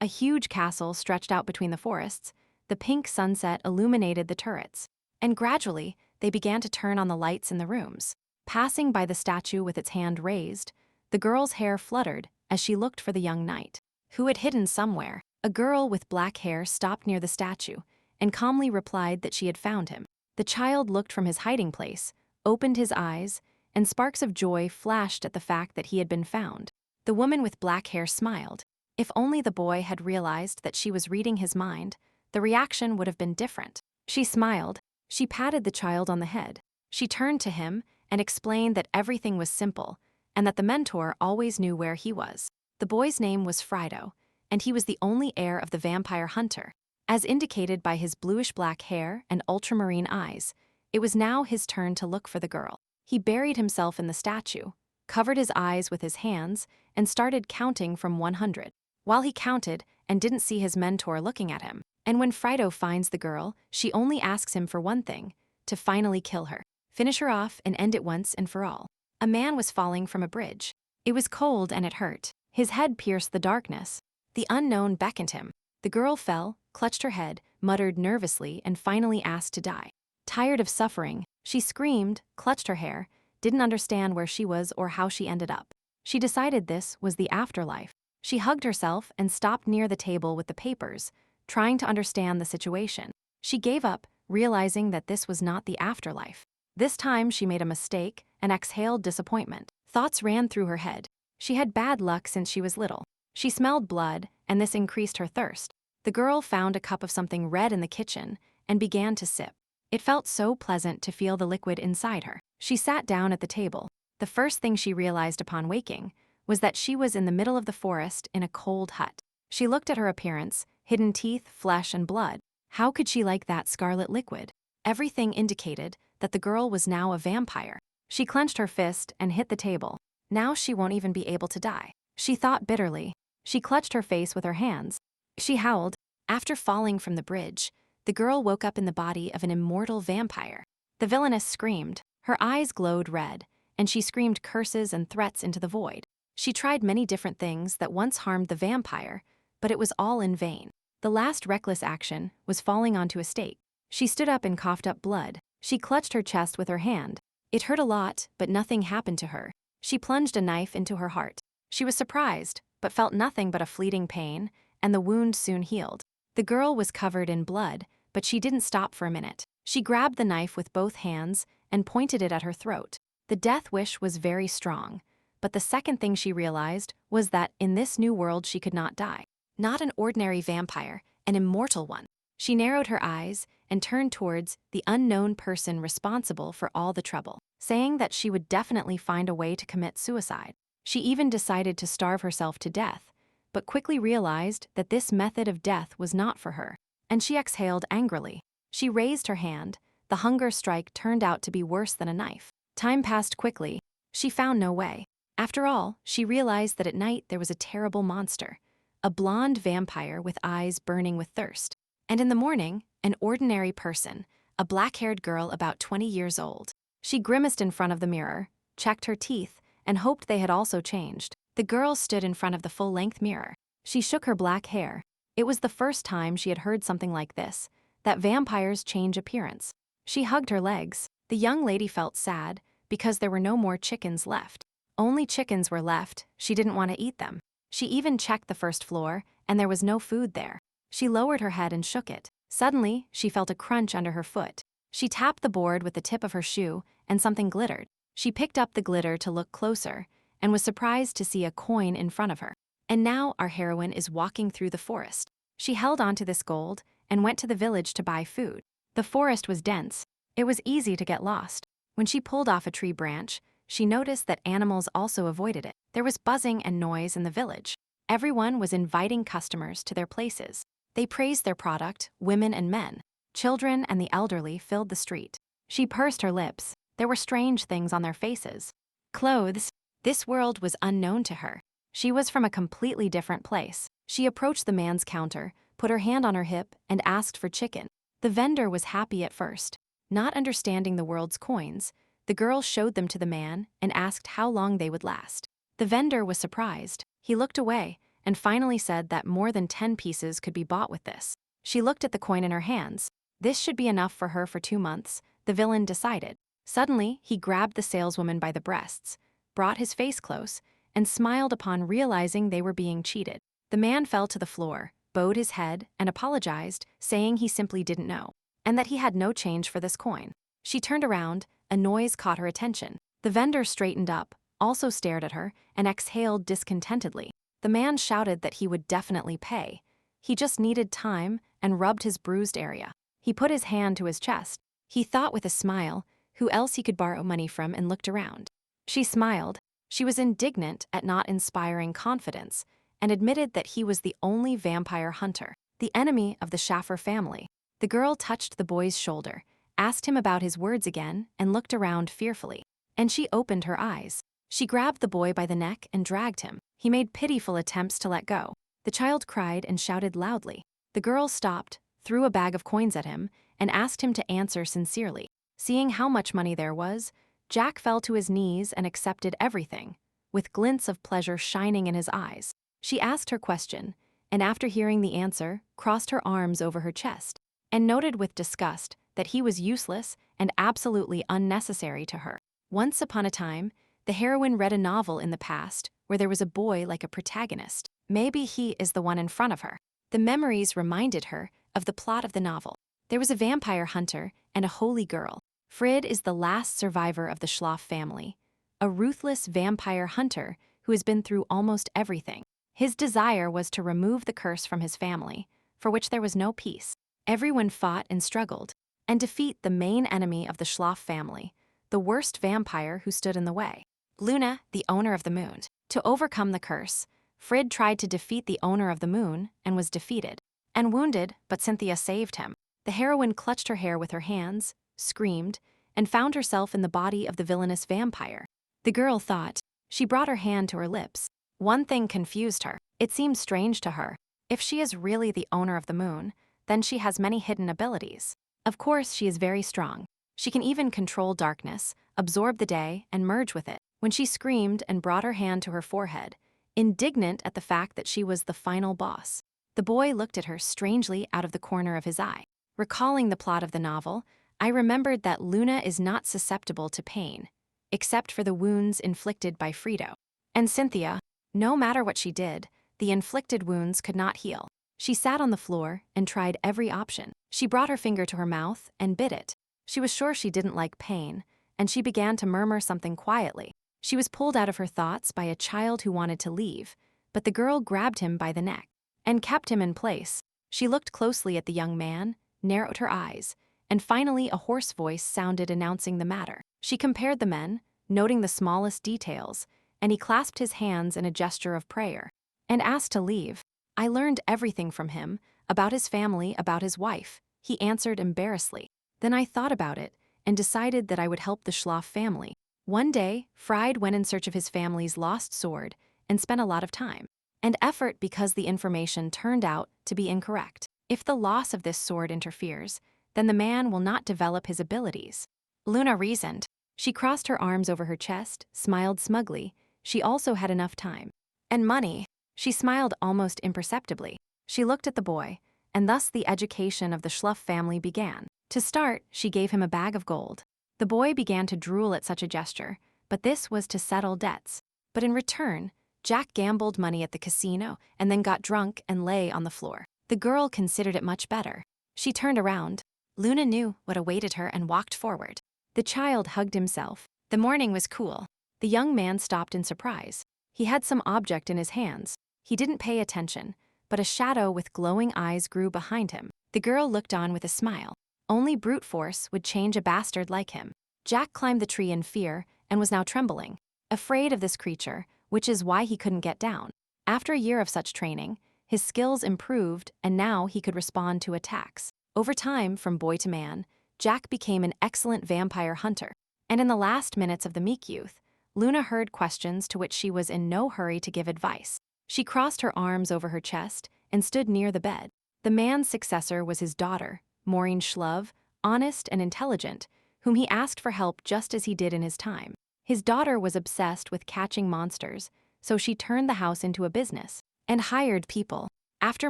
A huge castle stretched out between the forests. The pink sunset illuminated the turrets, and gradually they began to turn on the lights in the rooms. Passing by the statue with its hand raised, the girl's hair fluttered as she looked for the young knight, who had hidden somewhere. A girl with black hair stopped near the statue and calmly replied that she had found him. The child looked from his hiding place, opened his eyes, and sparks of joy flashed at the fact that he had been found. The woman with black hair smiled. If only the boy had realized that she was reading his mind, the reaction would have been different. She smiled. She patted the child on the head. She turned to him and explained that everything was simple and that the mentor always knew where he was. The boy's name was Frido, and he was the only heir of the vampire hunter. As indicated by his bluish-black hair and ultramarine eyes, it was now his turn to look for the girl. He buried himself in the statue, covered his eyes with his hands, and started counting from 100. While he counted and didn't see his mentor looking at him. And when Frido finds the girl, she only asks him for one thing: to finally kill her. Finish her off and end it once and for all. A man was falling from a bridge. It was cold and it hurt. His head pierced the darkness. The unknown beckoned him. The girl fell, clutched her head, muttered nervously, and finally asked to die. Tired of suffering, she screamed, clutched her hair, didn't understand where she was or how she ended up. She decided this was the afterlife. She hugged herself and stopped near the table with the papers, trying to understand the situation. She gave up, realizing that this was not the afterlife. This time she made a mistake and exhaled disappointment. Thoughts ran through her head. She had bad luck since she was little. She smelled blood, and this increased her thirst. The girl found a cup of something red in the kitchen and began to sip. It felt so pleasant to feel the liquid inside her. She sat down at the table. The first thing she realized upon waking was that she was in the middle of the forest in a cold hut. She looked at her appearance, hidden teeth, flesh, and blood. How could she like that scarlet liquid? Everything indicated that the girl was now a vampire. She clenched her fist and hit the table. Now she won't even be able to die, she thought bitterly. She clutched her face with her hands. She howled. After falling from the bridge, the girl woke up in the body of an immortal vampire. The villainess screamed. Her eyes glowed red, and she screamed curses and threats into the void. She tried many different things that once harmed the vampire, but it was all in vain. The last reckless action was falling onto a stake. She stood up and coughed up blood. She clutched her chest with her hand. It hurt a lot, but nothing happened to her. She plunged a knife into her heart. She was surprised, but felt nothing but a fleeting pain, and the wound soon healed. The girl was covered in blood, but she didn't stop for a minute. She grabbed the knife with both hands and pointed it at her throat. The death wish was very strong, but the second thing she realized was that in this new world she could not die. Not an ordinary vampire, an immortal one. She narrowed her eyes and turned towards the unknown person responsible for all the trouble, saying that she would definitely find a way to commit suicide. She even decided to starve herself to death, but quickly realized that this method of death was not for her, and she exhaled angrily. She raised her hand. The hunger strike turned out to be worse than a knife. Time passed quickly. She found no way. After all, she realized that at night there was a terrible monster, a blonde vampire with eyes burning with thirst. And in the morning, an ordinary person, a black-haired girl about 20 years old. She grimaced in front of the mirror, checked her teeth, and hoped they had also changed. The girl stood in front of the full-length mirror. She shook her black hair. It was the first time she had heard something like this, that vampires change appearance. She hugged her legs. The young lady felt sad because there were no more chickens left. Only chickens were left. She didn't want to eat them. She even checked the first floor, and there was no food there. She lowered her head and shook it. Suddenly, she felt a crunch under her foot. She tapped the board with the tip of her shoe, and something glittered. She picked up the glitter to look closer, and was surprised to see a coin in front of her. And now our heroine is walking through the forest. She held onto this gold and went to the village to buy food. The forest was dense. It was easy to get lost. When she pulled off a tree branch, she noticed that animals also avoided it. There was buzzing and noise in the village. Everyone was inviting customers to their places. They praised their product, women and men. Children and the elderly filled the street. She pursed her lips. There were strange things on their faces. Clothes. This world was unknown to her. She was from a completely different place. She approached the man's counter, put her hand on her hip, and asked for chicken. The vendor was happy at first. Not understanding the world's coins, the girl showed them to the man and asked how long they would last. The vendor was surprised. He looked away and finally said that more than 10 pieces could be bought with this. She looked at the coin in her hands. This should be enough for her for 2 months, the villain decided. Suddenly, he grabbed the saleswoman by the breasts, brought his face close, and smiled upon realizing they were being cheated. The man fell to the floor, bowed his head, and apologized, saying he simply didn't know, and that he had no change for this coin. She turned around, a noise caught her attention. The vendor straightened up, also stared at her, and exhaled discontentedly. The man shouted that he would definitely pay. He just needed time and rubbed his bruised area. He put his hand to his chest. He thought with a smile who else he could borrow money from and looked around. She smiled. She was indignant at not inspiring confidence and admitted that he was the only vampire hunter, the enemy of the Schaffer family. The girl touched the boy's shoulder, asked him about his words again, and looked around fearfully. And she opened her eyes. She grabbed the boy by the neck and dragged him. He made pitiful attempts to let go. The child cried and shouted loudly. The girl stopped, threw a bag of coins at him, and asked him to answer sincerely. Seeing how much money there was, Jack fell to his knees and accepted everything, with glints of pleasure shining in his eyes. She asked her question, and after hearing the answer, crossed her arms over her chest, and noted with disgust that he was useless and absolutely unnecessary to her. Once upon a time, the heroine read a novel in the past where there was a boy like a protagonist. Maybe he is the one in front of her. The memories reminded her of the plot of the novel. There was a vampire hunter and a holy girl. Frid is the last survivor of the Schloff family, a ruthless vampire hunter who has been through almost everything. His desire was to remove the curse from his family, for which there was no peace. Everyone fought and struggled, and defeat the main enemy of the Schloff family, the worst vampire who stood in the way, Luna, the owner of the moon. To overcome the curse, Frid tried to defeat the owner of the moon and was defeated and wounded, but Cynthia saved him. The heroine clutched her hair with her hands, screamed, and found herself in the body of the villainous vampire. The girl thought. She brought her hand to her lips. One thing confused her. It seemed strange to her. If she is really the owner of the moon, then she has many hidden abilities. Of course, she is very strong. She can even control darkness, absorb the day, and merge with it. When she screamed and brought her hand to her forehead, indignant at the fact that she was the final boss, the boy looked at her strangely out of the corner of his eye. Recalling the plot of the novel, I remembered that Luna is not susceptible to pain, except for the wounds inflicted by Frido. And Cynthia, no matter what she did, the inflicted wounds could not heal. She sat on the floor and tried every option. She brought her finger to her mouth and bit it. She was sure she didn't like pain, and she began to murmur something quietly. She was pulled out of her thoughts by a child who wanted to leave, but the girl grabbed him by the neck and kept him in place. She looked closely at the young man, narrowed her eyes, and finally a hoarse voice sounded announcing the matter. She compared the men, noting the smallest details, and he clasped his hands in a gesture of prayer and asked to leave. I learned everything from him, about his family, about his wife, he answered embarrassedly. Then I thought about it and decided that I would help the Schloff family. One day, Fried went in search of his family's lost sword and spent a lot of time and effort because the information turned out to be incorrect. If the loss of this sword interferes, then the man will not develop his abilities. Luna reasoned. She crossed her arms over her chest, smiled smugly. She also had enough time. And money. She smiled almost imperceptibly. She looked at the boy, and thus the education of the Schluff family began. To start, she gave him a bag of gold. The boy began to drool at such a gesture, but this was to settle debts. But in return, Jack gambled money at the casino and then got drunk and lay on the floor. The girl considered it much better. She turned around. Luna knew what awaited her and walked forward. The child hugged himself. The morning was cool. The young man stopped in surprise. He had some object in his hands. He didn't pay attention, but a shadow with glowing eyes grew behind him. The girl looked on with a smile. Only brute force would change a bastard like him. Jack climbed the tree in fear and was now trembling, afraid of this creature, which is why he couldn't get down. After a year of such training, his skills improved and now he could respond to attacks. Over time, from boy to man, Jack became an excellent vampire hunter. And in the last minutes of the meek youth, Luna heard questions to which she was in no hurry to give advice. She crossed her arms over her chest and stood near the bed. The man's successor was his daughter, Maureen Schlove, honest and intelligent, whom he asked for help just as he did in his time. His daughter was obsessed with catching monsters, so she turned the house into a business. and hired people. After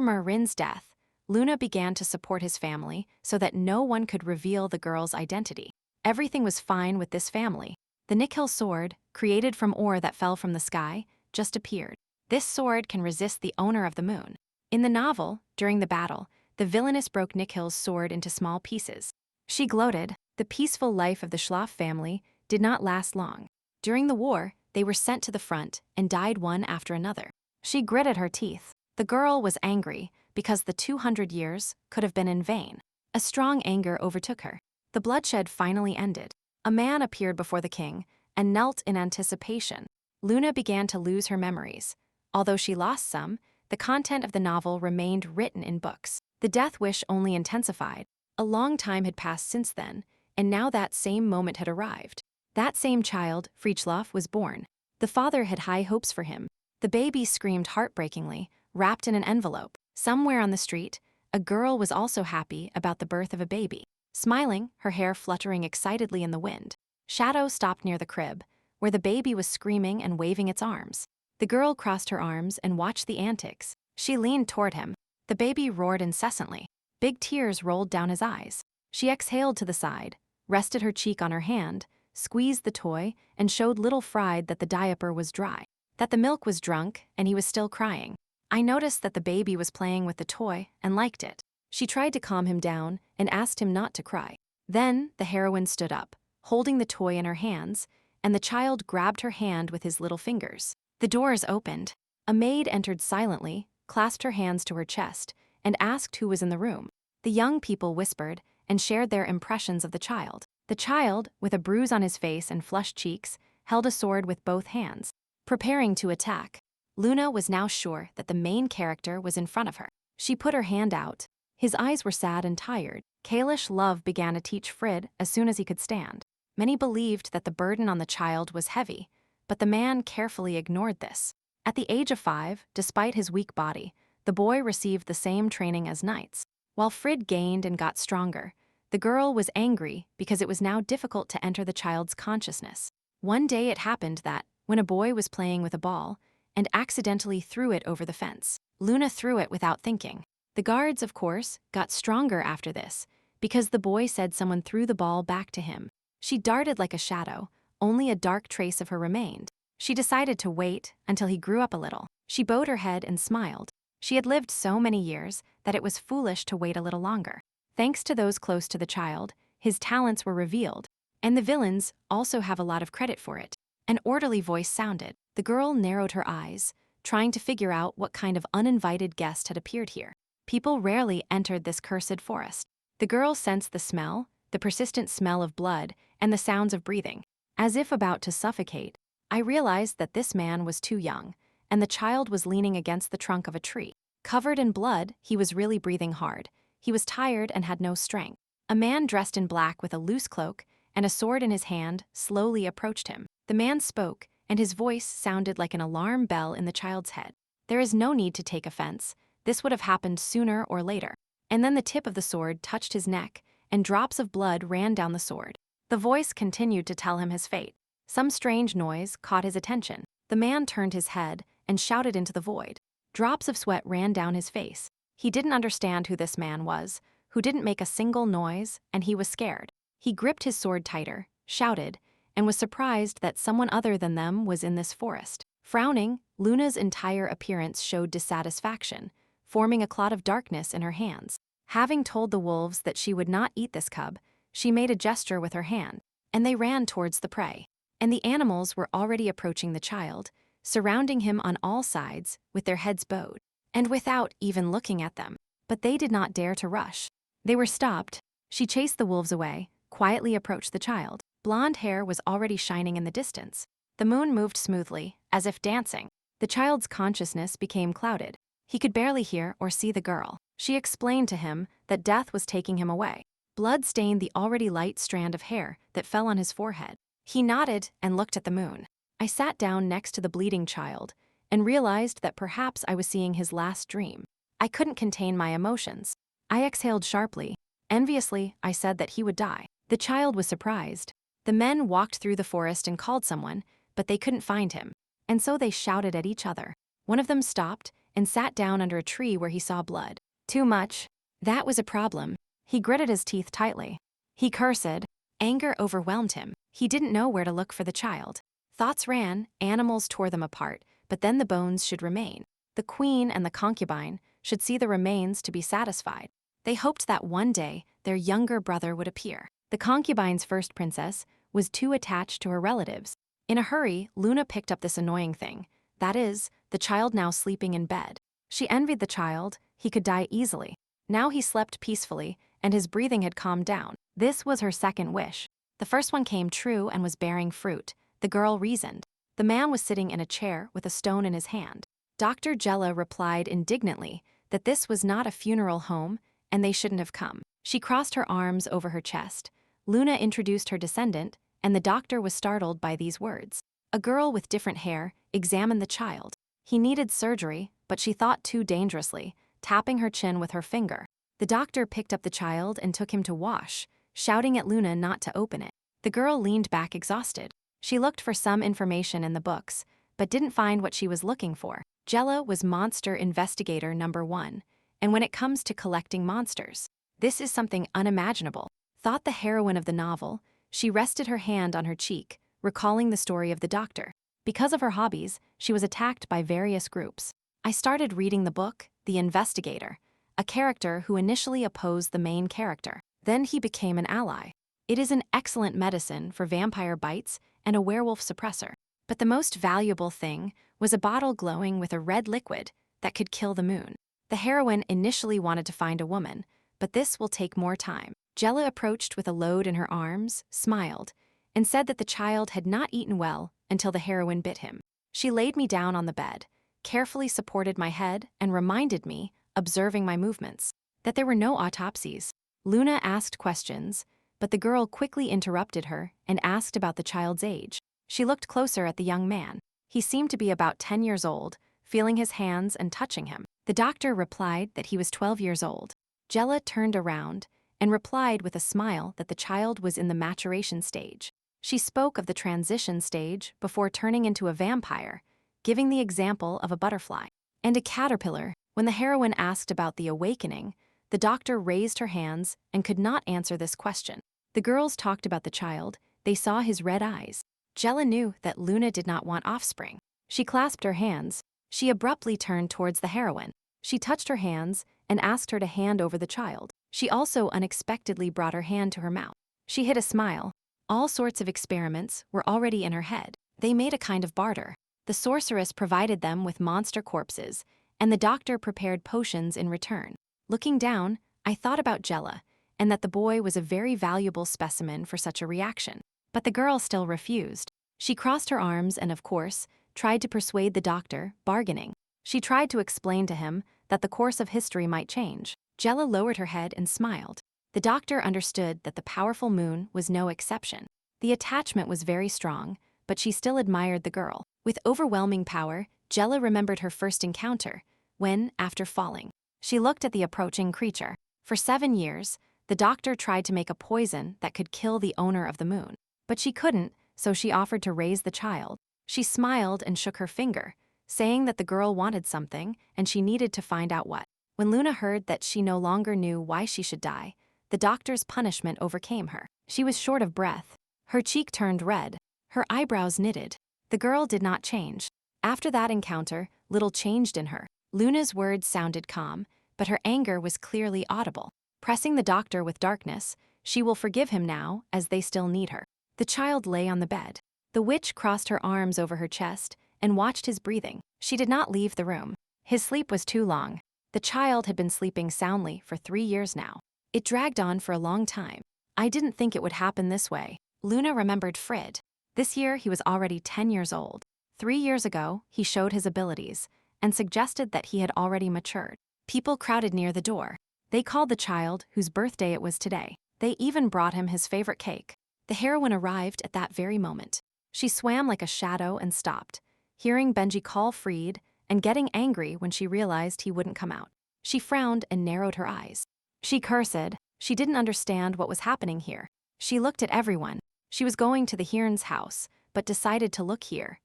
Marin's death, Luna began to support his family so that no one could reveal the girl's identity. Everything was fine with this family. The Nikhil sword, created from ore that fell from the sky, just appeared. This sword can resist the owner of the moon. In the novel, during the battle, the villainess broke Nikhil's sword into small pieces. She gloated. The peaceful life of the Schlaf family did not last long. During the war, they were sent to the front and died one after another. She gritted her teeth. The girl was angry because the 200 years could have been in vain. A strong anger overtook her. The bloodshed finally ended. A man appeared before the king and knelt in anticipation. Luna began to lose her memories. Although she lost some, the content of the novel remained written in books. The death wish only intensified. A long time had passed since then, and now that same moment had arrived. That same child, Fritzloff, was born. The father had high hopes for him. The baby screamed heartbreakingly, wrapped in an envelope. Somewhere on the street, a girl was also happy about the birth of a baby. Smiling, her hair fluttering excitedly in the wind. Shadow stopped near the crib, where the baby was screaming and waving its arms. The girl crossed her arms and watched the antics. She leaned toward him. The baby roared incessantly. Big tears rolled down his eyes. She exhaled to the side, rested her cheek on her hand, squeezed the toy, and showed little Fried that the diaper was dry, that the milk was drunk, and he was still crying. I noticed that the baby was playing with the toy and liked it. She tried to calm him down and asked him not to cry. Then the heroine stood up, holding the toy in her hands, and the child grabbed her hand with his little fingers. The doors opened. A maid entered silently, clasped her hands to her chest, and asked who was in the room. The young people whispered and shared their impressions of the child. The child, with a bruise on his face and flushed cheeks, held a sword with both hands, preparing to attack. Luna was now sure that the main character was in front of her. She put her hand out. His eyes were sad and tired. Kalish love began to teach Frid as soon as he could stand. Many believed that the burden on the child was heavy, but the man carefully ignored this. At the age of 5, despite his weak body, the boy received the same training as knights. While Frid gained and got stronger, the girl was angry because it was now difficult to enter the child's consciousness. One day it happened that, when a boy was playing with a ball and accidentally threw it over the fence, Luna threw it without thinking. The guards, of course, got stronger after this, because the boy said someone threw the ball back to him. She darted like a shadow, only a dark trace of her remained. She decided to wait until he grew up a little. She bowed her head and smiled. She had lived so many years that it was foolish to wait a little longer. Thanks to those close to the child, his talents were revealed, and the villains also have a lot of credit for it. An orderly voice sounded. The girl narrowed her eyes, trying to figure out what kind of uninvited guest had appeared here. People rarely entered this cursed forest. The girl sensed the smell, the persistent smell of blood, and the sounds of breathing. As if about to suffocate, I realized that this man was too young, and the child was leaning against the trunk of a tree. Covered in blood, he was really breathing hard. He was tired and had no strength. A man dressed in black with a loose cloak and a sword in his hand slowly approached him. The man spoke, and his voice sounded like an alarm bell in the child's head. There is no need to take offense. This would have happened sooner or later. And then the tip of the sword touched his neck, and drops of blood ran down the sword. The voice continued to tell him his fate. Some strange noise caught his attention. The man turned his head and shouted into the void. Drops of sweat ran down his face. He didn't understand who this man was, who didn't make a single noise, and he was scared. He gripped his sword tighter, shouted, and was surprised that someone other than them was in this forest. Frowning, Luna's entire appearance showed dissatisfaction, forming a clot of darkness in her hands. Having told the wolves that she would not eat this cub, she made a gesture with her hand, and they ran towards the prey. And the animals were already approaching the child, surrounding him on all sides with their heads bowed, and without even looking at them. But they did not dare to rush. They were stopped. She chased the wolves away, quietly approached the child. Blonde hair was already shining in the distance. The moon moved smoothly, as if dancing. The child's consciousness became clouded. He could barely hear or see the girl. She explained to him that death was taking him away. Blood stained the already light strand of hair that fell on his forehead. He nodded and looked at the moon. I sat down next to the bleeding child and realized that perhaps I was seeing his last dream. I couldn't contain my emotions. I exhaled sharply. Enviously, I said that he would die. The child was surprised. The men walked through the forest and called someone, but they couldn't find him, and so they shouted at each other. One of them stopped and sat down under a tree where he saw blood. Too much. That was a problem. He gritted his teeth tightly. He cursed. Anger overwhelmed him. He didn't know where to look for the child. Thoughts ran, animals tore them apart, but then the bones should remain. The queen and the concubine should see the remains to be satisfied. They hoped that one day their younger brother would appear. The concubine's first princess was too attached to her relatives. In a hurry, Luna picked up this annoying thing. That is, the child now sleeping in bed. She envied the child. He could die easily. Now he slept peacefully, and his breathing had calmed down. This was her second wish. The first one came true and was bearing fruit. The girl reasoned. The man was sitting in a chair with a stone in his hand. Dr. Jella replied indignantly that this was not a funeral home and they shouldn't have come. She crossed her arms over her chest. Luna introduced her descendant, and the doctor was startled by these words. A girl with different hair examined the child. He needed surgery, but she thought too dangerously, tapping her chin with her finger. The doctor picked up the child and took him to wash, shouting at Luna not to open it. The girl leaned back exhausted. She looked for some information in the books, but didn't find what she was looking for. Jella was monster investigator number 1, and when it comes to collecting monsters, this is something unimaginable. Thought the heroine of the novel, she rested her hand on her cheek, recalling the story of the doctor. Because of her hobbies, she was attacked by various groups. I started reading the book, The Investigator, a character who initially opposed the main character. Then he became an ally. It is an excellent medicine for vampire bites and a werewolf suppressor. But the most valuable thing was a bottle glowing with a red liquid that could kill the moon. The heroine initially wanted to find a woman, but this will take more time. Jella approached with a load in her arms, smiled, and said that the child had not eaten well until the heroine bit him. She laid me down on the bed, carefully supported my head, and reminded me, observing my movements, that there were no autopsies. Luna asked questions, but the girl quickly interrupted her and asked about the child's age. She looked closer at the young man. He seemed to be about 10 years old, feeling his hands and touching him. The doctor replied that he was 12 years old. Jella turned around and replied with a smile that the child was in the maturation stage. She spoke of the transition stage before turning into a vampire, giving the example of a butterfly and a caterpillar. When the heroine asked about the awakening, the doctor raised her hands and could not answer this question. The girls talked about the child. They saw his red eyes. Jella knew that Luna did not want offspring. She clasped her hands. She abruptly turned towards the heroine. She touched her hands and asked her to hand over the child. She also unexpectedly brought her hand to her mouth. She hid a smile. All sorts of experiments were already in her head. They made a kind of barter. The sorceress provided them with monster corpses, and the doctor prepared potions in return. Looking down, I thought about Jella, and that the boy was a very valuable specimen for such a reaction. But the girl still refused. She crossed her arms and, of course, tried to persuade the doctor, bargaining. She tried to explain to him that the course of history might change. Jella lowered her head and smiled. The doctor understood that the powerful moon was no exception. The attachment was very strong, but she still admired the girl. With overwhelming power, Jella remembered her first encounter, when, after falling, she looked at the approaching creature. For 7 years, the doctor tried to make a poison that could kill the owner of the moon. But she couldn't, so she offered to raise the child. She smiled and shook her finger, saying that the girl wanted something and she needed to find out what. When Luna heard that she no longer knew why she should die, the doctor's punishment overcame her. She was short of breath. Her cheek turned red. Her eyebrows knitted. The girl did not change. After that encounter, little changed in her. Luna's words sounded calm, but her anger was clearly audible. Pressing the doctor with darkness, she will forgive him now, as they still need her. The child lay on the bed. The witch crossed her arms over her chest and watched his breathing. She did not leave the room. His sleep was too long. The child had been sleeping soundly for 3 years now. It dragged on for a long time. I didn't think it would happen this way. Luna remembered Frid. This year he was already 10 years old. 3 years ago, he showed his abilities and suggested that he had already matured. People crowded near the door. They called the child, whose birthday it was today. They even brought him his favorite cake. The heroine arrived at that very moment. She swam like a shadow and stopped, hearing Benji call Freed and getting angry when she realized he wouldn't come out. She frowned and narrowed her eyes. She cursed. She didn't understand what was happening here. She looked at everyone. She was going to the Hearn's house, but decided to look here.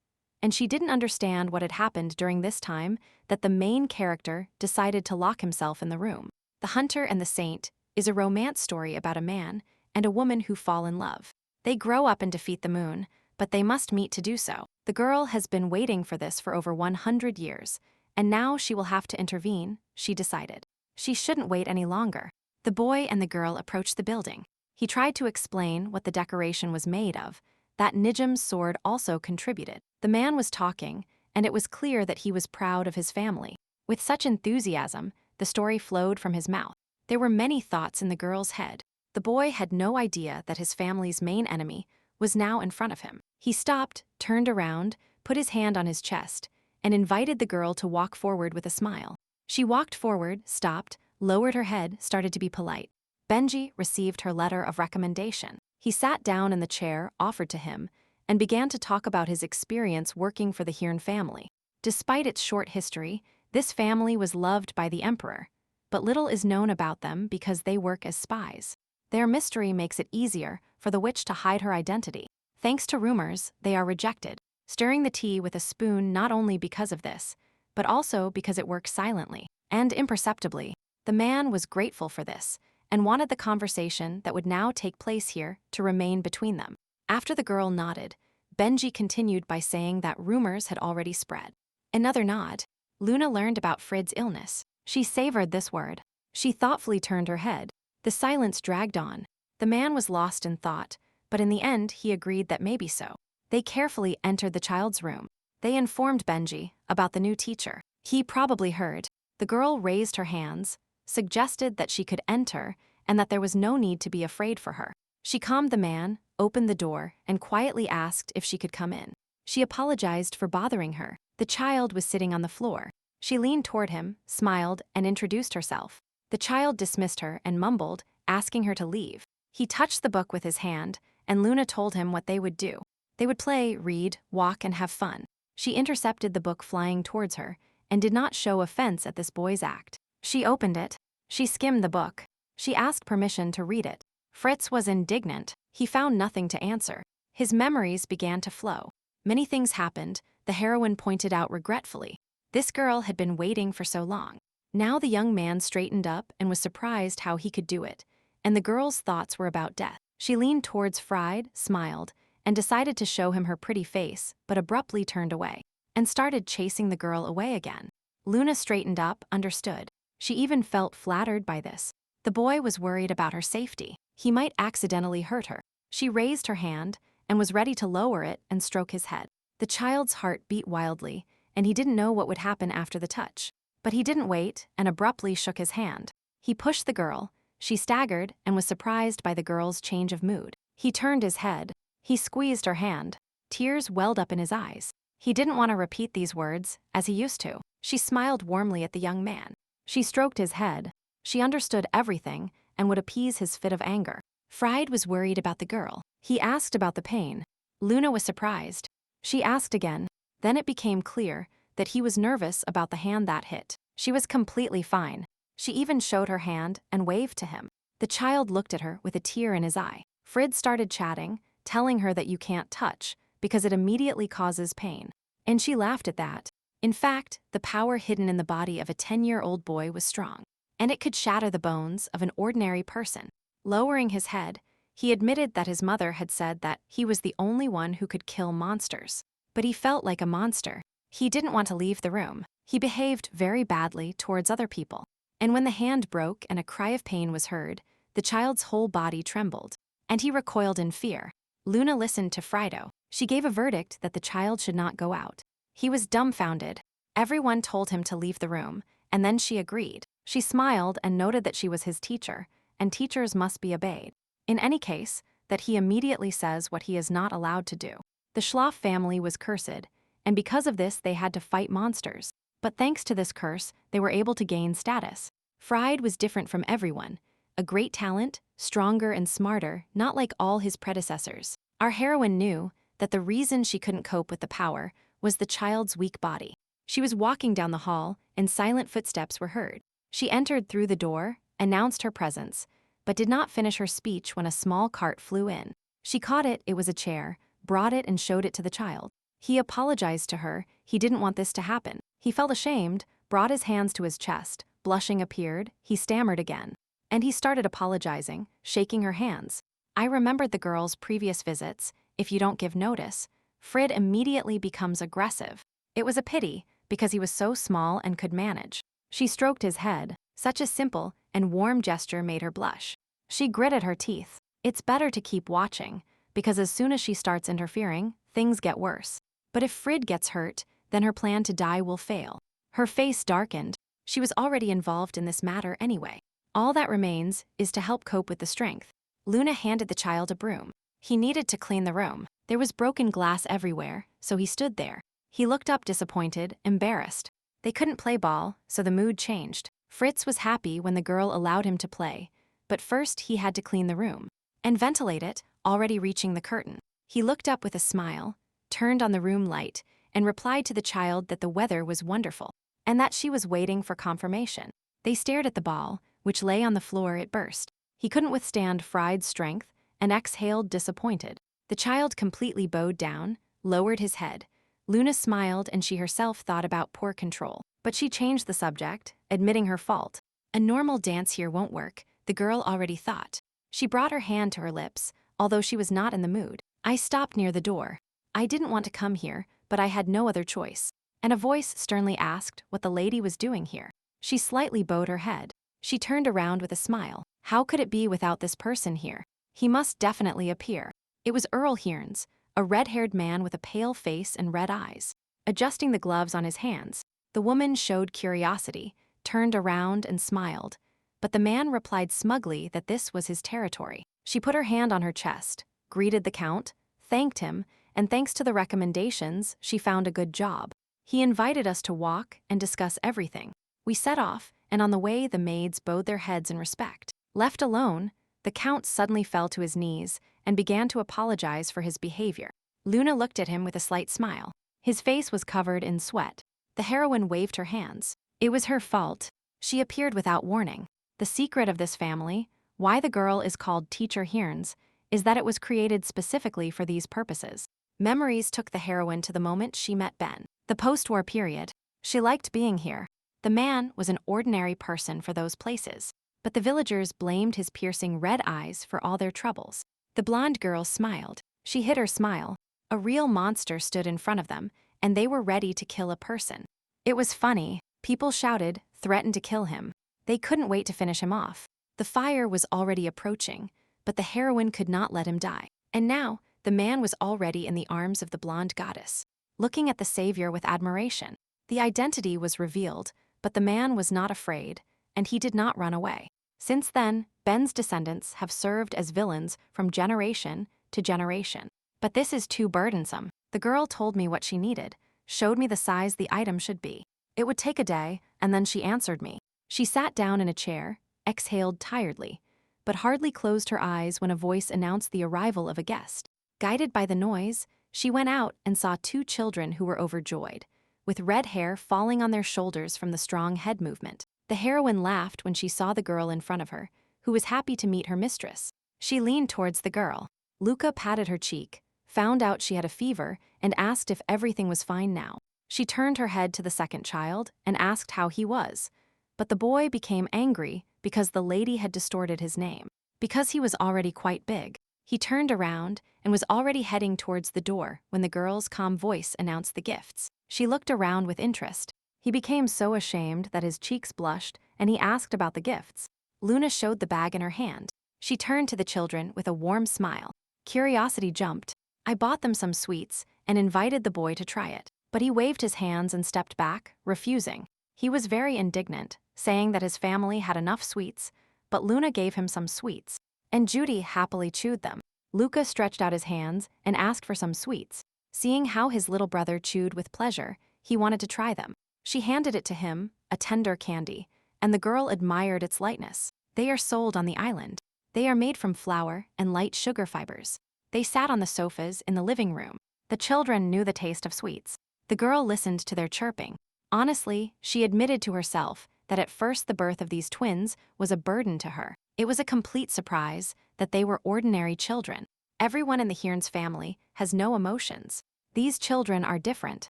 and she didn't understand what had happened during this time that the main character decided to lock himself in the room. The Hunter and the Saint is a romance story about a man and a woman who fall in love. They grow up and defeat the moon, but they must meet to do so. The girl has been waiting for this for over 100 years, and now she will have to intervene, she decided. She shouldn't wait any longer. The boy and the girl approached the building. He tried to explain what the decoration was made of, that Nijim's sword also contributed. The man was talking, and it was clear that he was proud of his family. With such enthusiasm, the story flowed from his mouth. There were many thoughts in the girl's head. The boy had no idea that his family's main enemy was now in front of him. He stopped, turned around, put his hand on his chest, and invited the girl to walk forward with a smile. She walked forward, stopped, lowered her head, started to be polite. Benji received her letter of recommendation. He sat down in the chair offered to him and began to talk about his experience working for the Hirn family. Despite its short history, this family was loved by the emperor, but little is known about them because they work as spies. Their mystery makes it easier for the witch to hide her identity. Thanks to rumors, they are rejected, stirring the tea with a spoon not only because of this, but also because it works silently and imperceptibly. The man was grateful for this and wanted the conversation that would now take place here to remain between them. After the girl nodded, Benji continued by saying that rumors had already spread. Another nod. Luna learned about Frid's illness. She savored this word. She thoughtfully turned her head. The silence dragged on. The man was lost in thought, but in the end he agreed that maybe so. They carefully entered the child's room. They informed Benji about the new teacher. He probably heard. The girl raised her hands, suggested that she could enter and that there was no need to be afraid for her. She calmed the man, opened the door, and quietly asked if she could come in. She apologized for bothering her. The child was sitting on the floor. She leaned toward him, smiled, and introduced herself. The child dismissed her and mumbled, asking her to leave. He touched the book with his hand, and Luna told him what they would do. They would play, read, walk, and have fun. She intercepted the book flying towards her and did not show offense at this boy's act. She opened it. She skimmed the book. She asked permission to read it. Fritz was indignant. He found nothing to answer. His memories began to flow. Many things happened, the heroine pointed out regretfully. This girl had been waiting for so long. Now the young man straightened up and was surprised how he could do it, and the girl's thoughts were about death. She leaned towards Fried, smiled, and decided to show him her pretty face, but abruptly turned away, and started chasing the girl away again. Luna straightened up, understood. She even felt flattered by this. The boy was worried about her safety. He might accidentally hurt her. She raised her hand and was ready to lower it and stroke his head. The child's heart beat wildly, and he didn't know what would happen after the touch. But he didn't wait and abruptly shook his hand. He pushed the girl. She staggered and was surprised by the girl's change of mood. He turned his head. He squeezed her hand. Tears welled up in his eyes. He didn't want to repeat these words, as he used to. She smiled warmly at the young man. She stroked his head. She understood everything and would appease his fit of anger. Fried was worried about the girl. He asked about the pain. Luna was surprised. She asked again. Then it became clear that he was nervous about the hand that hit. She was completely fine. She even showed her hand and waved to him. The child looked at her with a tear in his eye. Frid started chatting, telling her that you can't touch because it immediately causes pain. And she laughed at that. In fact, the power hidden in the body of a 10-year-old boy was strong, and it could shatter the bones of an ordinary person. Lowering his head, he admitted that his mother had said that he was the only one who could kill monsters. But he felt like a monster. He didn't want to leave the room. He behaved very badly towards other people. And when the hand broke and a cry of pain was heard, the child's whole body trembled, and he recoiled in fear. Luna listened to Frido. She gave a verdict that the child should not go out. He was dumbfounded. Everyone told him to leave the room, and then she agreed. She smiled and noted that she was his teacher, and teachers must be obeyed. In any case, that he immediately says what he is not allowed to do. The Schlaf family was cursed, and because of this they had to fight monsters. But thanks to this curse, they were able to gain status. Fried was different from everyone. A great talent, stronger and smarter, not like all his predecessors. Our heroine knew that the reason she couldn't cope with the power was the child's weak body. She was walking down the hall, and silent footsteps were heard. She entered through the door, announced her presence, but did not finish her speech when a small cart flew in. She caught it, it was a chair, brought it and showed it to the child. He apologized to her. He didn't want this to happen. He felt ashamed, brought his hands to his chest, blushing appeared, he stammered again. And he started apologizing, shaking her hands. I remembered the girl's previous visits. If you don't give notice, Frid immediately becomes aggressive. It was a pity, because he was so small and could manage. She stroked his head. Such a simple and warm gesture made her blush. She gritted her teeth. It's better to keep watching, because as soon as she starts interfering, things get worse. But if Frid gets hurt, then her plan to die will fail. Her face darkened. She was already involved in this matter anyway. All that remains is to help cope with the strength. Luna handed the child a broom. He needed to clean the room. There was broken glass everywhere, so he stood there. He looked up disappointed, embarrassed. They couldn't play ball, so the mood changed. Fritz was happy when the girl allowed him to play, but first he had to clean the room and ventilate it, already reaching the curtain. He looked up with a smile, turned on the room light, and replied to the child that the weather was wonderful, and that she was waiting for confirmation. They stared at the ball, which lay on the floor. It burst. He couldn't withstand Frid's strength, and exhaled disappointed. The child completely bowed down, lowered his head. Luna smiled, and she herself thought about poor control. But she changed the subject, admitting her fault. A normal dance here won't work, the girl already thought. She brought her hand to her lips, although she was not in the mood. I stopped near the door. I didn't want to come here, but I had no other choice. And a voice sternly asked what the lady was doing here. She slightly bowed her head. She turned around with a smile. How could it be without this person here? He must definitely appear. It was Earl Hearns, a red-haired man with a pale face and red eyes. Adjusting the gloves on his hands, the woman showed curiosity, turned around and smiled. But the man replied smugly that this was his territory. She put her hand on her chest, greeted the count, thanked him, and thanks to the recommendations, she found a good job. He invited us to walk and discuss everything. We set off, and on the way the maids bowed their heads in respect. Left alone, the count suddenly fell to his knees and began to apologize for his behavior. Luna looked at him with a slight smile. His face was covered in sweat. The heroine waved her hands. It was her fault. She appeared without warning. The secret of this family, why the girl is called Teacher Hearns, is that it was created specifically for these purposes. Memories took the heroine to the moment she met Ben. The post-war period. She liked being here. The man was an ordinary person for those places, but the villagers blamed his piercing red eyes for all their troubles. The blonde girl smiled. She hid her smile. A real monster stood in front of them, and they were ready to kill a person. It was funny. People shouted, threatened to kill him. They couldn't wait to finish him off. The fire was already approaching, but the heroine could not let him die. And now, the man was already in the arms of the blonde goddess, looking at the savior with admiration. The identity was revealed, but the man was not afraid, and he did not run away. Since then, Ben's descendants have served as villains from generation to generation. But this is too burdensome. The girl told me what she needed, showed me the size the item should be. It would take a day, and then she answered me. She sat down in a chair, exhaled tiredly, but hardly closed her eyes when a voice announced the arrival of a guest. Guided by the noise, she went out and saw two children who were overjoyed, with red hair falling on their shoulders from the strong head movement. The heroine laughed when she saw the girl in front of her, who was happy to meet her mistress. She leaned towards the girl. Luca patted her cheek, found out she had a fever, and asked if everything was fine now. She turned her head to the second child and asked how he was. But the boy became angry because the lady had distorted his name. Because he was already quite big, he turned around and was already heading towards the door when the girl's calm voice announced the gifts. She looked around with interest. He became so ashamed that his cheeks blushed, and he asked about the gifts. Luna showed the bag in her hand. She turned to the children with a warm smile. Curiosity jumped. I bought them some sweets and invited the boy to try it. But he waved his hands and stepped back, refusing. He was very indignant, saying that his family had enough sweets, but Luna gave him some sweets, and Judy happily chewed them. Luca stretched out his hands and asked for some sweets. Seeing how his little brother chewed with pleasure, he wanted to try them. She handed it to him, a tender candy, and the girl admired its lightness. They are sold on the island. They are made from flour and light sugar fibers. They sat on the sofas in the living room. The children knew the taste of sweets. The girl listened to their chirping. Honestly, she admitted to herself that at first the birth of these twins was a burden to her. It was a complete surprise that they were ordinary children. Everyone in the Hearns family has no emotions. These children are different.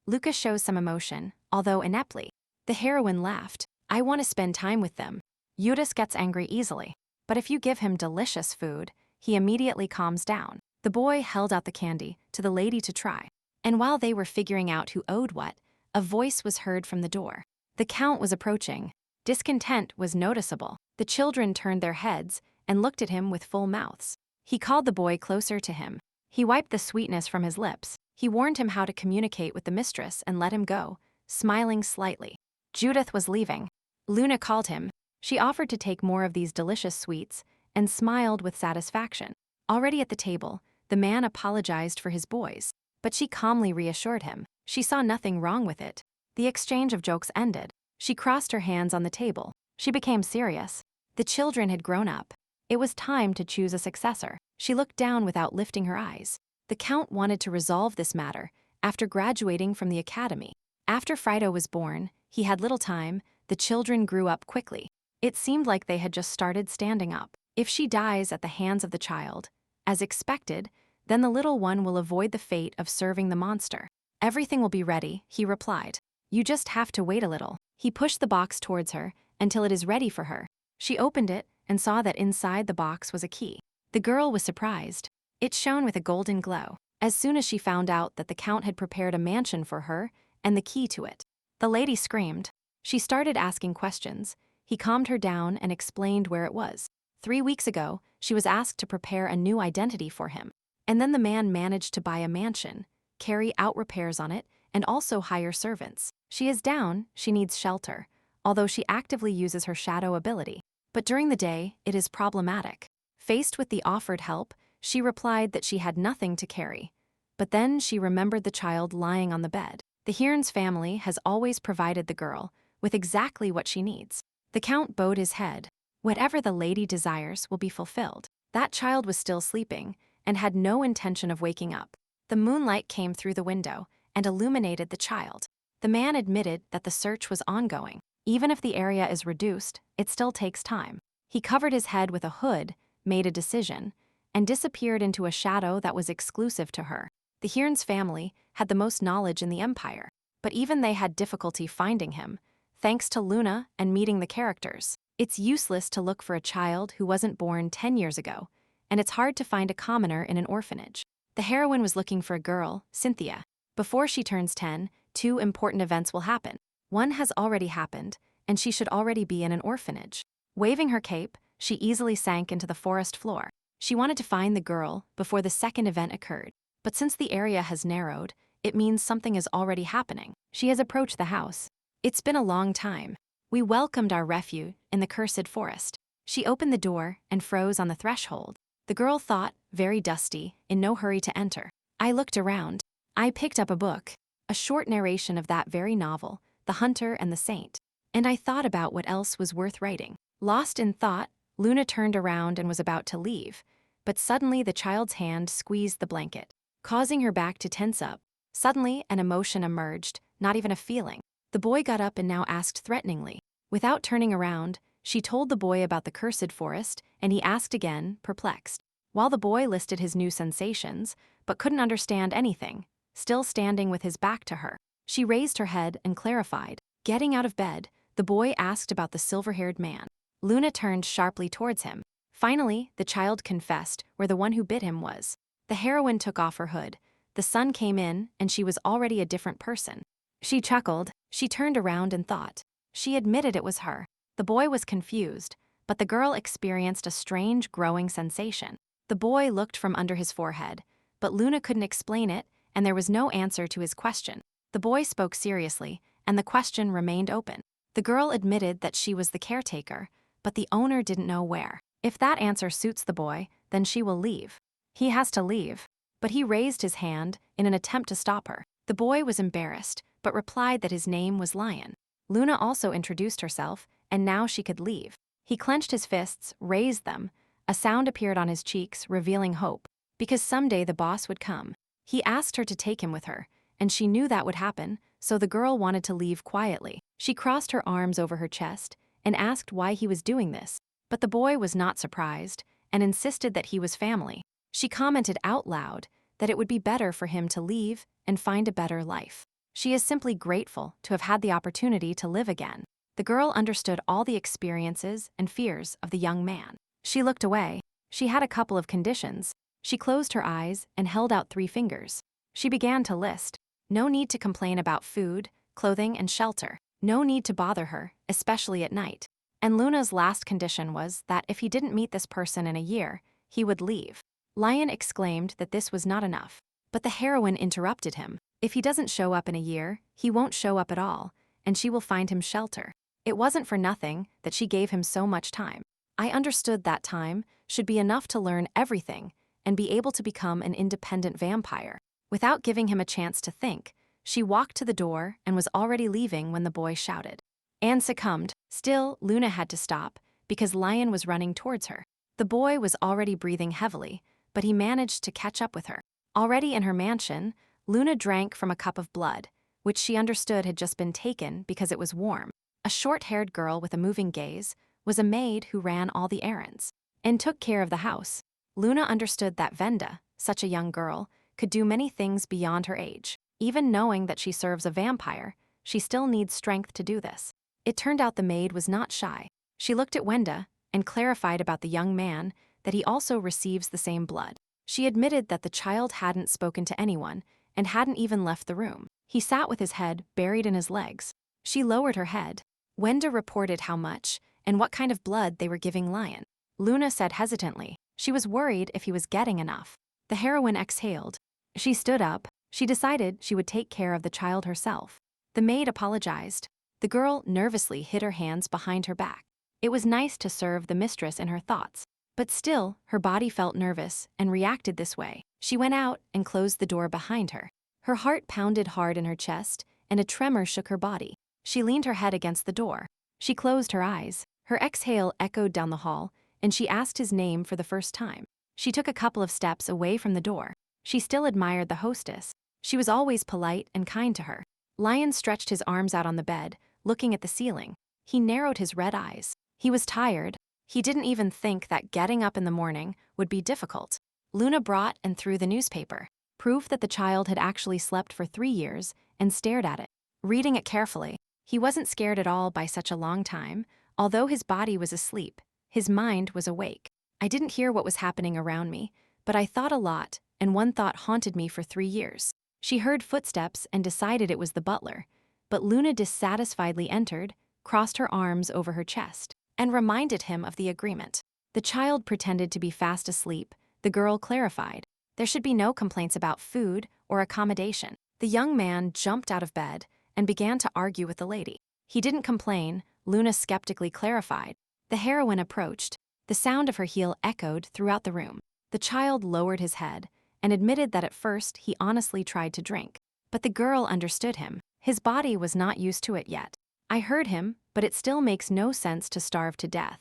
Lucas shows some emotion, although ineptly. The heroine laughed. I want to spend time with them. Eudes gets angry easily. But if you give him delicious food, he immediately calms down. The boy held out the candy to the lady to try. And while they were figuring out who owed what, a voice was heard from the door. The count was approaching. Discontent was noticeable. The children turned their heads and looked at him with full mouths. He called the boy closer to him. He wiped the sweetness from his lips. He warned him how to communicate with the mistress and let him go, smiling slightly. Judith was leaving. Luna called him. She offered to take more of these delicious sweets and smiled with satisfaction. Already at the table, the man apologized for his boys, but she calmly reassured him. She saw nothing wrong with it. The exchange of jokes ended. She crossed her hands on the table. She became serious. The children had grown up. It was time to choose a successor. She looked down without lifting her eyes. The count wanted to resolve this matter after graduating from the academy. After Frido was born, he had little time. The children grew up quickly. It seemed like they had just started standing up. If she dies at the hands of the child, as expected, then the little one will avoid the fate of serving the monster. Everything will be ready, he replied. You just have to wait a little. He pushed the box towards her until it is ready for her. She opened it and saw that inside the box was a key. The girl was surprised. It shone with a golden glow. As soon as she found out that the count had prepared a mansion for her and the key to it, the lady screamed. She started asking questions. He calmed her down and explained where it was. 3 weeks ago, she was asked to prepare a new identity for him. And then the man managed to buy a mansion, carry out repairs on it, and also hire servants. She is down, she needs shelter, although she actively uses her shadow ability. But during the day, it is problematic. Faced with the offered help, she replied that she had nothing to carry. But then she remembered the child lying on the bed. The Hearn's family has always provided the girl with exactly what she needs. The count bowed his head. Whatever the lady desires will be fulfilled. That child was still sleeping and had no intention of waking up. The moonlight came through the window and illuminated the child. The man admitted that the search was ongoing. Even if the area is reduced, it still takes time. He covered his head with a hood, made a decision, and disappeared into a shadow that was exclusive to her. The Hearn's family had the most knowledge in the empire, but even they had difficulty finding him, thanks to Luna and meeting the characters. It's useless to look for a child who wasn't born 10 years ago, and it's hard to find a commoner in an orphanage. The heroine was looking for a girl, Cynthia. Before she turns 10, 2 important events will happen. One has already happened, and she should already be in an orphanage. Waving her cape, she easily sank into the forest floor. She wanted to find the girl before the second event occurred. But since the area has narrowed, it means something is already happening. She has approached the house. It's been a long time. We welcomed our refuge in the cursed forest. She opened the door and froze on the threshold. The girl thought, very dusty, in no hurry to enter. I looked around. I picked up a book, a short narration of that very novel, The Hunter and the Saint. And I thought about what else was worth writing. Lost in thought, Luna turned around and was about to leave, but suddenly the child's hand squeezed the blanket, causing her back to tense up. Suddenly, an emotion emerged, not even a feeling. The boy got up and now asked threateningly. Without turning around, she told the boy about the cursed forest, and he asked again, perplexed. While the boy listed his new sensations, but couldn't understand anything, still standing with his back to her, she raised her head and clarified. Getting out of bed, the boy asked about the silver-haired man. Luna turned sharply towards him. Finally, the child confessed where the one who bit him was. The heroine took off her hood. The sun came in, and she was already a different person. She chuckled. She turned around and thought. She admitted it was her. The boy was confused, but the girl experienced a strange, growing sensation. The boy looked from under his forehead, but Luna couldn't explain it, and there was no answer to his question. The boy spoke seriously, and the question remained open. The girl admitted that she was the caretaker, but the owner didn't know where. If that answer suits the boy, then she will leave. He has to leave. But he raised his hand in an attempt to stop her. The boy was embarrassed, but replied that his name was Lion. Luna also introduced herself, and now she could leave. He clenched his fists, raised them. A sound appeared on his cheeks, revealing hope. Because someday the boss would come. He asked her to take him with her, and she knew that would happen, so the girl wanted to leave quietly. She crossed her arms over her chest and asked why he was doing this. But the boy was not surprised and insisted that he was family. She commented out loud that it would be better for him to leave and find a better life. She is simply grateful to have had the opportunity to live again. The girl understood all the experiences and fears of the young man. She looked away. She had a couple of conditions. She closed her eyes and held out 3 fingers. She began to list. No need to complain about food, clothing, and shelter. No need to bother her, especially at night. And Luna's last condition was that if he didn't meet this person in a year, he would leave. Lion exclaimed that this was not enough. But the heroine interrupted him. If he doesn't show up in a year, he won't show up at all, and she will find him shelter. It wasn't for nothing that she gave him so much time. I understood that time should be enough to learn everything and be able to become an independent vampire. Without giving him a chance to think, she walked to the door and was already leaving when the boy shouted. Anne succumbed. Still, Luna had to stop, because Lion was running towards her. The boy was already breathing heavily, but he managed to catch up with her. Already in her mansion, Luna drank from a cup of blood, which she understood had just been taken because it was warm. A short-haired girl with a moving gaze was a maid who ran all the errands and took care of the house. Luna understood that Venda, such a young girl, could do many things beyond her age. Even knowing that she serves a vampire, she still needs strength to do this. It turned out the maid was not shy. She looked at Wenda and clarified about the young man that he also receives the same blood. She admitted that the child hadn't spoken to anyone and hadn't even left the room. He sat with his head buried in his legs. She lowered her head. Wenda reported how much and what kind of blood they were giving Lion. Luna said hesitantly. She was worried if he was getting enough. The heroine exhaled. She stood up. She decided she would take care of the child herself. The maid apologized. The girl nervously hid her hands behind her back. It was nice to serve the mistress in her thoughts, but still, her body felt nervous and reacted this way. She went out and closed the door behind her. Her heart pounded hard in her chest, and a tremor shook her body. She leaned her head against the door. She closed her eyes. Her exhale echoed down the hall, and she asked his name for the first time. She took a couple of steps away from the door. She still admired the hostess. She was always polite and kind to her. Lion stretched his arms out on the bed, looking at the ceiling. He narrowed his red eyes. He was tired. He didn't even think that getting up in the morning would be difficult. Luna brought and threw the newspaper, proof that the child had actually slept for 3 years, and stared at it, reading it carefully. He wasn't scared at all by such a long time. Although his body was asleep, his mind was awake. I didn't hear what was happening around me, but I thought a lot, and one thought haunted me for 3 years. She heard footsteps and decided it was the butler, but Luna dissatisfiedly entered, crossed her arms over her chest, and reminded him of the agreement. The child pretended to be fast asleep. The girl clarified. There should be no complaints about food or accommodation. The young man jumped out of bed and began to argue with the lady. He didn't complain, Luna skeptically clarified. The heroine approached. The sound of her heel echoed throughout the room. The child lowered his head and admitted that at first he honestly tried to drink. But the girl understood him. His body was not used to it yet. I heard him, but it still makes no sense to starve to death.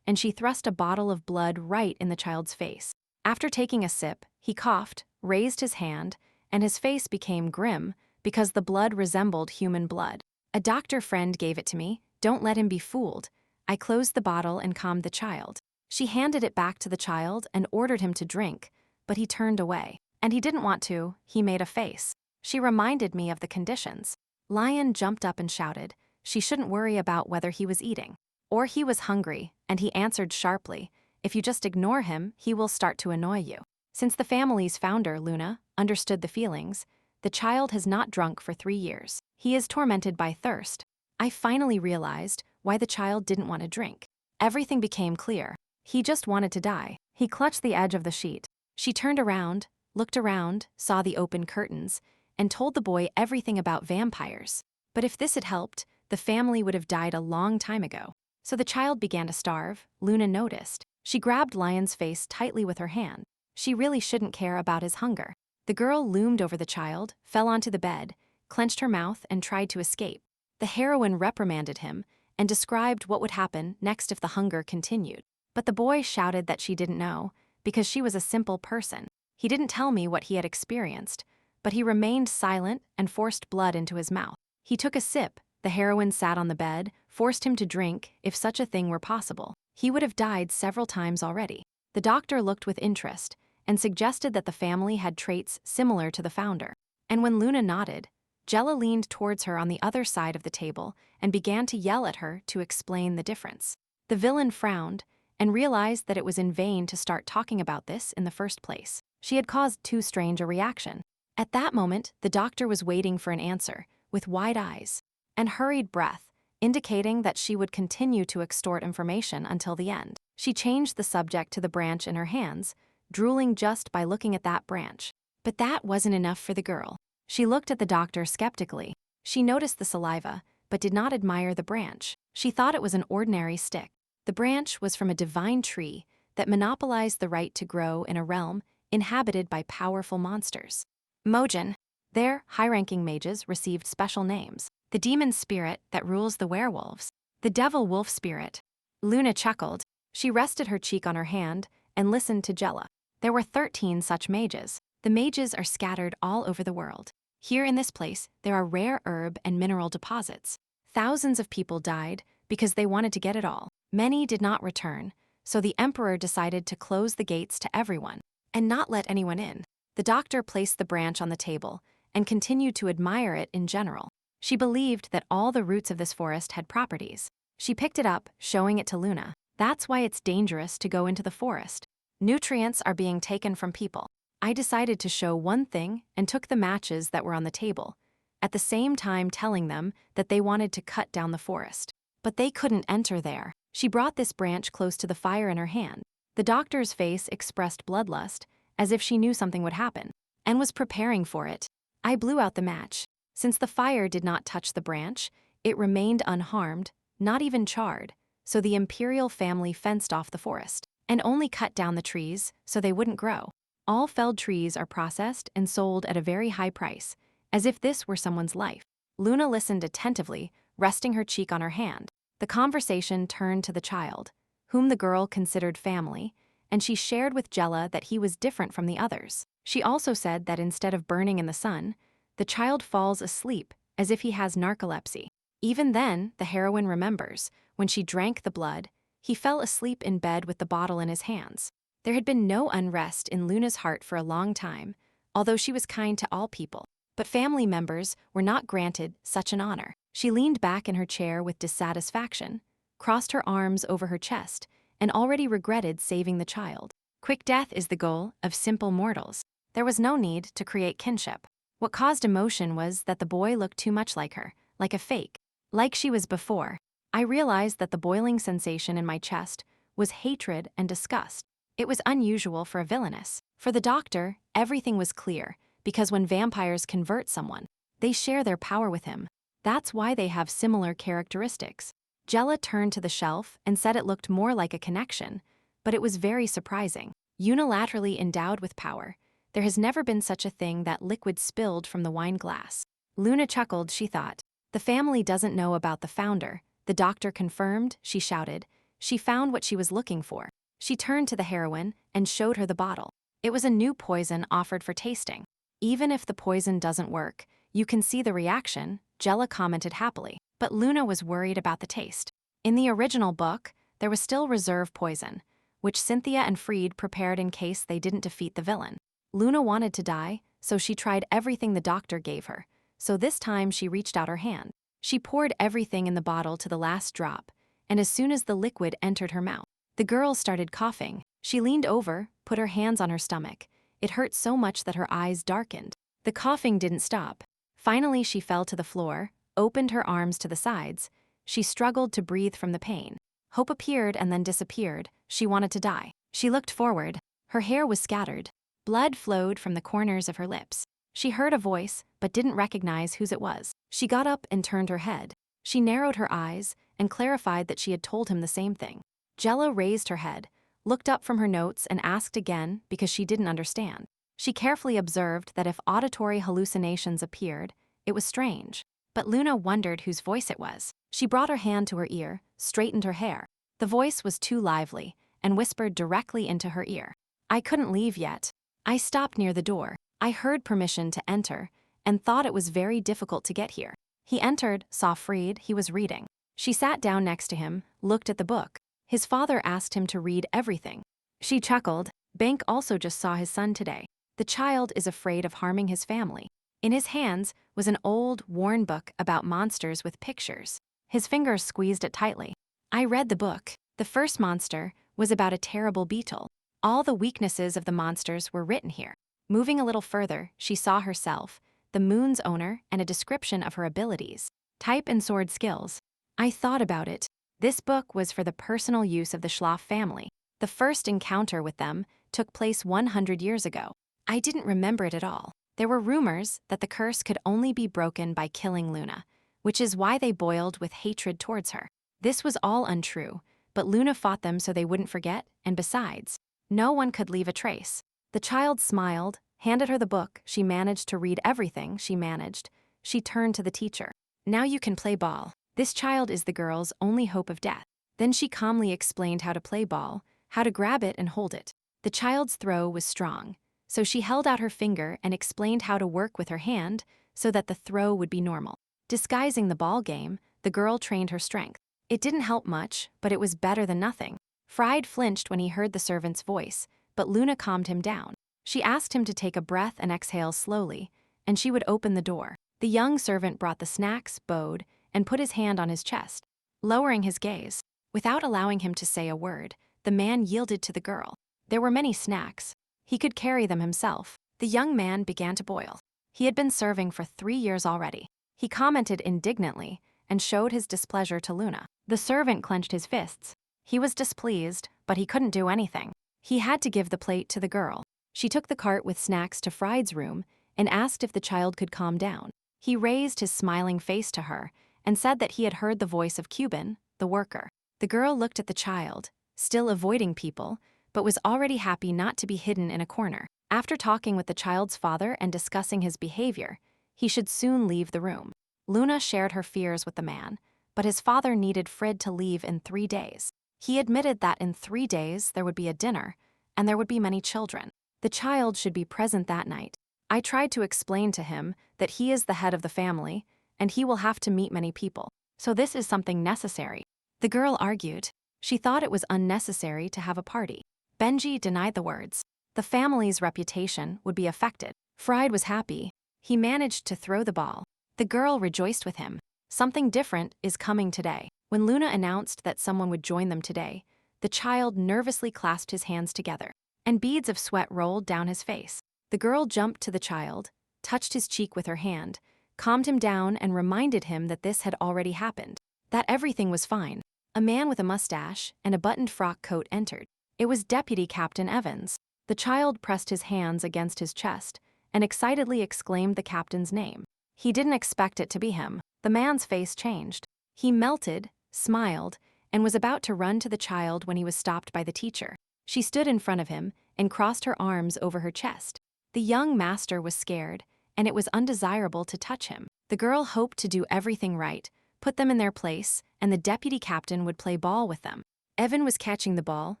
And she thrust a bottle of blood right in the child's face. After taking a sip, he coughed, raised his hand, and his face became grim because the blood resembled human blood. A doctor friend gave it to me. Don't let him be fooled. I closed the bottle and calmed the child. She handed it back to the child and ordered him to drink, but he turned away. And he didn't want to. He made a face. She reminded me of the conditions. Lion jumped up and shouted. She shouldn't worry about whether he was eating. Or he was hungry, and he answered sharply. If you just ignore him, he will start to annoy you. Since the family's founder, Luna, understood the feelings, the child has not drunk for 3 years. He is tormented by thirst. I finally realized why the child didn't want to drink. Everything became clear. He just wanted to die. He clutched the edge of the sheet. She turned around, looked around, saw the open curtains, and told the boy everything about vampires. But if this had helped, the family would have died a long time ago. So the child began to starve. Luna noticed. She grabbed Lion's face tightly with her hand. She really shouldn't care about his hunger. The girl loomed over the child, fell onto the bed, clenched her mouth, and tried to escape. The heroine reprimanded him and described what would happen next if the hunger continued. But the boy shouted that she didn't know, because she was a simple person. He didn't tell me what he had experienced, but he remained silent and forced blood into his mouth. He took a sip. The heroine sat on the bed, forced him to drink, if such a thing were possible. He would have died several times already. The doctor looked with interest and suggested that the family had traits similar to the founder. And when Luna nodded, Jella leaned towards her on the other side of the table and began to yell at her to explain the difference. The villain frowned and realized that it was in vain to start talking about this in the first place. She had caused too strange a reaction. At that moment, the doctor was waiting for an answer, with wide eyes and hurried breath, indicating that she would continue to extort information until the end. She changed the subject to the branch in her hands, drooling just by looking at that branch. But that wasn't enough for the girl. She looked at the doctor skeptically. She noticed the saliva, but did not admire the branch. She thought it was an ordinary stick. The branch was from a divine tree that monopolized the right to grow in a realm inhabited by powerful monsters. Mojin. Their high-ranking mages received special names. The demon spirit that rules the werewolves. The devil wolf spirit. Luna chuckled. She rested her cheek on her hand and listened to Jella. There were 13 such mages. The mages are scattered all over the world. Here in this place, there are rare herb and mineral deposits. Thousands of people died because they wanted to get it all. Many did not return, so the emperor decided to close the gates to everyone and not let anyone in. The doctor placed the branch on the table and continued to admire it in general. She believed that all the roots of this forest had properties. She picked it up, showing it to Luna. That's why it's dangerous to go into the forest. Nutrients are being taken from people. I decided to show one thing and took the matches that were on the table, at the same time telling them that they wanted to cut down the forest. But they couldn't enter there. She brought this branch close to the fire in her hand. The doctor's face expressed bloodlust, as if she knew something would happen, and was preparing for it. I blew out the match. Since the fire did not touch the branch, it remained unharmed, not even charred, so the imperial family fenced off the forest, and only cut down the trees so they wouldn't grow. All felled trees are processed and sold at a very high price, as if this were someone's life. Luna listened attentively, resting her cheek on her hand. The conversation turned to the child, whom the girl considered family, and she shared with Jella that he was different from the others. She also said that instead of burning in the sun, the child falls asleep as if he has narcolepsy. Even then, the heroine remembers, when she drank the blood, he fell asleep in bed with the bottle in his hands. There had been no unrest in Luna's heart for a long time, although she was kind to all people. But family members were not granted such an honor. She leaned back in her chair with dissatisfaction, crossed her arms over her chest, and already regretted saving the child. Quick death is the goal of simple mortals. There was no need to create kinship. What caused emotion was that the boy looked too much like her, like a fake, like she was before. I realized that the boiling sensation in my chest was hatred and disgust. It was unusual for a villainess. For the doctor, everything was clear, because when vampires convert someone, they share their power with him. That's why they have similar characteristics. Jella turned to the shelf and said it looked more like a connection, but it was very surprising. Unilaterally endowed with power, there has never been such a thing that liquid spilled from the wine glass. Luna chuckled, she thought. The family doesn't know about the founder. The doctor confirmed, she shouted. She found what she was looking for. She turned to the heroine and showed her the bottle. It was a new poison offered for tasting. Even if the poison doesn't work, you can see the reaction, Jella commented happily. But Luna was worried about the taste. In the original book, there was still reserve poison, which Cynthia and Freed prepared in case they didn't defeat the villain. Luna wanted to die, so she tried everything the doctor gave her. So this time she reached out her hand. She poured everything in the bottle to the last drop, and as soon as the liquid entered her mouth, the girl started coughing. She leaned over, put her hands on her stomach. It hurt so much that her eyes darkened. The coughing didn't stop. Finally, she fell to the floor, opened her arms to the sides. She struggled to breathe from the pain. Hope appeared and then disappeared. She wanted to die. She looked forward. Her hair was scattered. Blood flowed from the corners of her lips. She heard a voice, but didn't recognize whose it was. She got up and turned her head. She narrowed her eyes and clarified that she had told him the same thing. Jella raised her head, looked up from her notes and asked again because she didn't understand. She carefully observed that if auditory hallucinations appeared, it was strange. But Luna wondered whose voice it was. She brought her hand to her ear, straightened her hair. The voice was too lively and whispered directly into her ear. I couldn't leave yet. I stopped near the door. I heard permission to enter and thought it was very difficult to get here. He entered, saw Freed, he was reading. She sat down next to him, looked at the book. His father asked him to read everything. She chuckled. Bank also just saw his son today. The child is afraid of harming his family. In his hands was an old, worn book about monsters with pictures. His fingers squeezed it tightly. I read the book. The first monster was about a terrible beetle. All the weaknesses of the monsters were written here. Moving a little further, she saw herself, the moon's owner, and a description of her abilities. Type and sword skills. I thought about it. This book was for the personal use of the Schlaf family. The first encounter with them took place 100 years ago. I didn't remember it at all. There were rumors that the curse could only be broken by killing Luna, which is why they boiled with hatred towards her. This was all untrue, but Luna fought them so they wouldn't forget, and besides, no one could leave a trace. The child smiled, handed her the book. She managed to read everything she managed. She turned to the teacher. Now you can play ball. This child is the girl's only hope of death. Then she calmly explained how to play ball, how to grab it and hold it. The child's throw was strong, so she held out her finger and explained how to work with her hand so that the throw would be normal. Disguising the ball game, the girl trained her strength. It didn't help much, but it was better than nothing. Fried flinched when he heard the servant's voice, but Luna calmed him down. She asked him to take a breath and exhale slowly, and she would open the door. The young servant brought the snacks, bowed, and put his hand on his chest, lowering his gaze. Without allowing him to say a word, the man yielded to the girl. There were many snacks. He could carry them himself. The young man began to boil. He had been serving for 3 years already. He commented indignantly and showed his displeasure to Luna. The servant clenched his fists. He was displeased, but he couldn't do anything. He had to give the plate to the girl. She took the cart with snacks to Fried's room and asked if the child could calm down. He raised his smiling face to her and said that he had heard the voice of Cuban, the worker. The girl looked at the child, still avoiding people, but was already happy not to be hidden in a corner. After talking with the child's father and discussing his behavior, he should soon leave the room. Luna shared her fears with the man, but his father needed Frid to leave in 3 days. He admitted that in 3 days there would be a dinner, and there would be many children. The child should be present that night. I tried to explain to him that he is the head of the family, and he will have to meet many people, so this is something necessary. The girl argued. She thought it was unnecessary to have a party. Benji denied the words. The family's reputation would be affected. Fried was happy. He managed to throw the ball. The girl rejoiced with him. Something different is coming today. When Luna announced that someone would join them today, the child nervously clasped his hands together, and beads of sweat rolled down his face. The girl jumped to the child, touched his cheek with her hand, calmed him down and reminded him that this had already happened, that everything was fine. A man with a mustache and a buttoned frock coat entered. It was Deputy Captain Evans. The child pressed his hands against his chest and excitedly exclaimed the captain's name. He didn't expect it to be him. The man's face changed. He melted, smiled, and was about to run to the child when he was stopped by the teacher. She stood in front of him and crossed her arms over her chest. The young master was scared, and it was undesirable to touch him. The girl hoped to do everything right, put them in their place, and the deputy captain would play ball with them. Evan was catching the ball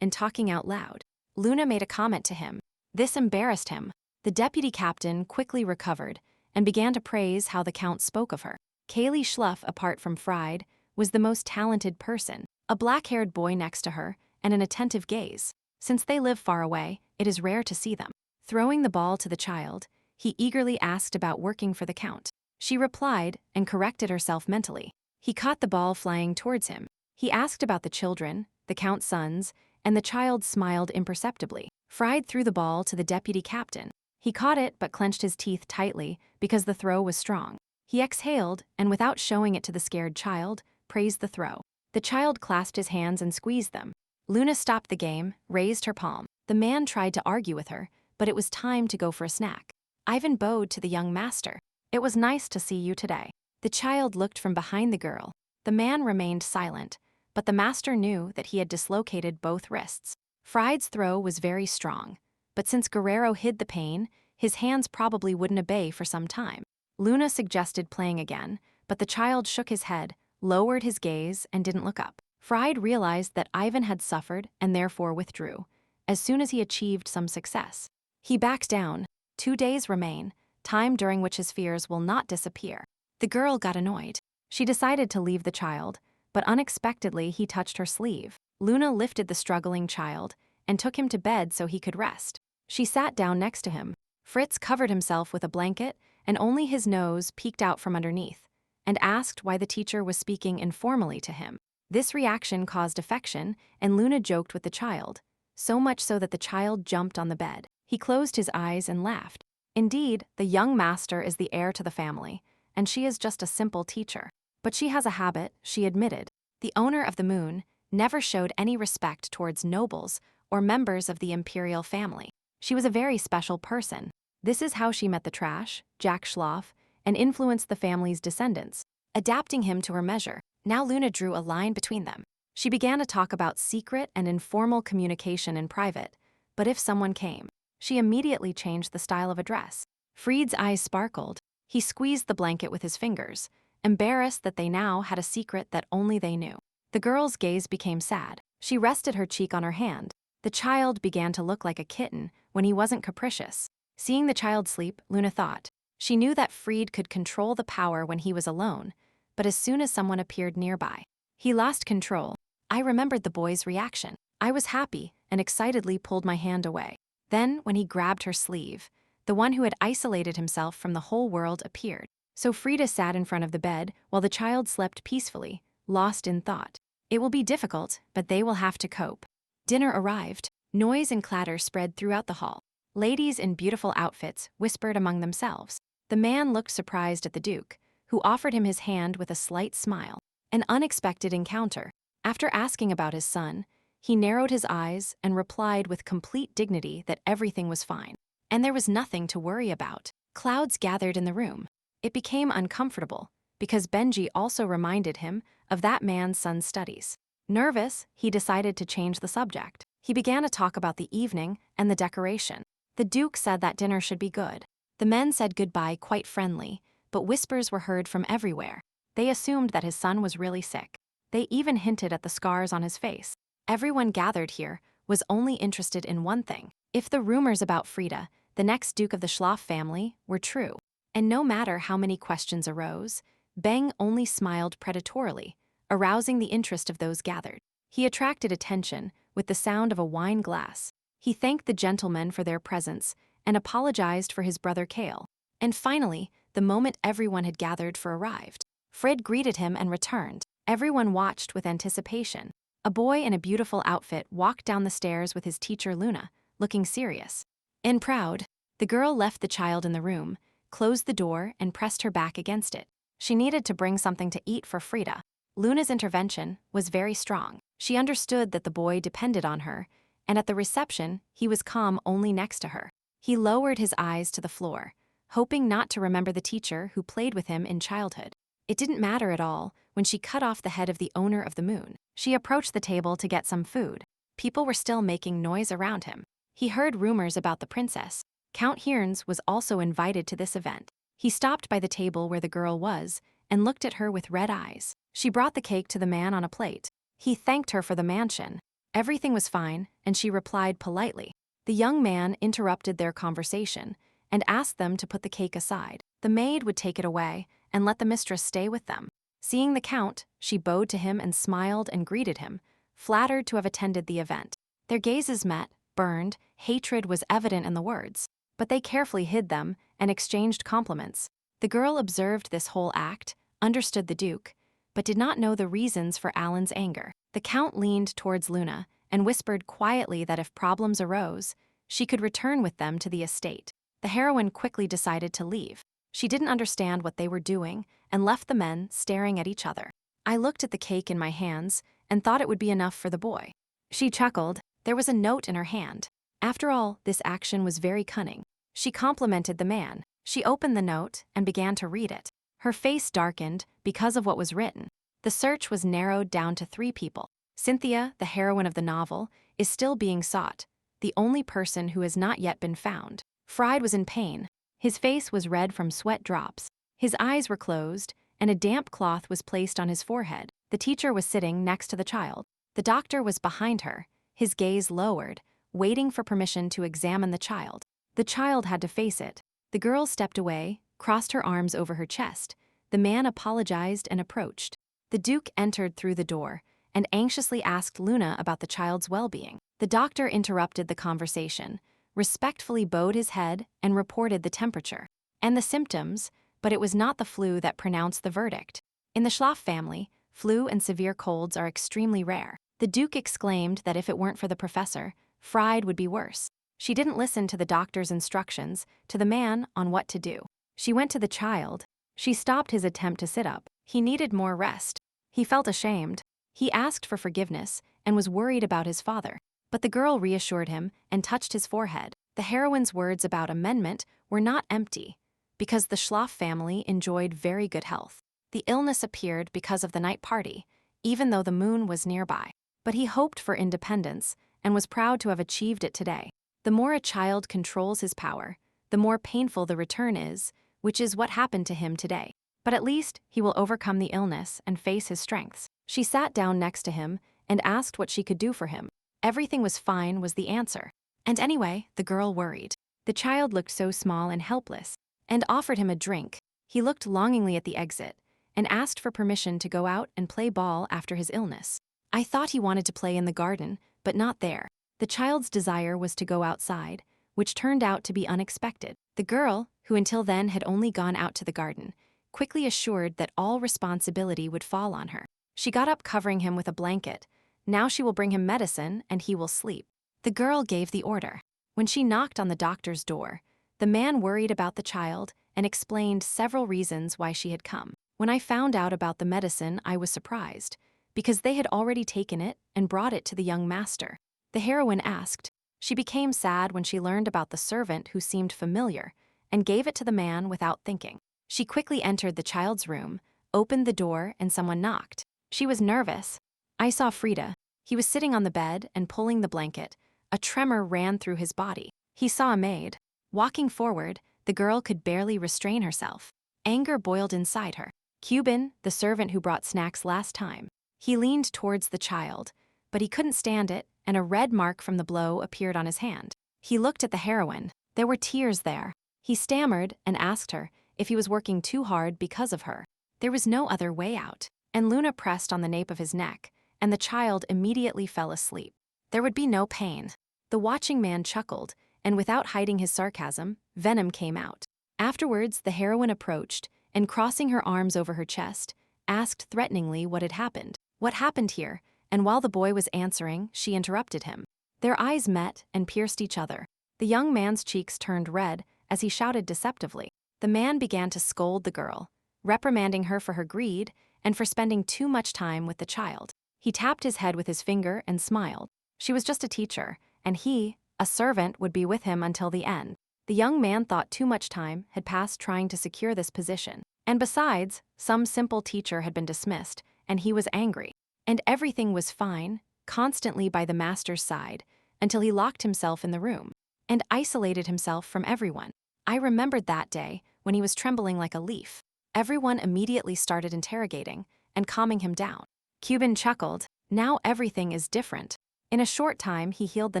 and talking out loud. Luna made a comment to him. This embarrassed him. The deputy captain quickly recovered and began to praise how the count spoke of her. Kaylee Schluff, apart from Fried, was the most talented person, a black-haired boy next to her and an attentive gaze. Since they live far away, it is rare to see them. Throwing the ball to the child, he eagerly asked about working for the count. She replied and corrected herself mentally. He caught the ball flying towards him. He asked about the children, the count's sons, and the child smiled imperceptibly. Fried threw the ball to the deputy captain. He caught it but clenched his teeth tightly because the throw was strong. He exhaled and, without showing it to the scared child, praised the throw. The child clasped his hands and squeezed them. Luna stopped the game, raised her palm. The man tried to argue with her, but it was time to go for a snack. Ivan bowed to the young master. It was nice to see you today. The child looked from behind the girl. The man remained silent, but the master knew that he had dislocated both wrists. Fried's throw was very strong, but since Guerrero hid the pain, his hands probably wouldn't obey for some time. Luna suggested playing again, but the child shook his head, lowered his gaze, and didn't look up. Fried realized that Ivan had suffered and therefore withdrew, as soon as he achieved some success. He backed down. 2 days remain, time during which his fears will not disappear. The girl got annoyed. She decided to leave the child, but unexpectedly he touched her sleeve. Luna lifted the struggling child and took him to bed so he could rest. She sat down next to him. Fritz covered himself with a blanket, and only his nose peeked out from underneath, and asked why the teacher was speaking informally to him. This reaction caused affection, and Luna joked with the child, so much so that the child jumped on the bed. He closed his eyes and laughed. Indeed, the young master is the heir to the family, and she is just a simple teacher. But she has a habit, she admitted. The owner of the moon never showed any respect towards nobles or members of the imperial family. She was a very special person. This is how she met the trash, Jack Schloff, and influenced the family's descendants, adapting him to her measure. Now Luna drew a line between them. She began to talk about secret and informal communication in private, but if someone came, she immediately changed the style of address. Fried's eyes sparkled. He squeezed the blanket with his fingers, embarrassed that they now had a secret that only they knew. The girl's gaze became sad. She rested her cheek on her hand. The child began to look like a kitten when he wasn't capricious. Seeing the child sleep, Luna thought. She knew that Fried could control the power when he was alone, but as soon as someone appeared nearby, he lost control. I remembered the boy's reaction. I was happy and excitedly pulled my hand away. Then, when he grabbed her sleeve, the one who had isolated himself from the whole world appeared. So Frida sat in front of the bed while the child slept peacefully, lost in thought. It will be difficult, but they will have to cope. Dinner arrived. Noise and clatter spread throughout the hall. Ladies in beautiful outfits whispered among themselves. The man looked surprised at the Duke, who offered him his hand with a slight smile. An unexpected encounter. After asking about his son, he narrowed his eyes and replied with complete dignity that everything was fine, and there was nothing to worry about. Clouds gathered in the room. It became uncomfortable, because Benji also reminded him of that man's son's studies. Nervous, he decided to change the subject. He began to talk about the evening and the decoration. The Duke said that dinner should be good. The men said goodbye quite friendly, but whispers were heard from everywhere. They assumed that his son was really sick. They even hinted at the scars on his face. Everyone gathered here was only interested in one thing: if the rumors about Frida, the next Duke of the Schloff family, were true. And no matter how many questions arose, Beng only smiled predatorily, arousing the interest of those gathered. He attracted attention with the sound of a wine glass. He thanked the gentlemen for their presence and apologized for his brother Kale. And finally, the moment everyone had gathered for arrived. Fred greeted him and returned. Everyone watched with anticipation. A boy in a beautiful outfit walked down the stairs with his teacher Luna, looking serious and proud. The girl left the child in the room, closed the door, and pressed her back against it. She needed to bring something to eat for Frida. Luna's intervention was very strong. She understood that the boy depended on her, and at the reception, he was calm only next to her. He lowered his eyes to the floor, hoping not to remember the teacher who played with him in childhood. It didn't matter at all when she cut off the head of the owner of the moon. She approached the table to get some food. People were still making noise around him. He heard rumors about the princess. Count Hirns was also invited to this event. He stopped by the table where the girl was and looked at her with red eyes. She brought the cake to the man on a plate. He thanked her for the mansion. Everything was fine, and she replied politely. The young man interrupted their conversation and asked them to put the cake aside. The maid would take it away and let the mistress stay with them. Seeing the count, she bowed to him and smiled and greeted him, flattered to have attended the event. Their gazes met, burned, hatred was evident in the words, but they carefully hid them and exchanged compliments. The girl observed this whole act, understood the Duke, but did not know the reasons for Alan's anger. The count leaned towards Luna and whispered quietly that if problems arose, she could return with them to the estate. The heroine quickly decided to leave. She didn't understand what they were doing and left the men staring at each other. I looked at the cake in my hands and thought it would be enough for the boy. She chuckled. There was a note in her hand. After all, this action was very cunning. She complimented the man. She opened the note and began to read it. Her face darkened because of what was written. The search was narrowed down to 3 people. Cynthia, the heroine of the novel, is still being sought, the only person who has not yet been found. Fried was in pain. His face was red from sweat drops. His eyes were closed, and a damp cloth was placed on his forehead. The teacher was sitting next to the child. The doctor was behind her, his gaze lowered, waiting for permission to examine the child. The child had to face it. The girl stepped away, crossed her arms over her chest. The man apologized and approached. The Duke entered through the door and anxiously asked Luna about the child's well-being. The doctor interrupted the conversation, respectfully bowed his head, and reported the temperature and the symptoms, but it was not the flu that pronounced the verdict. In the Schlaf family, flu and severe colds are extremely rare. The Duke exclaimed that if it weren't for the professor, Fried would be worse. She didn't listen to the doctor's instructions to the man on what to do. She went to the child. She stopped his attempt to sit up. He needed more rest. He felt ashamed. He asked for forgiveness and was worried about his father. But the girl reassured him and touched his forehead. The heroine's words about amendment were not empty, because the Schlaf family enjoyed very good health. The illness appeared because of the night party, even though the moon was nearby. But he hoped for independence and was proud to have achieved it today. The more a child controls his power, the more painful the return is, which is what happened to him today. But at least he will overcome the illness and face his strengths. She sat down next to him and asked what she could do for him. Everything was fine was the answer. And anyway, the girl worried. The child looked so small and helpless, and offered him a drink. He looked longingly at the exit and asked for permission to go out and play ball after his illness. I thought he wanted to play in the garden, but not there. The child's desire was to go outside, which turned out to be unexpected. The girl, who until then had only gone out to the garden, quickly assured that all responsibility would fall on her. She got up, covering him with a blanket. Now she will bring him medicine and he will sleep. The girl gave the order. When she knocked on the doctor's door, the man worried about the child and explained several reasons why she had come. When I found out about the medicine, I was surprised, because they had already taken it and brought it to the young master. The heroine asked. She became sad when she learned about the servant who seemed familiar, and gave it to the man without thinking. She quickly entered the child's room, opened the door, and someone knocked. She was nervous. I saw Frida. He was sitting on the bed and pulling the blanket. A tremor ran through his body. He saw a maid. Walking forward, the girl could barely restrain herself. Anger boiled inside her. Cuban, the servant who brought snacks last time. He leaned towards the child, but he couldn't stand it, and a red mark from the blow appeared on his hand. He looked at the heroine. There were tears there. He stammered and asked her if he was working too hard because of her. There was no other way out. And Luna pressed on the nape of his neck, and the child immediately fell asleep. There would be no pain. The watching man chuckled, and without hiding his sarcasm, venom came out. Afterwards, the heroine approached, and crossing her arms over her chest, asked threateningly what had happened. What happened here? And while the boy was answering, she interrupted him. Their eyes met and pierced each other. The young man's cheeks turned red as he shouted deceptively. The man began to scold the girl, reprimanding her for her greed and for spending too much time with the child. He tapped his head with his finger and smiled. She was just a teacher, and he, a servant, would be with him until the end. The young man thought too much time had passed trying to secure this position. And besides, some simple teacher had been dismissed, and he was angry. And everything was fine, constantly by the master's side, until he locked himself in the room and isolated himself from everyone. I remembered that day when he was trembling like a leaf. Everyone immediately started interrogating and calming him down. Cuban chuckled. Now everything is different. In a short time, he healed the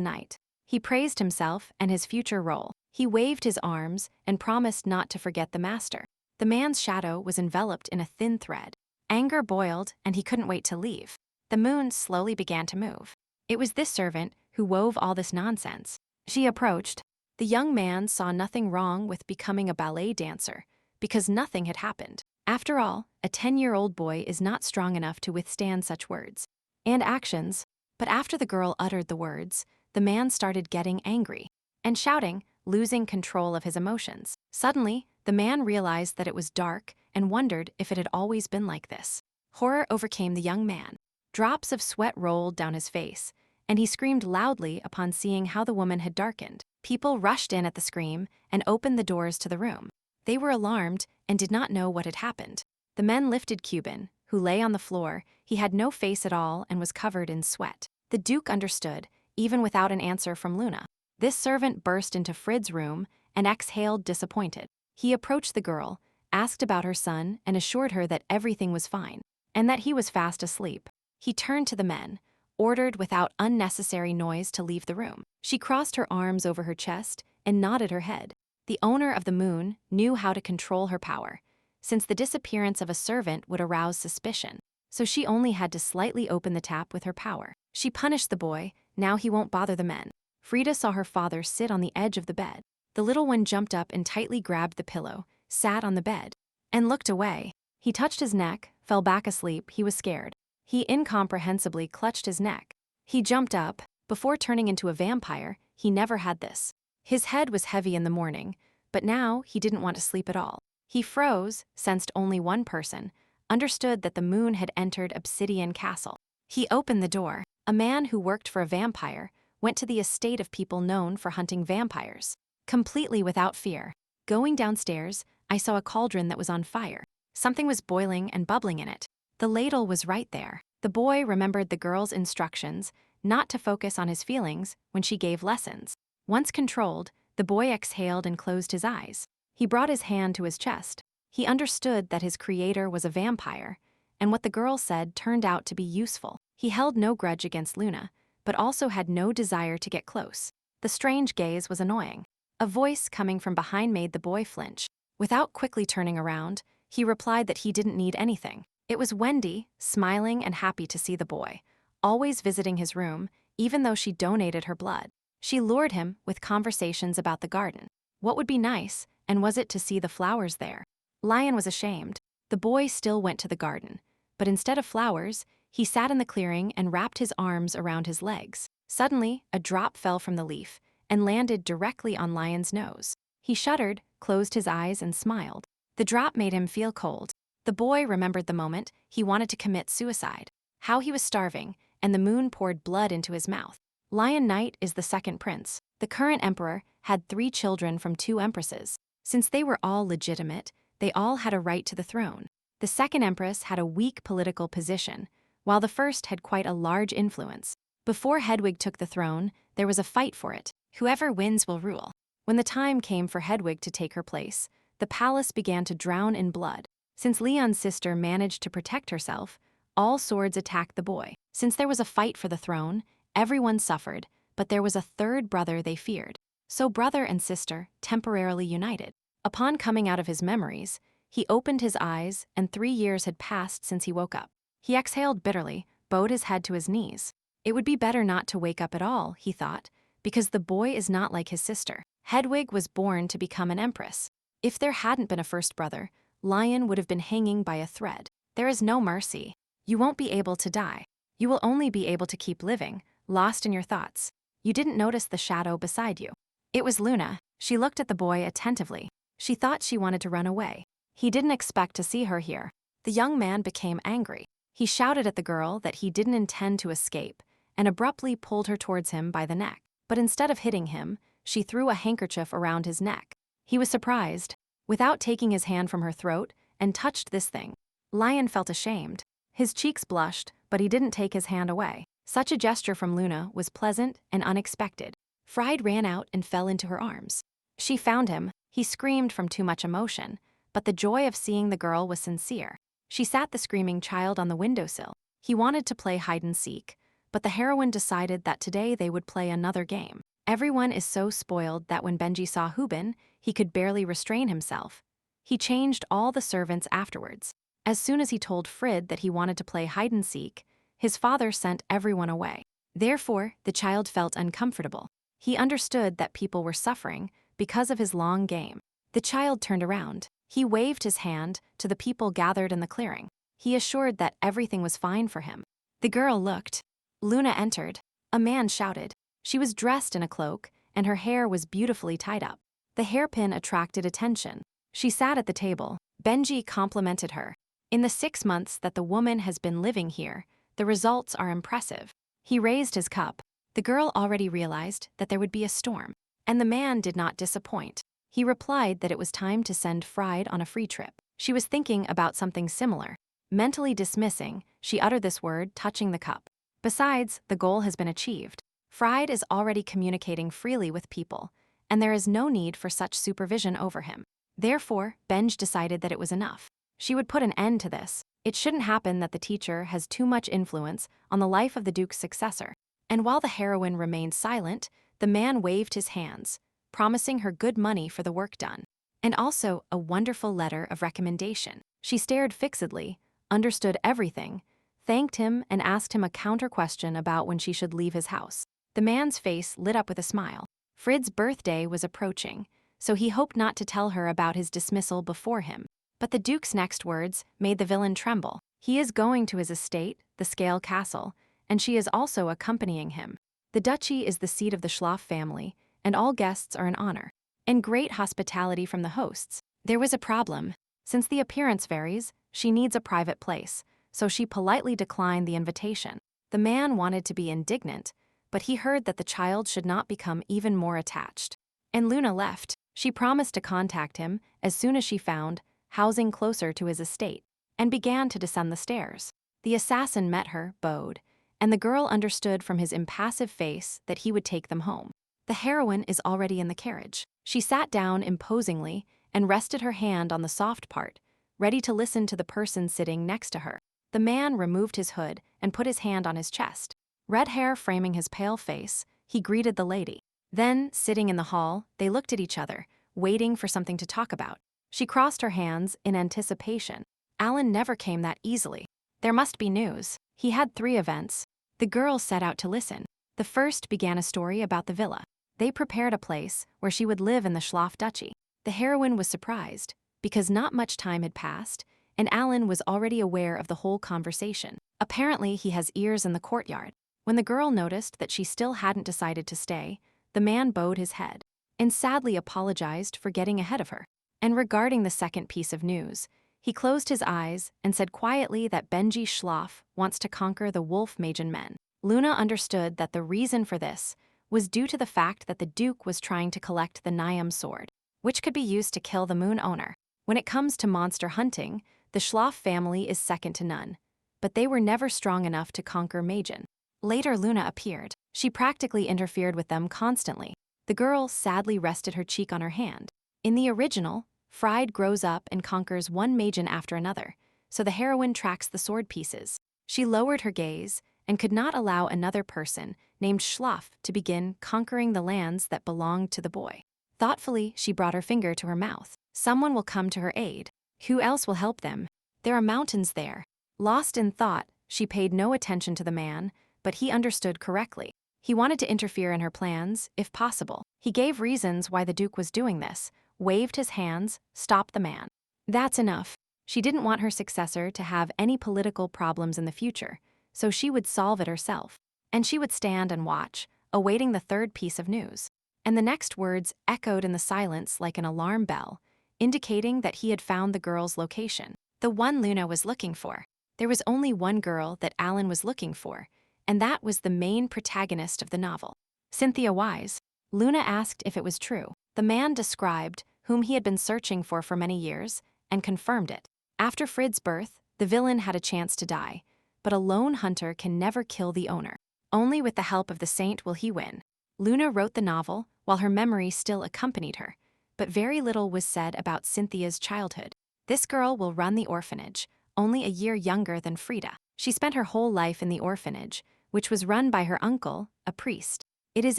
night. He praised himself and his future role. He waved his arms and promised not to forget the master. The man's shadow was enveloped in a thin thread. Anger boiled, and he couldn't wait to leave. The moon slowly began to move. It was this servant who wove all this nonsense. She approached. The young man saw nothing wrong with becoming a ballet dancer, because nothing had happened. After all, a 10-year-old boy is not strong enough to withstand such words and actions. But after the girl uttered the words, the man started getting angry and shouting, losing control of his emotions. Suddenly, the man realized that it was dark and wondered if it had always been like this. Horror overcame the young man. Drops of sweat rolled down his face, and he screamed loudly upon seeing how the woman had darkened. People rushed in at the scream and opened the doors to the room. They were alarmed and did not know what had happened. The men lifted Cuban, who lay on the floor. He had no face at all and was covered in sweat. The Duke understood, even without an answer from Luna. This servant burst into Frid's room and exhaled disappointed. He approached the girl, asked about her son, and assured her that everything was fine, and that he was fast asleep. He turned to the men, ordered without unnecessary noise to leave the room. She crossed her arms over her chest and nodded her head. The owner of the moon knew how to control her power, since the disappearance of a servant would arouse suspicion. so she only had to slightly open the tap with her power. She punished the boy, now he won't bother the men. Frida saw her father sit on the edge of the bed. The little one jumped up and tightly grabbed the pillow, sat on the bed, and looked away. He touched his neck, fell back asleep. He was scared. He incomprehensibly clutched his neck. He jumped up. Before turning into a vampire, he never had this. His head was heavy in the morning, but now he didn't want to sleep at all. He froze, sensed only one person, understood that the moon had entered Obsidian Castle. He opened the door. A man who worked for a vampire went to the estate of people known for hunting vampires. Completely without fear. Going downstairs, I saw a cauldron that was on fire. Something was boiling and bubbling in it. The ladle was right there. The boy remembered the girl's instructions not to focus on his feelings when she gave lessons. Once controlled, the boy exhaled and closed his eyes. He brought his hand to his chest. He understood that his creator was a vampire, and what the girl said turned out to be useful. He held no grudge against Luna, but also had no desire to get close. The strange gaze was annoying. A voice coming from behind made the boy flinch. Without quickly turning around, he replied that he didn't need anything. It was Wendy, smiling and happy to see the boy, always visiting his room, even though she donated her blood. She lured him with conversations about the garden. What would be nice, and was it to see the flowers there? Lion was ashamed. The boy still went to the garden, but instead of flowers, he sat in the clearing and wrapped his arms around his legs. Suddenly, a drop fell from the leaf and landed directly on Lion's nose. He shuddered, closed his eyes, and smiled. The drop made him feel cold. The boy remembered the moment he wanted to commit suicide, how he was starving, and the moon poured blood into his mouth. Lion Knight is the second prince. The current emperor had 3 children from 2 empresses. Since they were all legitimate, they all had a right to the throne. The second empress had a weak political position, while the first had quite a large influence. Before Hedwig took the throne, there was a fight for it. Whoever wins will rule. When the time came for Hedwig to take her place, the palace began to drown in blood. Since Leon's sister managed to protect herself, all swords attacked the boy. Since there was a fight for the throne, everyone suffered, but there was a third brother they feared. So brother and sister temporarily united. Upon coming out of his memories, he opened his eyes, and 3 years had passed since he woke up. He exhaled bitterly, bowed his head to his knees. It would be better not to wake up at all, he thought, because the boy is not like his sister. Hedwig was born to become an empress. If there hadn't been a first brother, Lion would have been hanging by a thread. There is no mercy. You won't be able to die. You will only be able to keep living, lost in your thoughts. You didn't notice the shadow beside you. It was Luna. She looked at the boy attentively. She thought she wanted to run away. He didn't expect to see her here. The young man became angry. He shouted at the girl that he didn't intend to escape, and abruptly pulled her towards him by the neck. But instead of hitting him, she threw a handkerchief around his neck. He was surprised, without taking his hand from her throat, and touched this thing. Lion felt ashamed. His cheeks blushed, but he didn't take his hand away. Such a gesture from Luna was pleasant and unexpected. Fried ran out and fell into her arms. She found him. He screamed from too much emotion, but the joy of seeing the girl was sincere. She sat the screaming child on the windowsill. He wanted to play hide-and-seek, but the heroine decided that today they would play another game. Everyone is so spoiled that when Benji saw Hubin, he could barely restrain himself. He changed all the servants afterwards. As soon as he told Frid that he wanted to play hide-and-seek, his father sent everyone away. Therefore, the child felt uncomfortable. He understood that people were suffering because of his long game. The child turned around. He waved his hand to the people gathered in the clearing. He assured that everything was fine for him. The girl looked. Luna entered. A man shouted. She was dressed in a cloak, and her hair was beautifully tied up. The hairpin attracted attention. She sat at the table. Benji complimented her. In the 6 months that the woman has been living here, the results are impressive. He raised his cup. The girl already realized that there would be a storm, and the man did not disappoint. He replied that it was time to send Fried on a free trip. She was thinking about something similar. Mentally dismissing, she uttered this word, touching the cup. Besides, the goal has been achieved. Fried is already communicating freely with people, and there is no need for such supervision over him. Therefore, Benj decided that it was enough. She would put an end to this. It shouldn't happen that the teacher has too much influence on the life of the Duke's successor. And while the heroine remained silent, the man waved his hands, promising her good money for the work done, and also a wonderful letter of recommendation. She stared fixedly, understood everything, thanked him, and asked him a counter question about when she should leave his house. The man's face lit up with a smile. Frid's birthday was approaching, so he hoped not to tell her about his dismissal before him. But the Duke's next words made the villain tremble. He is going to his estate, the Scale Castle, and she is also accompanying him. The duchy is the seat of the Schloff family, and all guests are an honor. And great hospitality from the hosts. There was a problem. Since the appearance varies, she needs a private place, so she politely declined the invitation. The man wanted to be indignant, but he heard that the child should not become even more attached. And Luna left. She promised to contact him as soon as she found housing closer to his estate, and began to descend the stairs. The assassin met her, bowed, and the girl understood from his impassive face that he would take them home. The heroine is already in the carriage. She sat down imposingly and rested her hand on the soft part, ready to listen to the person sitting next to her. The man removed his hood and put his hand on his chest. Red hair framing his pale face, he greeted the lady. Then, sitting in the hall, they looked at each other, waiting for something to talk about. She crossed her hands in anticipation. Alan never came that easily. There must be news. He had 3 events. The girl set out to listen. The first began a story about the villa. They prepared a place where she would live in the Schloff duchy. The heroine was surprised, because not much time had passed, and Alan was already aware of the whole conversation. Apparently, he has ears in the courtyard. When the girl noticed that she still hadn't decided to stay, the man bowed his head and sadly apologized for getting ahead of her. And regarding the second piece of news, he closed his eyes and said quietly that Benji Schloff wants to conquer the Wolf-Magen men. Luna understood that the reason for this was due to the fact that the Duke was trying to collect the Niam sword, which could be used to kill the moon owner. When it comes to monster hunting, the Schloff family is second to none, but they were never strong enough to conquer Magen. Later Luna appeared. She practically interfered with them constantly. The girl sadly rested her cheek on her hand. In the original, Fried grows up and conquers one Magen after another, so the heroine tracks the sword pieces. She lowered her gaze and could not allow another person, named Schloff, to begin conquering the lands that belonged to the boy. Thoughtfully, she brought her finger to her mouth. Someone will come to her aid. Who else will help them? There are mountains there. Lost in thought, she paid no attention to the man, but he understood correctly. He wanted to interfere in her plans, if possible. He gave reasons why the Duke was doing this, waved his hands, stopped the man. That's enough. She didn't want her successor to have any political problems in the future, so she would solve it herself. And she would stand and watch, awaiting the third piece of news. And the next words echoed in the silence like an alarm bell, indicating that he had found the girl's location. The one Luna was looking for. There was only one girl that Alan was looking for, and that was the main protagonist of the novel. Cynthia Wise. Luna asked if it was true. The man described whom he had been searching for many years, and confirmed it. After Frid's birth, the villain had a chance to die, but a lone hunter can never kill the owner. Only with the help of the saint will he win. Luna wrote the novel while her memory still accompanied her, but very little was said about Cynthia's childhood. This girl will run the orphanage, only a year younger than Frida. She spent her whole life in the orphanage, which was run by her uncle, a priest. It is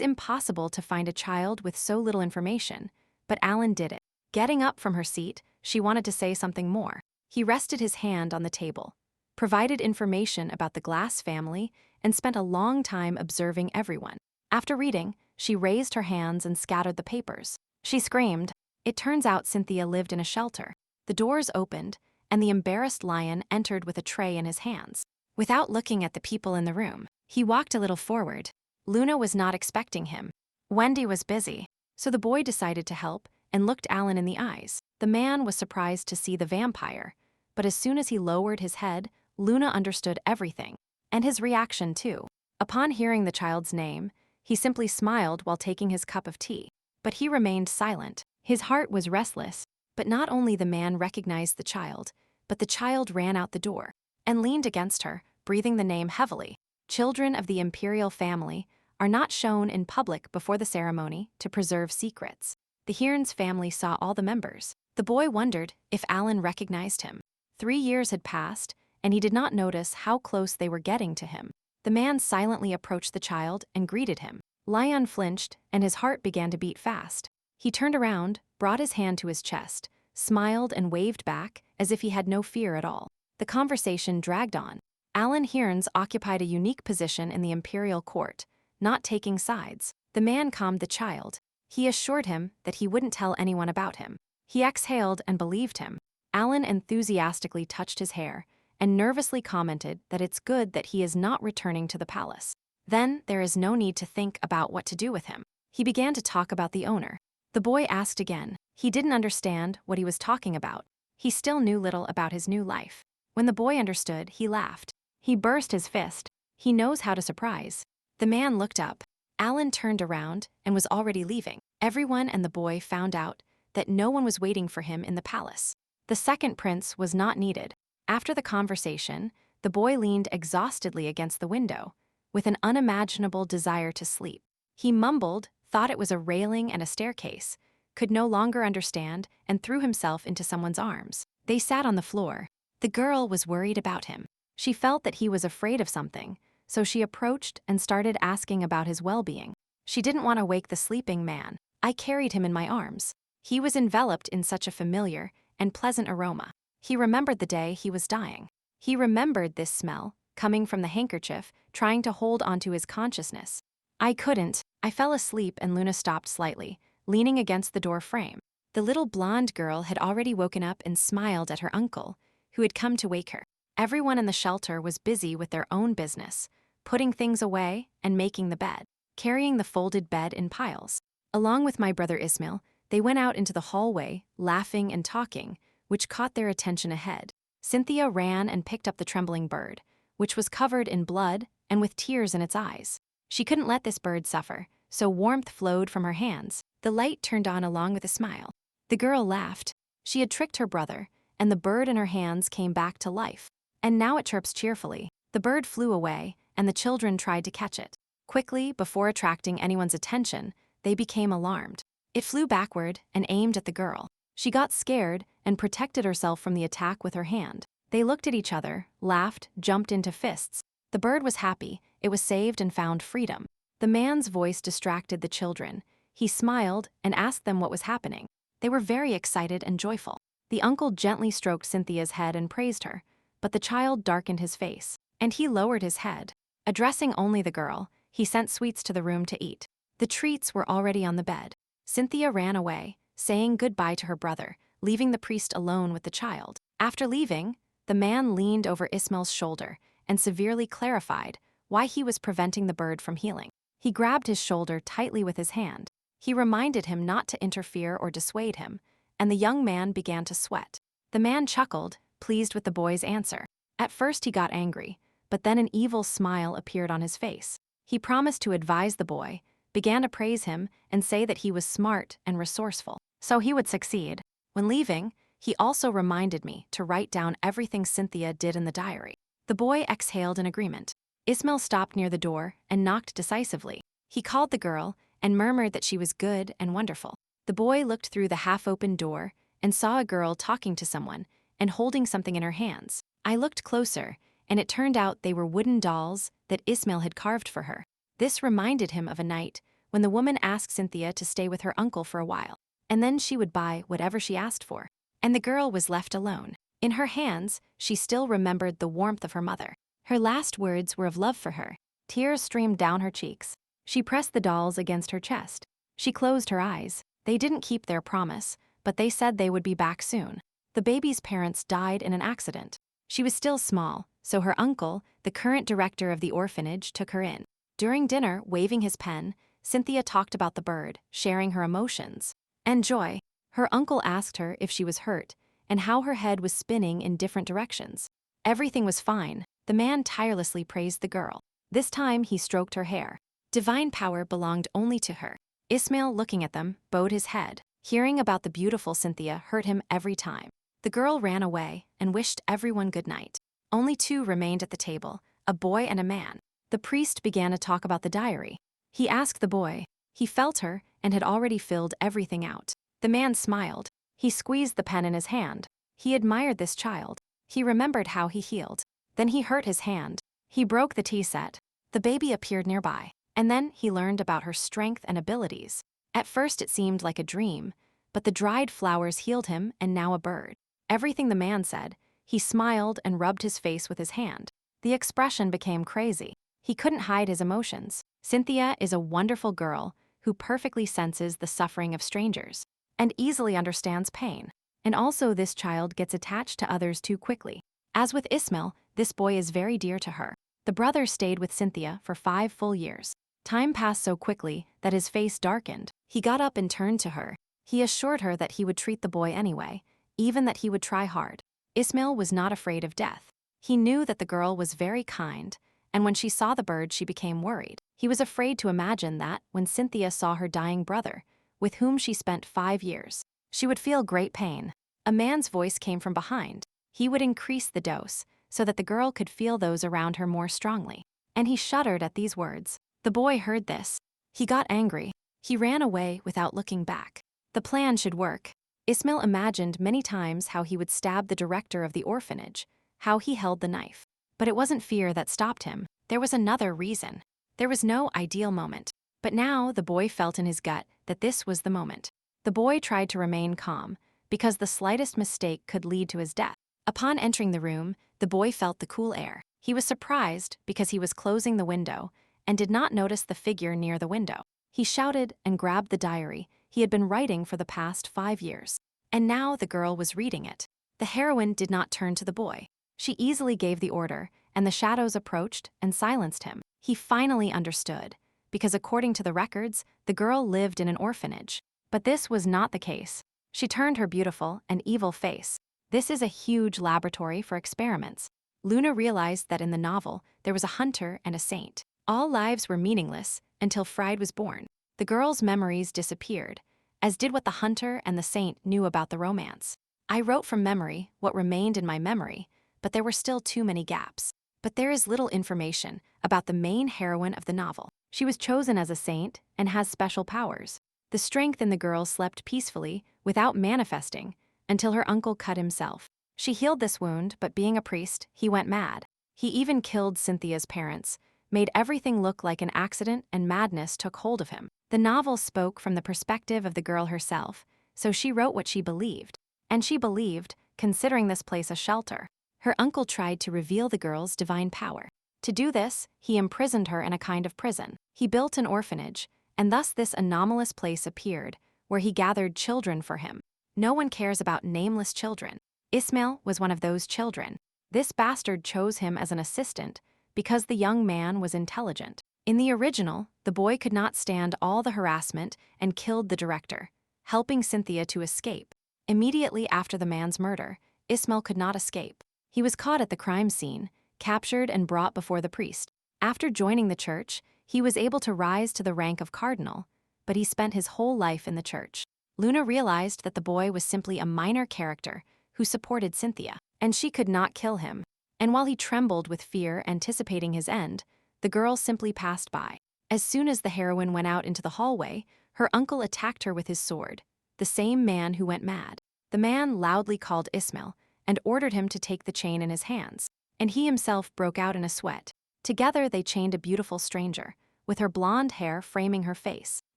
impossible to find a child with so little information, but Alan did it. Getting up from her seat, she wanted to say something more. He rested his hand on the table, provided information about the Glass family, and spent a long time observing everyone. After reading, she raised her hands and scattered the papers. She screamed. It turns out Cynthia lived in a shelter. The doors opened, and the embarrassed lion entered with a tray in his hands. Without looking at the people in the room, he walked a little forward. Luna was not expecting him. Wendy was busy, so the boy decided to help and looked Alan in the eyes. The man was surprised to see the vampire, but as soon as he lowered his head, Luna understood everything, and his reaction too. Upon hearing the child's name, he simply smiled while taking his cup of tea. But he remained silent. His heart was restless, but not only the man recognized the child, but the child ran out the door and leaned against her, breathing the name heavily. Children of the imperial family are not shown in public before the ceremony to preserve secrets. The Hearns family saw all the members. The boy wondered if Alan recognized him. 3 years had passed, and he did not notice how close they were getting to him. The man silently approached the child and greeted him. Lion flinched, and his heart began to beat fast. He turned around, brought his hand to his chest, smiled and waved back as if he had no fear at all. The conversation dragged on. Alan Hearns occupied a unique position in the imperial court, not taking sides. The man calmed the child. He assured him that he wouldn't tell anyone about him. He exhaled and believed him. Alan enthusiastically touched his hair and nervously commented that it's good that he is not returning to the palace. Then there is no need to think about what to do with him. He began to talk about the owner. The boy asked again. He didn't understand what he was talking about. He still knew little about his new life. When the boy understood, he laughed. He burst his fist. He knows how to surprise. The man looked up. Alan turned around and was already leaving. Everyone and the boy found out that no one was waiting for him in the palace. The second prince was not needed. After the conversation, the boy leaned exhaustedly against the window, with an unimaginable desire to sleep. He mumbled, thought it was a railing and a staircase, could no longer understand, and threw himself into someone's arms. They sat on the floor. The girl was worried about him. She felt that he was afraid of something, so she approached and started asking about his well-being. She didn't want to wake the sleeping man. I carried him in my arms. He was enveloped in such a familiar and pleasant aroma. He remembered the day he was dying. He remembered this smell, coming from the handkerchief, trying to hold onto his consciousness. I couldn't. I fell asleep and Luna stopped slightly, leaning against the door frame. The little blonde girl had already woken up and smiled at her uncle, who had come to wake her. Everyone in the shelter was busy with their own business, putting things away and making the bed, carrying the folded bed in piles. Along with my brother Ismail, they went out into the hallway, laughing and talking, which caught their attention ahead. Cynthia ran and picked up the trembling bird, which was covered in blood and with tears in its eyes. She couldn't let this bird suffer, so warmth flowed from her hands. The light turned on along with a smile. The girl laughed. She had tricked her brother, and the bird in her hands came back to life. And now it chirps cheerfully. The bird flew away, and the children tried to catch it. Quickly, before attracting anyone's attention, they became alarmed. It flew backward and aimed at the girl. She got scared and protected herself from the attack with her hand. They looked at each other, laughed, jumped into fists. The bird was happy. It was saved and found freedom. The man's voice distracted the children. He smiled and asked them what was happening. They were very excited and joyful. The uncle gently stroked Cynthia's head and praised her, but the child darkened his face, and he lowered his head. Addressing only the girl, he sent sweets to the room to eat. The treats were already on the bed. Cynthia ran away, saying goodbye to her brother, leaving the priest alone with the child. After leaving, the man leaned over Ismail's shoulder and severely clarified why he was preventing the bird from healing. He grabbed his shoulder tightly with his hand. He reminded him not to interfere or dissuade him, and the young man began to sweat. The man chuckled, pleased with the boy's answer. At first he got angry, but then an evil smile appeared on his face. He promised to advise the boy, began to praise him, and say that he was smart and resourceful, so he would succeed. When leaving, he also reminded me to write down everything Cynthia did in the diary. The boy exhaled in agreement. Ismail stopped near the door and knocked decisively. He called the girl and murmured that she was good and wonderful. The boy looked through the half-open door and saw a girl talking to someone and holding something in her hands. I looked closer, and it turned out they were wooden dolls that Ismail had carved for her. This reminded him of a night when the woman asked Cynthia to stay with her uncle for a while, and then she would buy whatever she asked for. And the girl was left alone. In her hands, she still remembered the warmth of her mother. Her last words were of love for her. Tears streamed down her cheeks. She pressed the dolls against her chest. She closed her eyes. They didn't keep their promise, but they said they would be back soon. The baby's parents died in an accident. She was still small, so her uncle, the current director of the orphanage, took her in. During dinner, waving his pen, Cynthia talked about the bird, sharing her emotions and joy. Her uncle asked her if she was hurt and how her head was spinning in different directions. Everything was fine. The man tirelessly praised the girl. This time he stroked her hair. Divine power belonged only to her. Ismail, looking at them, bowed his head. Hearing about the beautiful Cynthia hurt him every time. The girl ran away and wished everyone good night. Only two remained at the table, a boy and a man. The priest began to talk about the diary. He asked the boy. He felt her and had already filled everything out. The man smiled. He squeezed the pen in his hand. He admired this child. He remembered how he healed. Then he hurt his hand. He broke the tea set. The baby appeared nearby. And then he learned about her strength and abilities. At first it seemed like a dream, but the dried flowers healed him and now a bird. Everything the man said, he smiled and rubbed his face with his hand. The expression became crazy. He couldn't hide his emotions. Cynthia is a wonderful girl who perfectly senses the suffering of strangers and easily understands pain. And also this child gets attached to others too quickly. As with Ismail, this boy is very dear to her. The brother stayed with Cynthia for 5 full years. Time passed so quickly that his face darkened. He got up and turned to her. He assured her that he would treat the boy anyway, even that he would try hard. Ismail was not afraid of death. He knew that the girl was very kind, and when she saw the bird she became worried. He was afraid to imagine that, when Cynthia saw her dying brother, with whom she spent 5 years, she would feel great pain. A man's voice came from behind. He would increase the dose, so that the girl could feel those around her more strongly. And he shuddered at these words. The boy heard this. He got angry. He ran away without looking back. The plan should work. Ismail imagined many times how he would stab the director of the orphanage, how he held the knife. But it wasn't fear that stopped him. There was another reason. There was no ideal moment. But now the boy felt in his gut that this was the moment. The boy tried to remain calm, because the slightest mistake could lead to his death. Upon entering the room, the boy felt the cool air. He was surprised because he was closing the window and did not notice the figure near the window. He shouted and grabbed the diary he had been writing for the past 5 years. And now the girl was reading it. The heroine did not turn to the boy. She easily gave the order, and the shadows approached and silenced him. He finally understood, because according to the records, the girl lived in an orphanage. But this was not the case. She turned her beautiful and evil face. This is a huge laboratory for experiments. Luna realized that in the novel, there was a hunter and a saint. All lives were meaningless until Fried was born. The girl's memories disappeared, as did what the hunter and the saint knew about the romance. I wrote from memory what remained in my memory, but there were still too many gaps. But there is little information about the main heroine of the novel. She was chosen as a saint and has special powers. The strength in the girl slept peacefully, without manifesting, until her uncle cut himself. She healed this wound, but being a priest, he went mad. He even killed Cynthia's parents, made everything look like an accident, and madness took hold of him. The novel spoke from the perspective of the girl herself, so she wrote what she believed. And she believed, considering this place a shelter. Her uncle tried to reveal the girl's divine power. To do this, he imprisoned her in a kind of prison. He built an orphanage, and thus this anomalous place appeared, where he gathered children for him. No one cares about nameless children. Ismail was one of those children. This bastard chose him as an assistant because the young man was intelligent. In the original, the boy could not stand all the harassment and killed the director, helping Cynthia to escape. Immediately after the man's murder, Ismail could not escape. He was caught at the crime scene, captured and brought before the priest. After joining the church, he was able to rise to the rank of cardinal, but he spent his whole life in the church. Luna realized that the boy was simply a minor character who supported Cynthia, and she could not kill him. And while he trembled with fear, anticipating his end, the girl simply passed by. As soon as the heroine went out into the hallway, her uncle attacked her with his sword, the same man who went mad. The man loudly called Ismail and ordered him to take the chain in his hands, and he himself broke out in a sweat. Together they chained a beautiful stranger, with her blonde hair framing her face,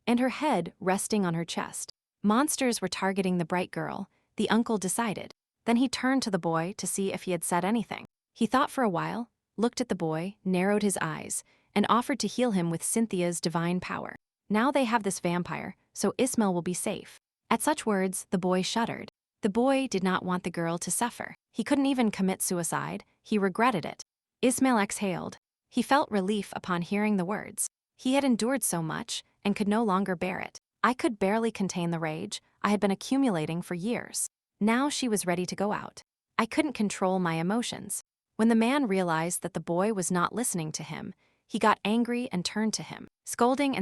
and her head resting on her chest. Monsters were targeting the bright girl, the uncle decided. Then he turned to the boy to see if he had said anything. He thought for a while, looked at the boy, narrowed his eyes, and offered to heal him with Cynthia's divine power. Now they have this vampire, so Ismail will be safe. At such words, the boy shuddered. The boy did not want the girl to suffer. He couldn't even commit suicide. He regretted it. Ismail exhaled. He felt relief upon hearing the words. He had endured so much and could no longer bear it. I could barely contain the rage I had been accumulating for years. Now she was ready to go out. I couldn't control my emotions. When the man realized that the boy was not listening to him, he got angry and turned to him, scolding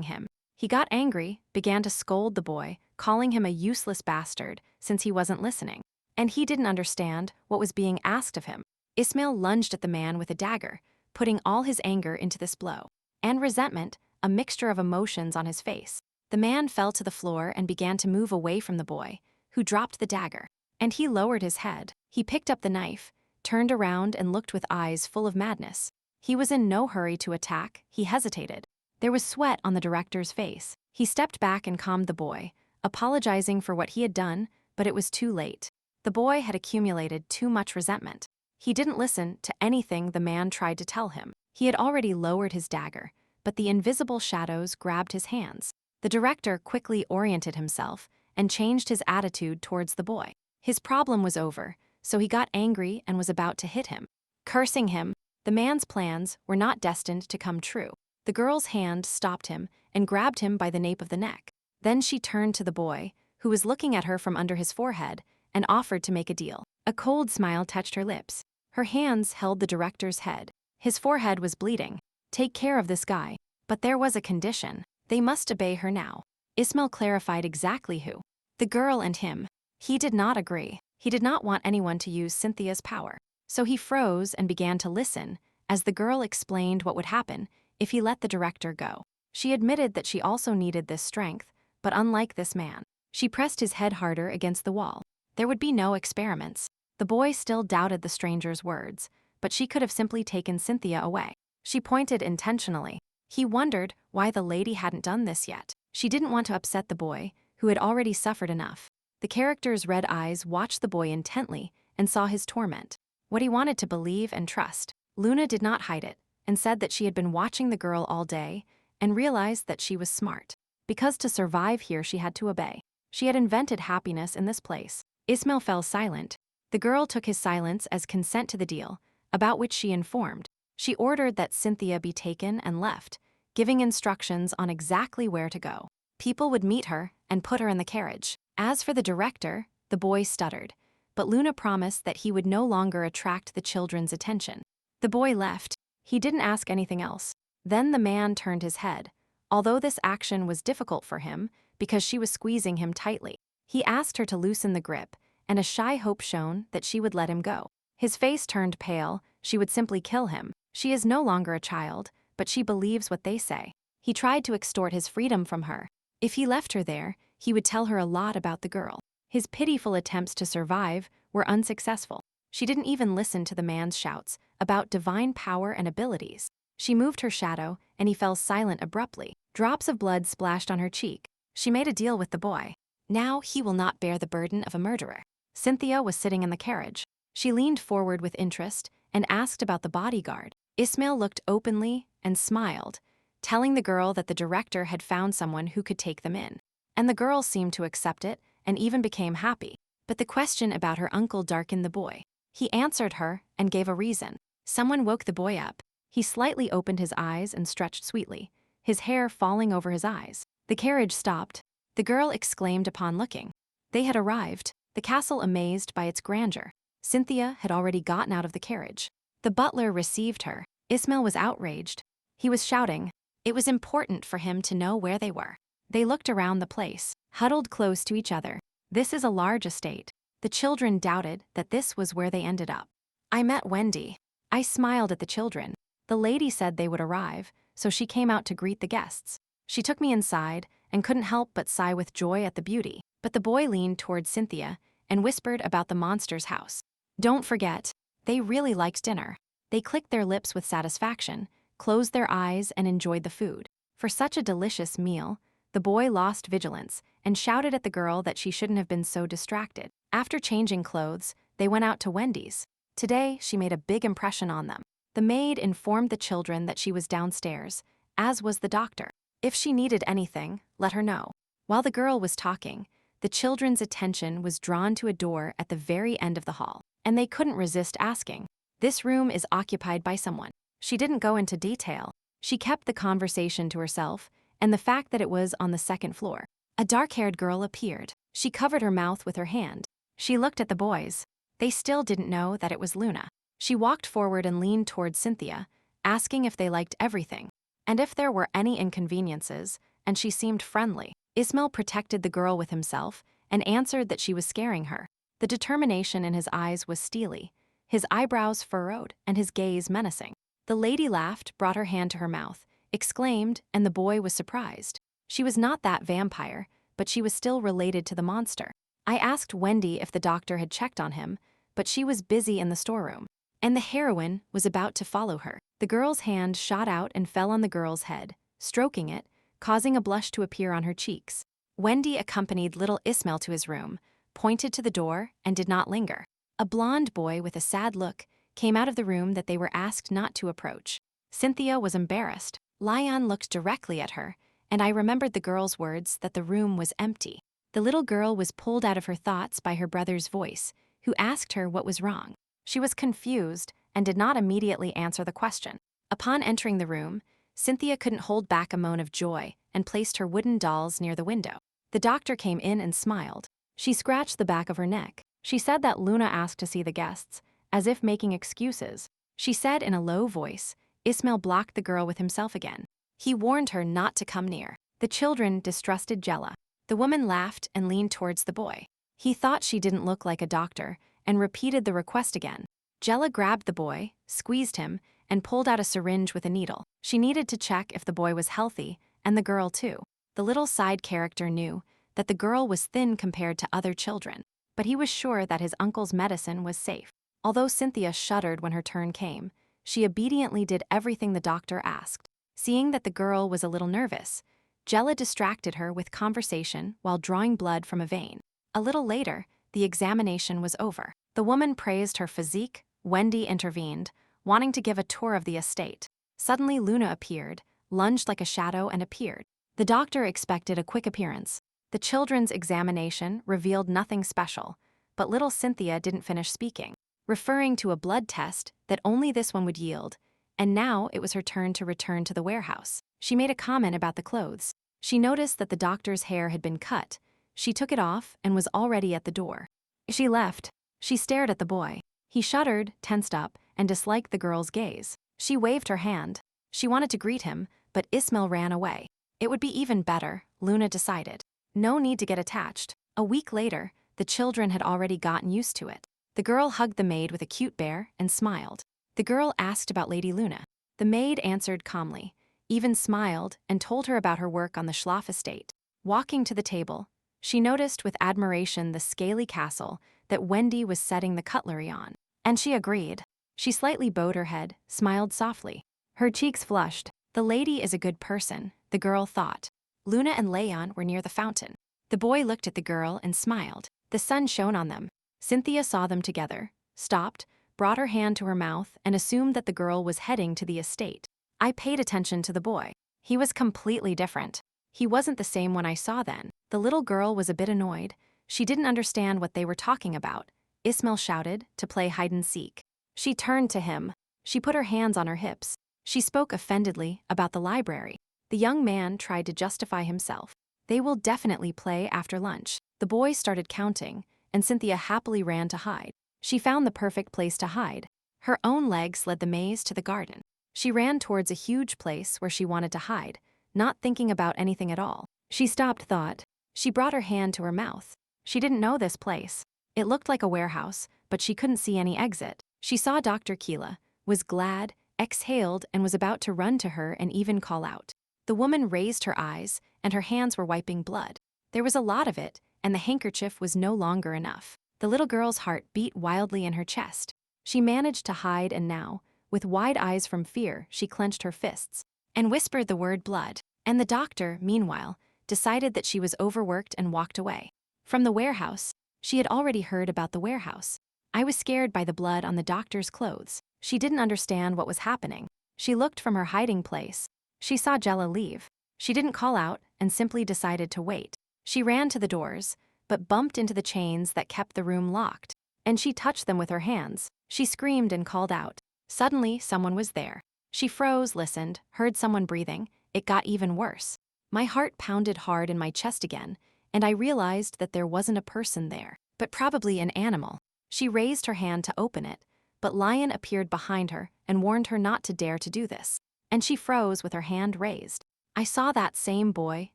him. He got angry, began to scold the boy, calling him a useless bastard since he wasn't listening. And he didn't understand what was being asked of him. Ismail lunged at the man with a dagger, putting all his anger into this blow. And resentment, a mixture of emotions on his face. The man fell to the floor and began to move away from the boy, who dropped the dagger. And he lowered his head. He picked up the knife, turned around and looked with eyes full of madness. He was in no hurry to attack. He hesitated. There was sweat on the director's face. He stepped back and calmed the boy, apologizing for what he had done, but it was too late. The boy had accumulated too much resentment. He didn't listen to anything the man tried to tell him. He had already lowered his dagger, but the invisible shadows grabbed his hands. The director quickly oriented himself and changed his attitude towards the boy. His problem was over, so he got angry and was about to hit him. Cursing him, the man's plans were not destined to come true. The girl's hand stopped him and grabbed him by the nape of the neck. Then she turned to the boy, who was looking at her from under his forehead, and offered to make a deal. A cold smile touched her lips. Her hands held the director's head. His forehead was bleeding. Take care of this guy. But there was a condition. They must obey her now. Ismail clarified exactly who. The girl and him. He did not agree. He did not want anyone to use Cynthia's power. So he froze and began to listen as the girl explained what would happen if he let the director go. She admitted that she also needed this strength, but unlike this man, she pressed his head harder against the wall. There would be no experiments. The boy still doubted the stranger's words, but she could have simply taken Cynthia away. She pointed intentionally. He wondered why the lady hadn't done this yet. She didn't want to upset the boy, who had already suffered enough. The character's red eyes watched the boy intently and saw his torment. What he wanted to believe and trust. Luna did not hide it, and said that she had been watching the girl all day and realized that she was smart. Because to survive here she had to obey. She had invented happiness in this place. Ismail fell silent. The girl took his silence as consent to the deal, about which she informed. She ordered that Cynthia be taken and left, giving instructions on exactly where to go. People would meet her and put her in the carriage. As for the director, the boy stuttered, but Luna promised that he would no longer attract the children's attention. The boy left. He didn't ask anything else. Then the man turned his head, although this action was difficult for him because she was squeezing him tightly. He asked her to loosen the grip, and a shy hope shone that she would let him go. His face turned pale. She would simply kill him. She is no longer a child, but she believes what they say. He tried to extort his freedom from her. If he left her there, he would tell her a lot about the girl. His pitiful attempts to survive were unsuccessful. She didn't even listen to the man's shouts about divine power and abilities. She moved her shadow, and he fell silent abruptly. Drops of blood splashed on her cheek. She made a deal with the boy. Now he will not bear the burden of a murderer. Cynthia was sitting in the carriage. She leaned forward with interest and asked about the bodyguard. Ismail looked openly and smiled, telling the girl that the director had found someone who could take them in. And the girl seemed to accept it and even became happy. But the question about her uncle darkened the boy. He answered her and gave a reason. Someone woke the boy up. He slightly opened his eyes and stretched sweetly, his hair falling over his eyes. The carriage stopped. The girl exclaimed upon looking. They had arrived, the castle amazed by its grandeur. Cynthia had already gotten out of the carriage. The butler received her. Ismail was outraged. He was shouting. It was important for him to know where they were. They looked around the place, huddled close to each other. This is a large estate. The children doubted that this was where they ended up. I met Wendy. I smiled at the children. The lady said they would arrive, so she came out to greet the guests. She took me inside and couldn't help but sigh with joy at the beauty. But the boy leaned toward Cynthia and whispered about the monster's house. Don't forget, they really liked dinner. They clicked their lips with satisfaction, closed their eyes, and enjoyed the food. For such a delicious meal, the boy lost vigilance and shouted at the girl that she shouldn't have been so distracted. After changing clothes, they went out to Wendy's. Today, she made a big impression on them. The maid informed the children that she was downstairs, as was the doctor. If she needed anything, let her know. While the girl was talking, the children's attention was drawn to a door at the very end of the hall, and they couldn't resist asking. This room is occupied by someone. She didn't go into detail. She kept the conversation to herself and the fact that it was on the second floor. A dark-haired girl appeared. She covered her mouth with her hand. She looked at the boys. They still didn't know that it was Luna. She walked forward and leaned toward Cynthia, asking if they liked everything, and if there were any inconveniences, and she seemed friendly. Ismail protected the girl with himself and answered that she was scaring her. The determination in his eyes was steely, his eyebrows furrowed, and his gaze menacing. The lady laughed, brought her hand to her mouth, exclaimed, and the boy was surprised. She was not that vampire, but she was still related to the monster. I asked Wendy if the doctor had checked on him, but she was busy in the storeroom, and the heroine was about to follow her. The girl's hand shot out and fell on the girl's head, stroking it, causing a blush to appear on her cheeks. Wendy accompanied little Ismail to his room, pointed to the door, and did not linger. A blond boy with a sad look came out of the room that they were asked not to approach. Cynthia was embarrassed. Lion looked directly at her, and I remembered the girl's words that the room was empty. The little girl was pulled out of her thoughts by her brother's voice, who asked her what was wrong. She was confused and did not immediately answer the question. Upon entering the room, Cynthia couldn't hold back a moan of joy and placed her wooden dolls near the window. The doctor came in and smiled. She scratched the back of her neck. She said that Luna asked to see the guests, as if making excuses. She said in a low voice, Ismail blocked the girl with himself again. He warned her not to come near. The children distrusted Jella. The woman laughed and leaned towards the boy. He thought she didn't look like a doctor and repeated the request again. Jella grabbed the boy, squeezed him, and pulled out a syringe with a needle. She needed to check if the boy was healthy, and the girl too. The little side character knew that the girl was thin compared to other children, but he was sure that his uncle's medicine was safe. Although Cynthia shuddered when her turn came, she obediently did everything the doctor asked. Seeing that the girl was a little nervous, Jella distracted her with conversation while drawing blood from a vein. A little later, the examination was over. The woman praised her physique. Wendy intervened, wanting to give a tour of the estate. Suddenly Luna appeared, lunged like a shadow and appeared. The doctor expected a quick appearance. The children's examination revealed nothing special, but little Cynthia didn't finish speaking, referring to a blood test that only this one would yield, and now it was her turn to return to the warehouse. She made a comment about the clothes. She noticed that the doctor's hair had been cut. She took it off and was already at the door. She left. She stared at the boy. He shuddered, tensed up, and disliked the girl's gaze. She waved her hand. She wanted to greet him, but Ismail ran away. It would be even better, Luna decided. No need to get attached. A week later, the children had already gotten used to it. The girl hugged the maid with a cute bear and smiled. The girl asked about Lady Luna. The maid answered calmly, even smiled and told her about her work on the Schlaf estate. Walking to the table, she noticed with admiration the scaly castle that Wendy was setting the cutlery on. And she agreed. She slightly bowed her head, smiled softly. Her cheeks flushed. The lady is a good person, the girl thought. Luna and Leon were near the fountain. The boy looked at the girl and smiled. The sun shone on them. Cynthia saw them together, stopped, brought her hand to her mouth, and assumed that the girl was heading to the estate. I paid attention to the boy. He was completely different. He wasn't the same one I saw then. The little girl was a bit annoyed. She didn't understand what they were talking about. Ismail shouted to play hide-and-seek. She turned to him. She put her hands on her hips. She spoke offendedly about the library. The young man tried to justify himself. They will definitely play after lunch. The boy started counting, and Cynthia happily ran to hide. She found the perfect place to hide. Her own legs led the maze to the garden. She ran towards a huge place where she wanted to hide, not thinking about anything at all. She stopped thought. She brought her hand to her mouth. She didn't know this place. It looked like a warehouse, but she couldn't see any exit. She saw Dr. Keela, was glad, exhaled, and was about to run to her and even call out. The woman raised her eyes, and her hands were wiping blood. There was a lot of it, and the handkerchief was no longer enough. The little girl's heart beat wildly in her chest. She managed to hide, and now, with wide eyes from fear, she clenched her fists and whispered the word blood. And the doctor, meanwhile, decided that she was overworked and walked away. From the warehouse, she had already heard about the warehouse. I was scared by the blood on the doctor's clothes. She didn't understand what was happening. She looked from her hiding place. She saw Jella leave. She didn't call out and simply decided to wait. She ran to the doors, but bumped into the chains that kept the room locked. And she touched them with her hands. She screamed and called out. Suddenly, someone was there. She froze, listened, heard someone breathing. It got even worse. My heart pounded hard in my chest again, and I realized that there wasn't a person there, but probably an animal. She raised her hand to open it, but Lion appeared behind her and warned her not to dare to do this. And she froze with her hand raised. I saw that same boy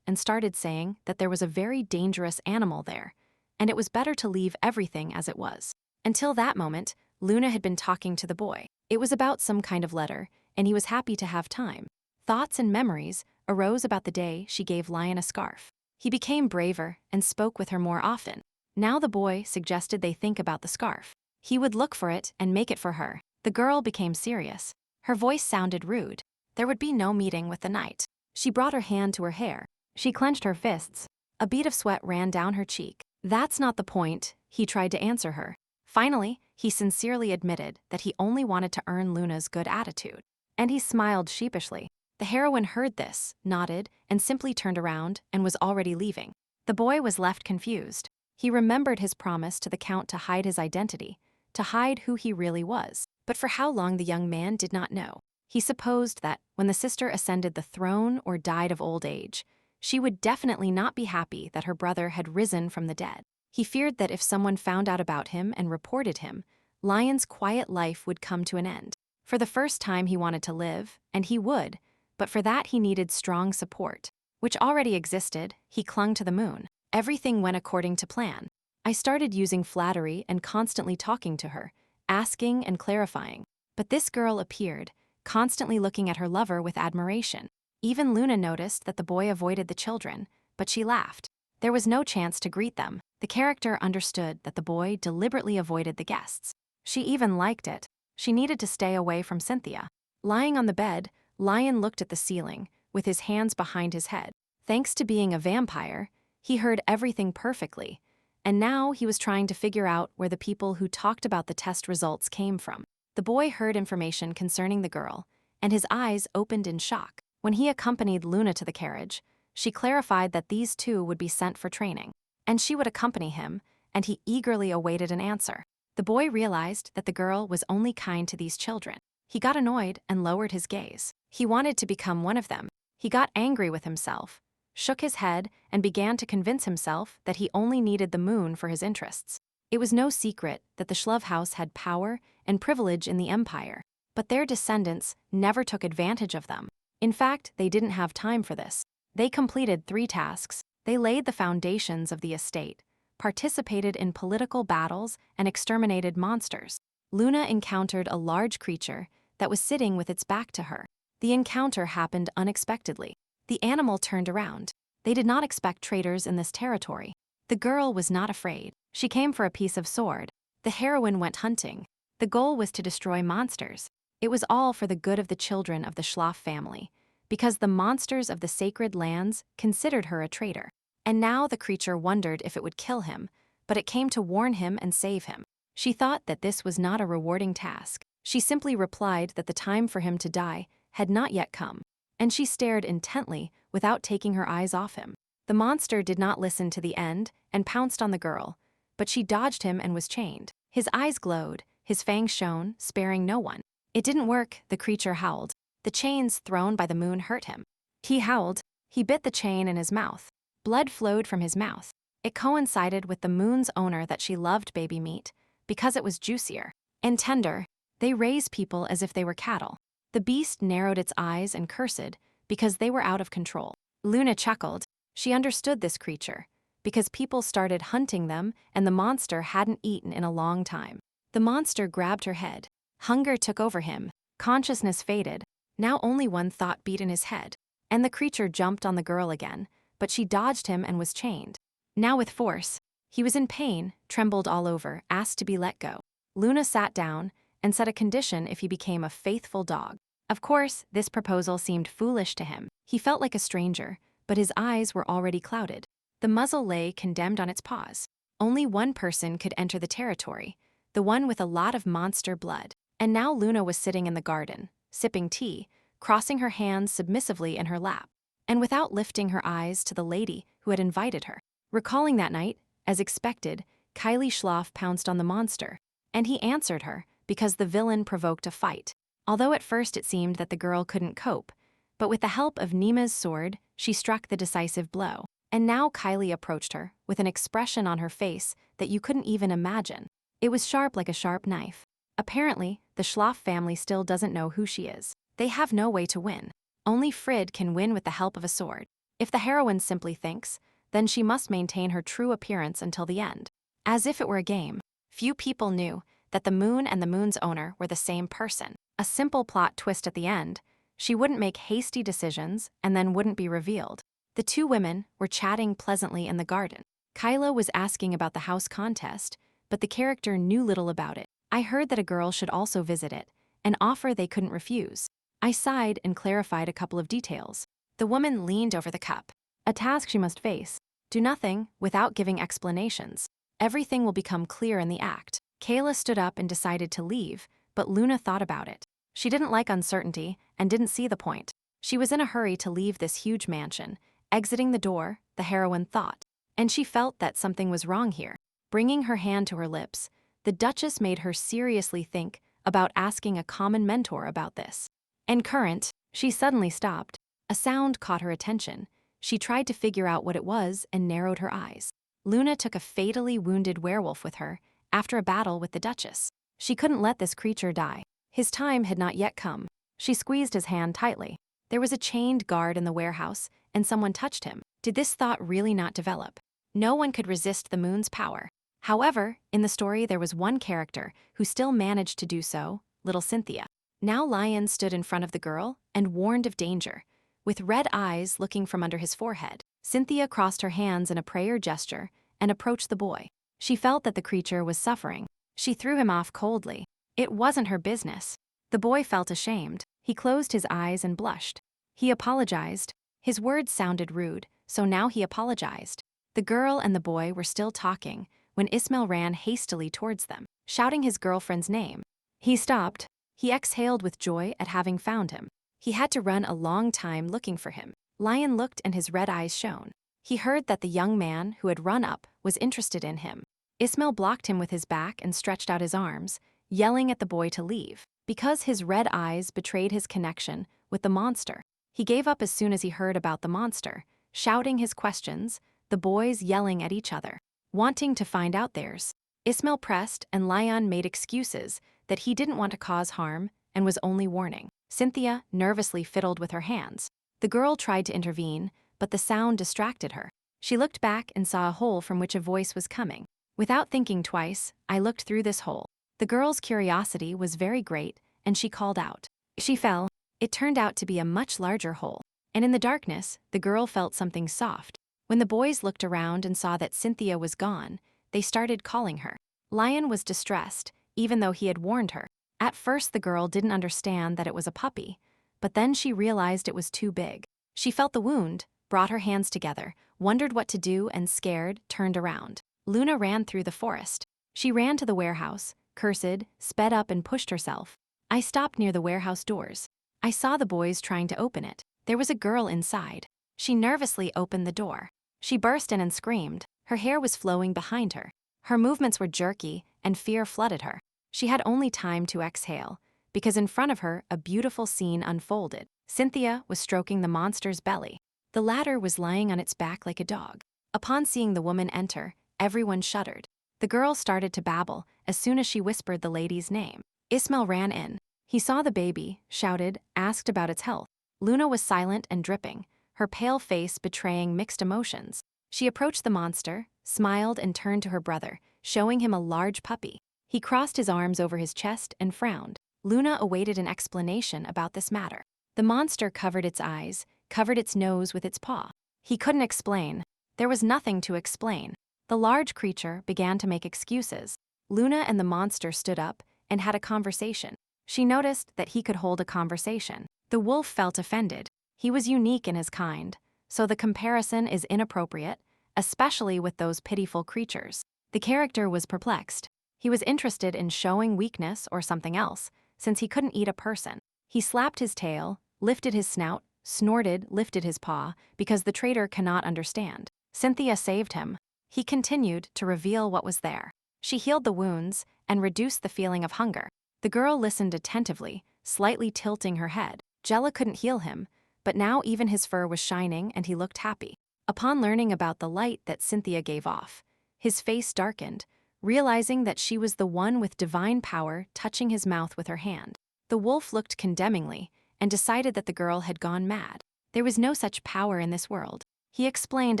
and started saying that there was a very dangerous animal there, and it was better to leave everything as it was. Until that moment, Luna had been talking to the boy. It was about some kind of letter, and he was happy to have time. Thoughts and memories arose about the day she gave Lion a scarf. He became braver and spoke with her more often. Now the boy suggested they think about the scarf. He would look for it and make it for her. The girl became serious. Her voice sounded rude. There would be no meeting with the knight. She brought her hand to her hair. She clenched her fists. A bead of sweat ran down her cheek. That's not the point, he tried to answer her. Finally, he sincerely admitted that he only wanted to earn Luna's good attitude. And he smiled sheepishly. The heroine heard this, nodded, and simply turned around and was already leaving. The boy was left confused. He remembered his promise to the Count to hide his identity, to hide who he really was. But for how long the young man did not know. He supposed that, when the sister ascended the throne or died of old age, she would definitely not be happy that her brother had risen from the dead. He feared that if someone found out about him and reported him, Lion's quiet life would come to an end. For the first time he wanted to live, and he would, but for that he needed strong support, which already existed. He clung to the moon. Everything went according to plan. I started using flattery and constantly talking to her, asking and clarifying. But this girl appeared, constantly looking at her lover with admiration. Even Luna noticed that the boy avoided the children, but she laughed. There was no chance to greet them. The character understood that the boy deliberately avoided the guests. She even liked it. She needed to stay away from Cynthia. Lying on the bed, Lion looked at the ceiling, with his hands behind his head. Thanks to being a vampire, he heard everything perfectly, and now he was trying to figure out where the people who talked about the test results came from. The boy heard information concerning the girl, and his eyes opened in shock. When he accompanied Luna to the carriage, she clarified that these two would be sent for training, and she would accompany him, and he eagerly awaited an answer. The boy realized that the girl was only kind to these children. He got annoyed and lowered his gaze. He wanted to become one of them. He got angry with himself, shook his head, and began to convince himself that he only needed the moon for his interests. It was no secret that the Shlove house had power and privilege in the empire, but their descendants never took advantage of them. In fact, they didn't have time for this. They completed 3 tasks. They laid the foundations of the estate, participated in political battles, and exterminated monsters. Luna encountered a large creature that was sitting with its back to her. The encounter happened unexpectedly. The animal turned around. They did not expect traitors in this territory. The girl was not afraid. She came for a piece of sword. The heroine went hunting. The goal was to destroy monsters. It was all for the good of the children of the Schlaf family, because the monsters of the sacred lands considered her a traitor. And now the creature wondered if it would kill him, but it came to warn him and save him. She thought that this was not a rewarding task. She simply replied that the time for him to die had not yet come, and she stared intently without taking her eyes off him. The monster did not listen to the end and pounced on the girl, but she dodged him and was chained. His eyes glowed, his fangs shone, sparing no one. It didn't work, the creature howled. The chains thrown by the moon hurt him. He howled. He bit the chain in his mouth. Blood flowed from his mouth. It coincided with the moon's owner that she loved baby meat, because it was juicier and tender. They raised people as if they were cattle. The beast narrowed its eyes and cursed, because they were out of control. Luna chuckled. She understood this creature, because people started hunting them and the monster hadn't eaten in a long time. The monster grabbed her head. Hunger took over him. Consciousness faded. Now only one thought beat in his head. And the creature jumped on the girl again, but she dodged him and was chained. Now with force. He was in pain, trembled all over, asked to be let go. Luna sat down and set a condition if he became a faithful dog. Of course, this proposal seemed foolish to him. He felt like a stranger, but his eyes were already clouded. The muzzle lay condemned on its paws. Only one person could enter the territory, the one with a lot of monster blood. And now Luna was sitting in the garden, sipping tea, crossing her hands submissively in her lap, and without lifting her eyes to the lady who had invited her. Recalling that night, as expected, Kylie Schlaf pounced on the monster, and he answered her because the villain provoked a fight. Although at first it seemed that the girl couldn't cope, but with the help of Nima's sword, she struck the decisive blow. And now Kylie approached her with an expression on her face that you couldn't even imagine. It was sharp like a sharp knife. Apparently, the Schlaf family still doesn't know who she is. They have no way to win. Only Frid can win with the help of a sword. If the heroine simply thinks, then she must maintain her true appearance until the end. As if it were a game. Few people knew that the moon and the moon's owner were the same person. A simple plot twist at the end. She wouldn't make hasty decisions and then wouldn't be revealed. The two women were chatting pleasantly in the garden. Kyla was asking about the house contest, but the character knew little about it. I heard that a girl should also visit it, an offer they couldn't refuse. I sighed and clarified a couple of details. The woman leaned over the cup. A task she must face. Do nothing without giving explanations. Everything will become clear in the act. Kayla stood up and decided to leave, but Luna thought about it. She didn't like uncertainty and didn't see the point. She was in a hurry to leave this huge mansion. Exiting the door, the heroine thought. And she felt that something was wrong here. Bringing her hand to her lips, the Duchess made her seriously think about asking a common mentor about this. And current, she suddenly stopped. A sound caught her attention. She tried to figure out what it was and narrowed her eyes. Luna took a fatally wounded werewolf with her after a battle with the Duchess. She couldn't let this creature die. His time had not yet come. She squeezed his hand tightly. There was a chained guard in the warehouse, and someone touched him. Did this thought really not develop? No one could resist the moon's power. However, in the story there was one character who still managed to do so, little Cynthia. Now Lion stood in front of the girl and warned of danger. With red eyes looking from under his forehead, Cynthia crossed her hands in a prayer gesture and approached the boy. She felt that the creature was suffering. She threw him off coldly. It wasn't her business. The boy felt ashamed. He closed his eyes and blushed. He apologized. His words sounded rude, so now he apologized. The girl and the boy were still talking when Ismail ran hastily towards them, shouting his girlfriend's name. He stopped. He exhaled with joy at having found him. He had to run a long time looking for him. Lion looked and his red eyes shone. He heard that the young man who had run up was interested in him. Ismail blocked him with his back and stretched out his arms, yelling at the boy to leave. Because his red eyes betrayed his connection with the monster, he gave up as soon as he heard about the monster, shouting his questions, the boys yelling at each other, wanting to find out theirs. Ismail pressed and Lion made excuses that he didn't want to cause harm and was only warning. Cynthia nervously fiddled with her hands. The girl tried to intervene, but the sound distracted her. She looked back and saw a hole from which a voice was coming. Without thinking twice, I looked through this hole. The girl's curiosity was very great, and she called out. She fell. It turned out to be a much larger hole, and in the darkness, the girl felt something soft. When the boys looked around and saw that Cynthia was gone, they started calling her. Lion was distressed, even though he had warned her. At first the girl didn't understand that it was a puppy, but then she realized it was too big. She felt the wound, brought her hands together, wondered what to do and scared, turned around. Luna ran through the forest. She ran to the warehouse, cursed, sped up and pushed herself. I stopped near the warehouse doors. I saw the boys trying to open it. There was a girl inside. She nervously opened the door. She burst in and screamed. Her hair was flowing behind her. Her movements were jerky, and fear flooded her. She had only time to exhale, because in front of her a beautiful scene unfolded. Cynthia was stroking the monster's belly. The latter was lying on its back like a dog. Upon seeing the woman enter, everyone shuddered. The girl started to babble as soon as she whispered the lady's name. Ismail ran in. He saw the baby, shouted, asked about its health. Luna was silent and dripping, her pale face betraying mixed emotions. She approached the monster, smiled and turned to her brother, showing him a large puppy. He crossed his arms over his chest and frowned. Luna awaited an explanation about this matter. The monster covered its eyes, covered its nose with its paw. He couldn't explain. There was nothing to explain. The large creature began to make excuses. Luna and the monster stood up and had a conversation. She noticed that he could hold a conversation. The wolf felt offended. He was unique in his kind, so the comparison is inappropriate, especially with those pitiful creatures. The character was perplexed. He was interested in showing weakness or something else, since he couldn't eat a person. He slapped his tail, lifted his snout, snorted, lifted his paw, because the traitor cannot understand. Cynthia saved him. He continued to reveal what was there. She healed the wounds and reduced the feeling of hunger. The girl listened attentively, slightly tilting her head. Jella couldn't heal him, but now even his fur was shining and he looked happy. Upon learning about the light that Cynthia gave off, his face darkened, realizing that she was the one with divine power touching his mouth with her hand. The wolf looked condemningly and decided that the girl had gone mad. There was no such power in this world. He explained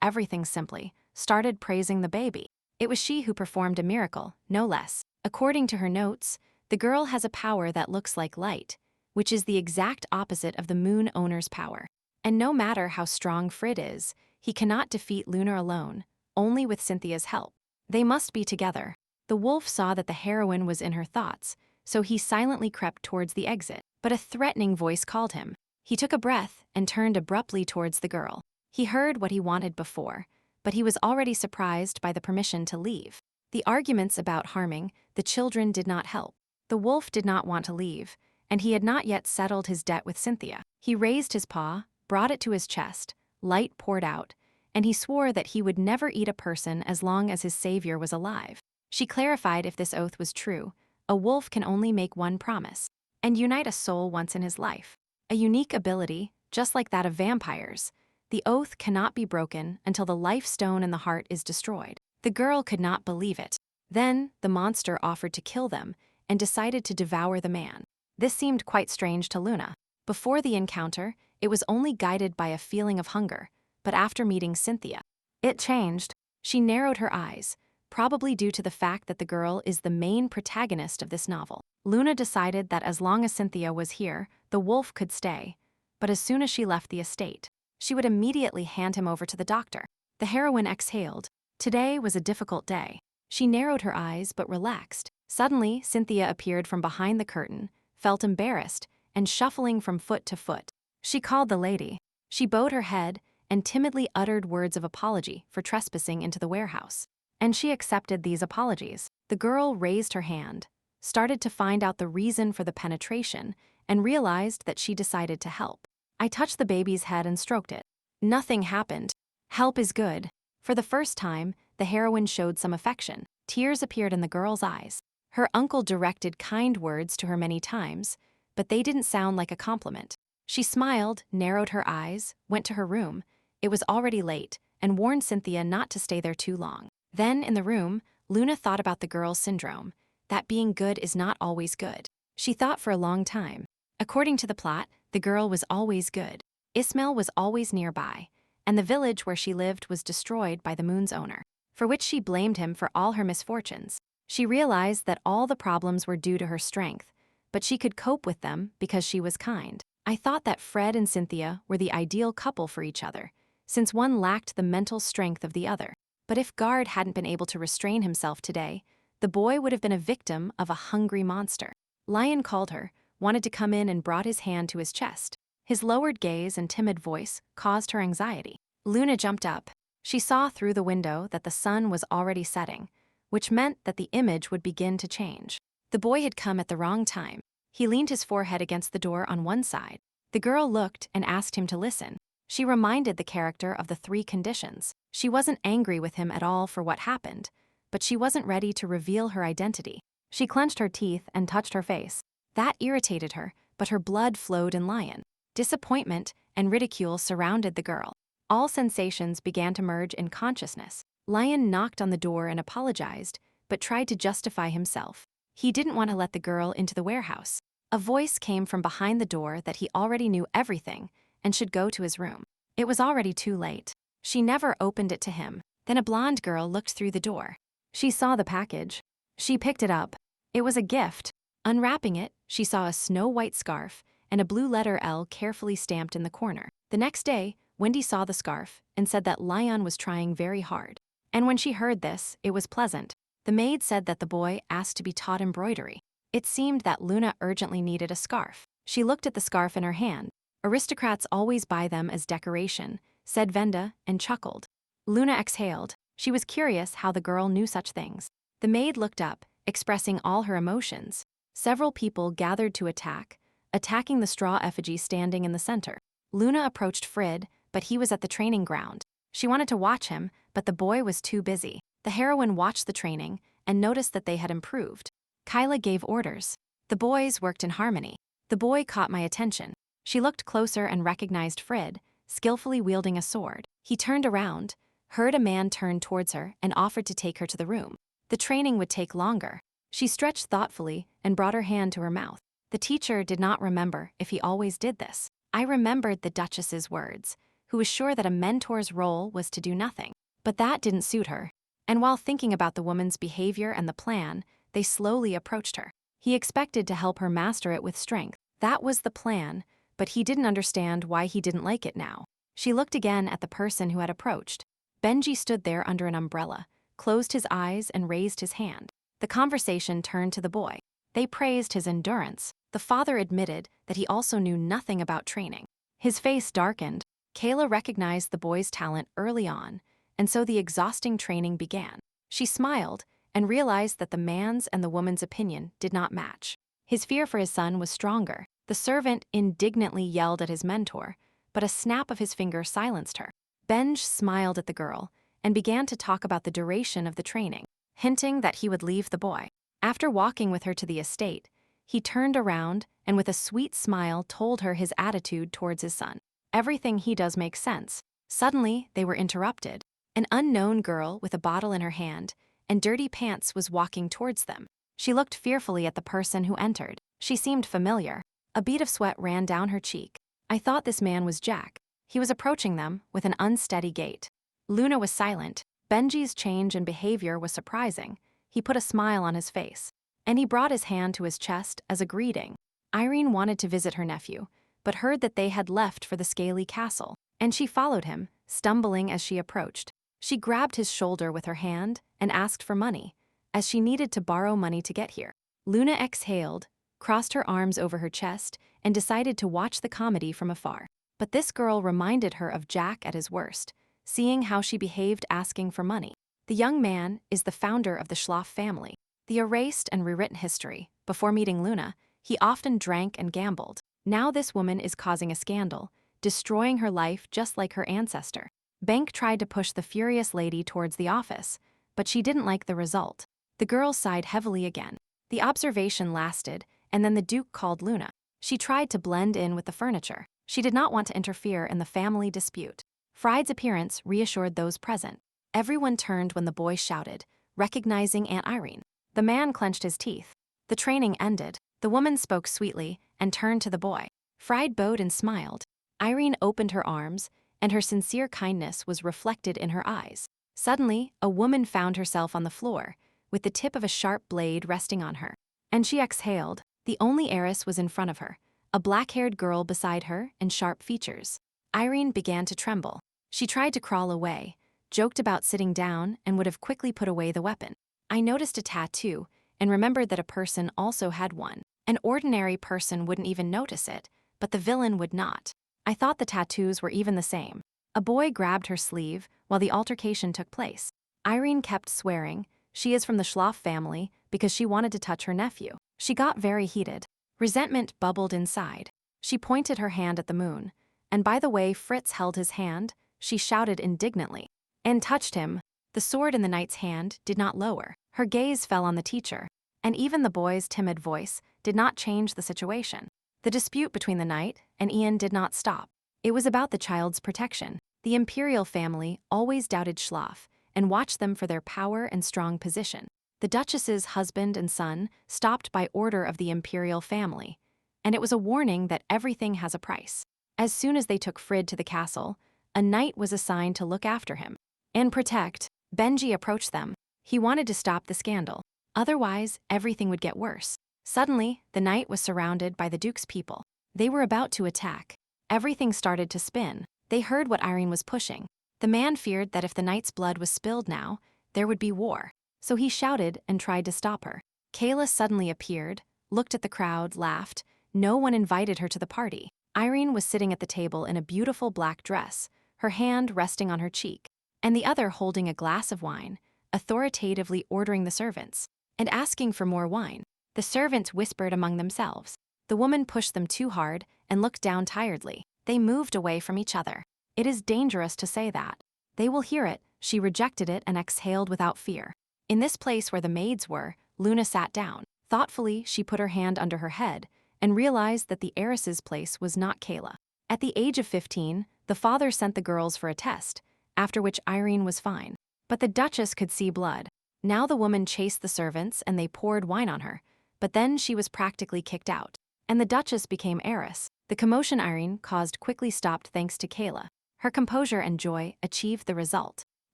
everything simply, started praising the baby. It was she who performed a miracle, no less. According to her notes, the girl has a power that looks like light, which is the exact opposite of the moon owner's power. And no matter how strong Frid is, he cannot defeat Lunar alone, only with Cynthia's help. They must be together. The wolf saw that the heroine was in her thoughts, so he silently crept towards the exit. But a threatening voice called him. He took a breath and turned abruptly towards the girl. He heard what he wanted before, but he was already surprised by the permission to leave. The arguments about harming the children did not help. The wolf did not want to leave, and he had not yet settled his debt with Cynthia. He raised his paw, brought it to his chest, light poured out, and he swore that he would never eat a person as long as his savior was alive. She clarified if this oath was true, a wolf can only make one promise, and unite a soul once in his life. A unique ability, just like that of vampires. The oath cannot be broken until the life stone in the heart is destroyed. The girl could not believe it. Then, the monster offered to kill them and decided to devour the man. This seemed quite strange to Luna. Before the encounter, it was only guided by a feeling of hunger, but after meeting Cynthia, it changed. She narrowed her eyes, probably due to the fact that the girl is the main protagonist of this novel. Luna decided that as long as Cynthia was here, the wolf could stay, but as soon as she left the estate, she would immediately hand him over to the doctor. The heroine exhaled. Today was a difficult day. She narrowed her eyes but relaxed. Suddenly, Cynthia appeared from behind the curtain, felt embarrassed, and shuffling from foot to foot. She called the lady. She bowed her head and timidly uttered words of apology for trespassing into the warehouse. And she accepted these apologies. The girl raised her hand, started to find out the reason for the penetration, and realized that she decided to help. I touched the baby's head and stroked it. Nothing happened. Help is good. For the first time, the heroine showed some affection. Tears appeared in the girl's eyes. Her uncle directed kind words to her many times, but they didn't sound like a compliment. She smiled, narrowed her eyes, went to her room. It was already late, and warned Cynthia not to stay there too long. Then, in the room, Luna thought about the girl's syndrome, that being good is not always good. She thought for a long time. According to the plot, the girl was always good. Ismail was always nearby, and the village where she lived was destroyed by the moon's owner, for which she blamed him for all her misfortunes. She realized that all the problems were due to her strength, but she could cope with them because she was kind. I thought that Fred and Cynthia were the ideal couple for each other, since one lacked the mental strength of the other. But if Guard hadn't been able to restrain himself today, the boy would have been a victim of a hungry monster. Lion called her, wanted to come in and brought his hand to his chest. His lowered gaze and timid voice caused her anxiety. Luna jumped up. She saw through the window that the sun was already setting, which meant that the image would begin to change. The boy had come at the wrong time. He leaned his forehead against the door on one side. The girl looked and asked him to listen. She reminded the character of the 3 conditions. She wasn't angry with him at all for what happened, but she wasn't ready to reveal her identity. She clenched her teeth and touched her face. That irritated her, but her blood flowed in Lion. Disappointment and ridicule surrounded the girl. All sensations began to merge in consciousness. Lion knocked on the door and apologized, but tried to justify himself. He didn't want to let the girl into the warehouse. A voice came from behind the door that he already knew everything and should go to his room. It was already too late. She never opened it to him. Then a blonde girl looked through the door. She saw the package. She picked it up. It was a gift. Unwrapping it, she saw a snow-white scarf and a blue letter L carefully stamped in the corner. The next day, Wendy saw the scarf and said that Lion was trying very hard. And when she heard this, it was pleasant. The maid said that the boy asked to be taught embroidery. It seemed that Luna urgently needed a scarf. She looked at the scarf in her hand. Aristocrats always buy them as decoration, said Venda, and chuckled. Luna exhaled. She was curious how the girl knew such things. The maid looked up, expressing all her emotions. Several people gathered to attacking the straw effigy standing in the center. Luna approached Frid, but he was at the training ground. She wanted to watch him, but the boy was too busy. The heroine watched the training and noticed that they had improved. Kyla gave orders. The boys worked in harmony. The boy caught my attention. She looked closer and recognized Frid, skillfully wielding a sword. He turned around, heard a man turn towards her, and offered to take her to the room. The training would take longer. She stretched thoughtfully and brought her hand to her mouth. The teacher did not remember if he always did this. I remembered the Duchess's words, who was sure that a mentor's role was to do nothing. But that didn't suit her. And while thinking about the woman's behavior and the plan, they slowly approached her. He expected to help her master it with strength. That was the plan, but he didn't understand why he didn't like it now. She looked again at the person who had approached. Benji stood there under an umbrella, closed his eyes and raised his hand. The conversation turned to the boy. They praised his endurance. The father admitted that he also knew nothing about training. His face darkened. Kayla recognized the boy's talent early on, and so the exhausting training began. She smiled and realized that the man's and the woman's opinion did not match. His fear for his son was stronger. The servant indignantly yelled at his mentor, but a snap of his finger silenced her. Benj smiled at the girl and began to talk about the duration of the training, hinting that he would leave the boy. After walking with her to the estate, he turned around and with a sweet smile told her his attitude towards his son. Everything he does makes sense. Suddenly, they were interrupted. An unknown girl with a bottle in her hand and dirty pants was walking towards them. She looked fearfully at the person who entered. She seemed familiar. A bead of sweat ran down her cheek. I thought this man was Jack. He was approaching them with an unsteady gait. Luna was silent. Benji's change in behavior was surprising. He put a smile on his face, and he brought his hand to his chest as a greeting. Irene wanted to visit her nephew, but heard that they had left for the Scaly Castle, and she followed him, stumbling as she approached. She grabbed his shoulder with her hand and asked for money, as she needed to borrow money to get here. Luna exhaled, crossed her arms over her chest, and decided to watch the comedy from afar. But this girl reminded her of Jack at his worst, seeing how she behaved asking for money. The young man is the founder of the Schloff family. The erased and rewritten history. Before meeting Luna, he often drank and gambled. Now this woman is causing a scandal, destroying her life just like her ancestor. Bank tried to push the furious lady towards the office, but she didn't like the result. The girl sighed heavily again. The observation lasted, and then the Duke called Luna. She tried to blend in with the furniture. She did not want to interfere in the family dispute. Fried's appearance reassured those present. Everyone turned when the boy shouted, recognizing Aunt Irene. The man clenched his teeth. The training ended. The woman spoke sweetly and turned to the boy. Fried bowed and smiled. Irene opened her arms, and her sincere kindness was reflected in her eyes. Suddenly, a woman found herself on the floor, with the tip of a sharp blade resting on her. And she exhaled. The only heiress was in front of her, a black-haired girl beside her and sharp features. Irene began to tremble. She tried to crawl away, joked about sitting down, and would have quickly put away the weapon. I noticed a tattoo and remembered that a person also had one. An ordinary person wouldn't even notice it, but the villain would not. I thought the tattoos were even the same. A boy grabbed her sleeve while the altercation took place. Irene kept swearing she is from the Schloff family because she wanted to touch her nephew. She got very heated. Resentment bubbled inside. She pointed her hand at the moon, and by the way Fritz held his hand, she shouted indignantly. And touched him. The sword in the knight's hand did not lower. Her gaze fell on the teacher, and even the boy's timid voice did not change the situation. The dispute between the knight and Ian did not stop. It was about the child's protection. The imperial family always doubted Schloff and watched them for their power and strong position. The duchess's husband and son stopped by order of the imperial family, and it was a warning that everything has a price. As soon as they took Frid to the castle, a knight was assigned to look after him and protect. Benji approached them. He wanted to stop the scandal. Otherwise, everything would get worse. Suddenly, the knight was surrounded by the Duke's people. They were about to attack. Everything started to spin. They heard what Irene was pushing. The man feared that if the knight's blood was spilled now, there would be war. So he shouted and tried to stop her. Kayla suddenly appeared, looked at the crowd, laughed. No one invited her to the party. Irene was sitting at the table in a beautiful black dress, her hand resting on her cheek, and the other holding a glass of wine, authoritatively ordering the servants, and asking for more wine. The servants whispered among themselves. The woman pushed them too hard and looked down tiredly. They moved away from each other. It is dangerous to say that. They will hear it. She rejected it and exhaled without fear. In this place where the maids were, Luna sat down. Thoughtfully, she put her hand under her head and realized that the heiress's place was not Kayla. At the age of 15, the father sent the girls for a test, after which Irene was fine. But the Duchess could see blood. Now the woman chased the servants and they poured wine on her, but then she was practically kicked out. And the Duchess became heiress. The commotion Irene caused quickly stopped thanks to Kayla. Her composure and joy achieved the result.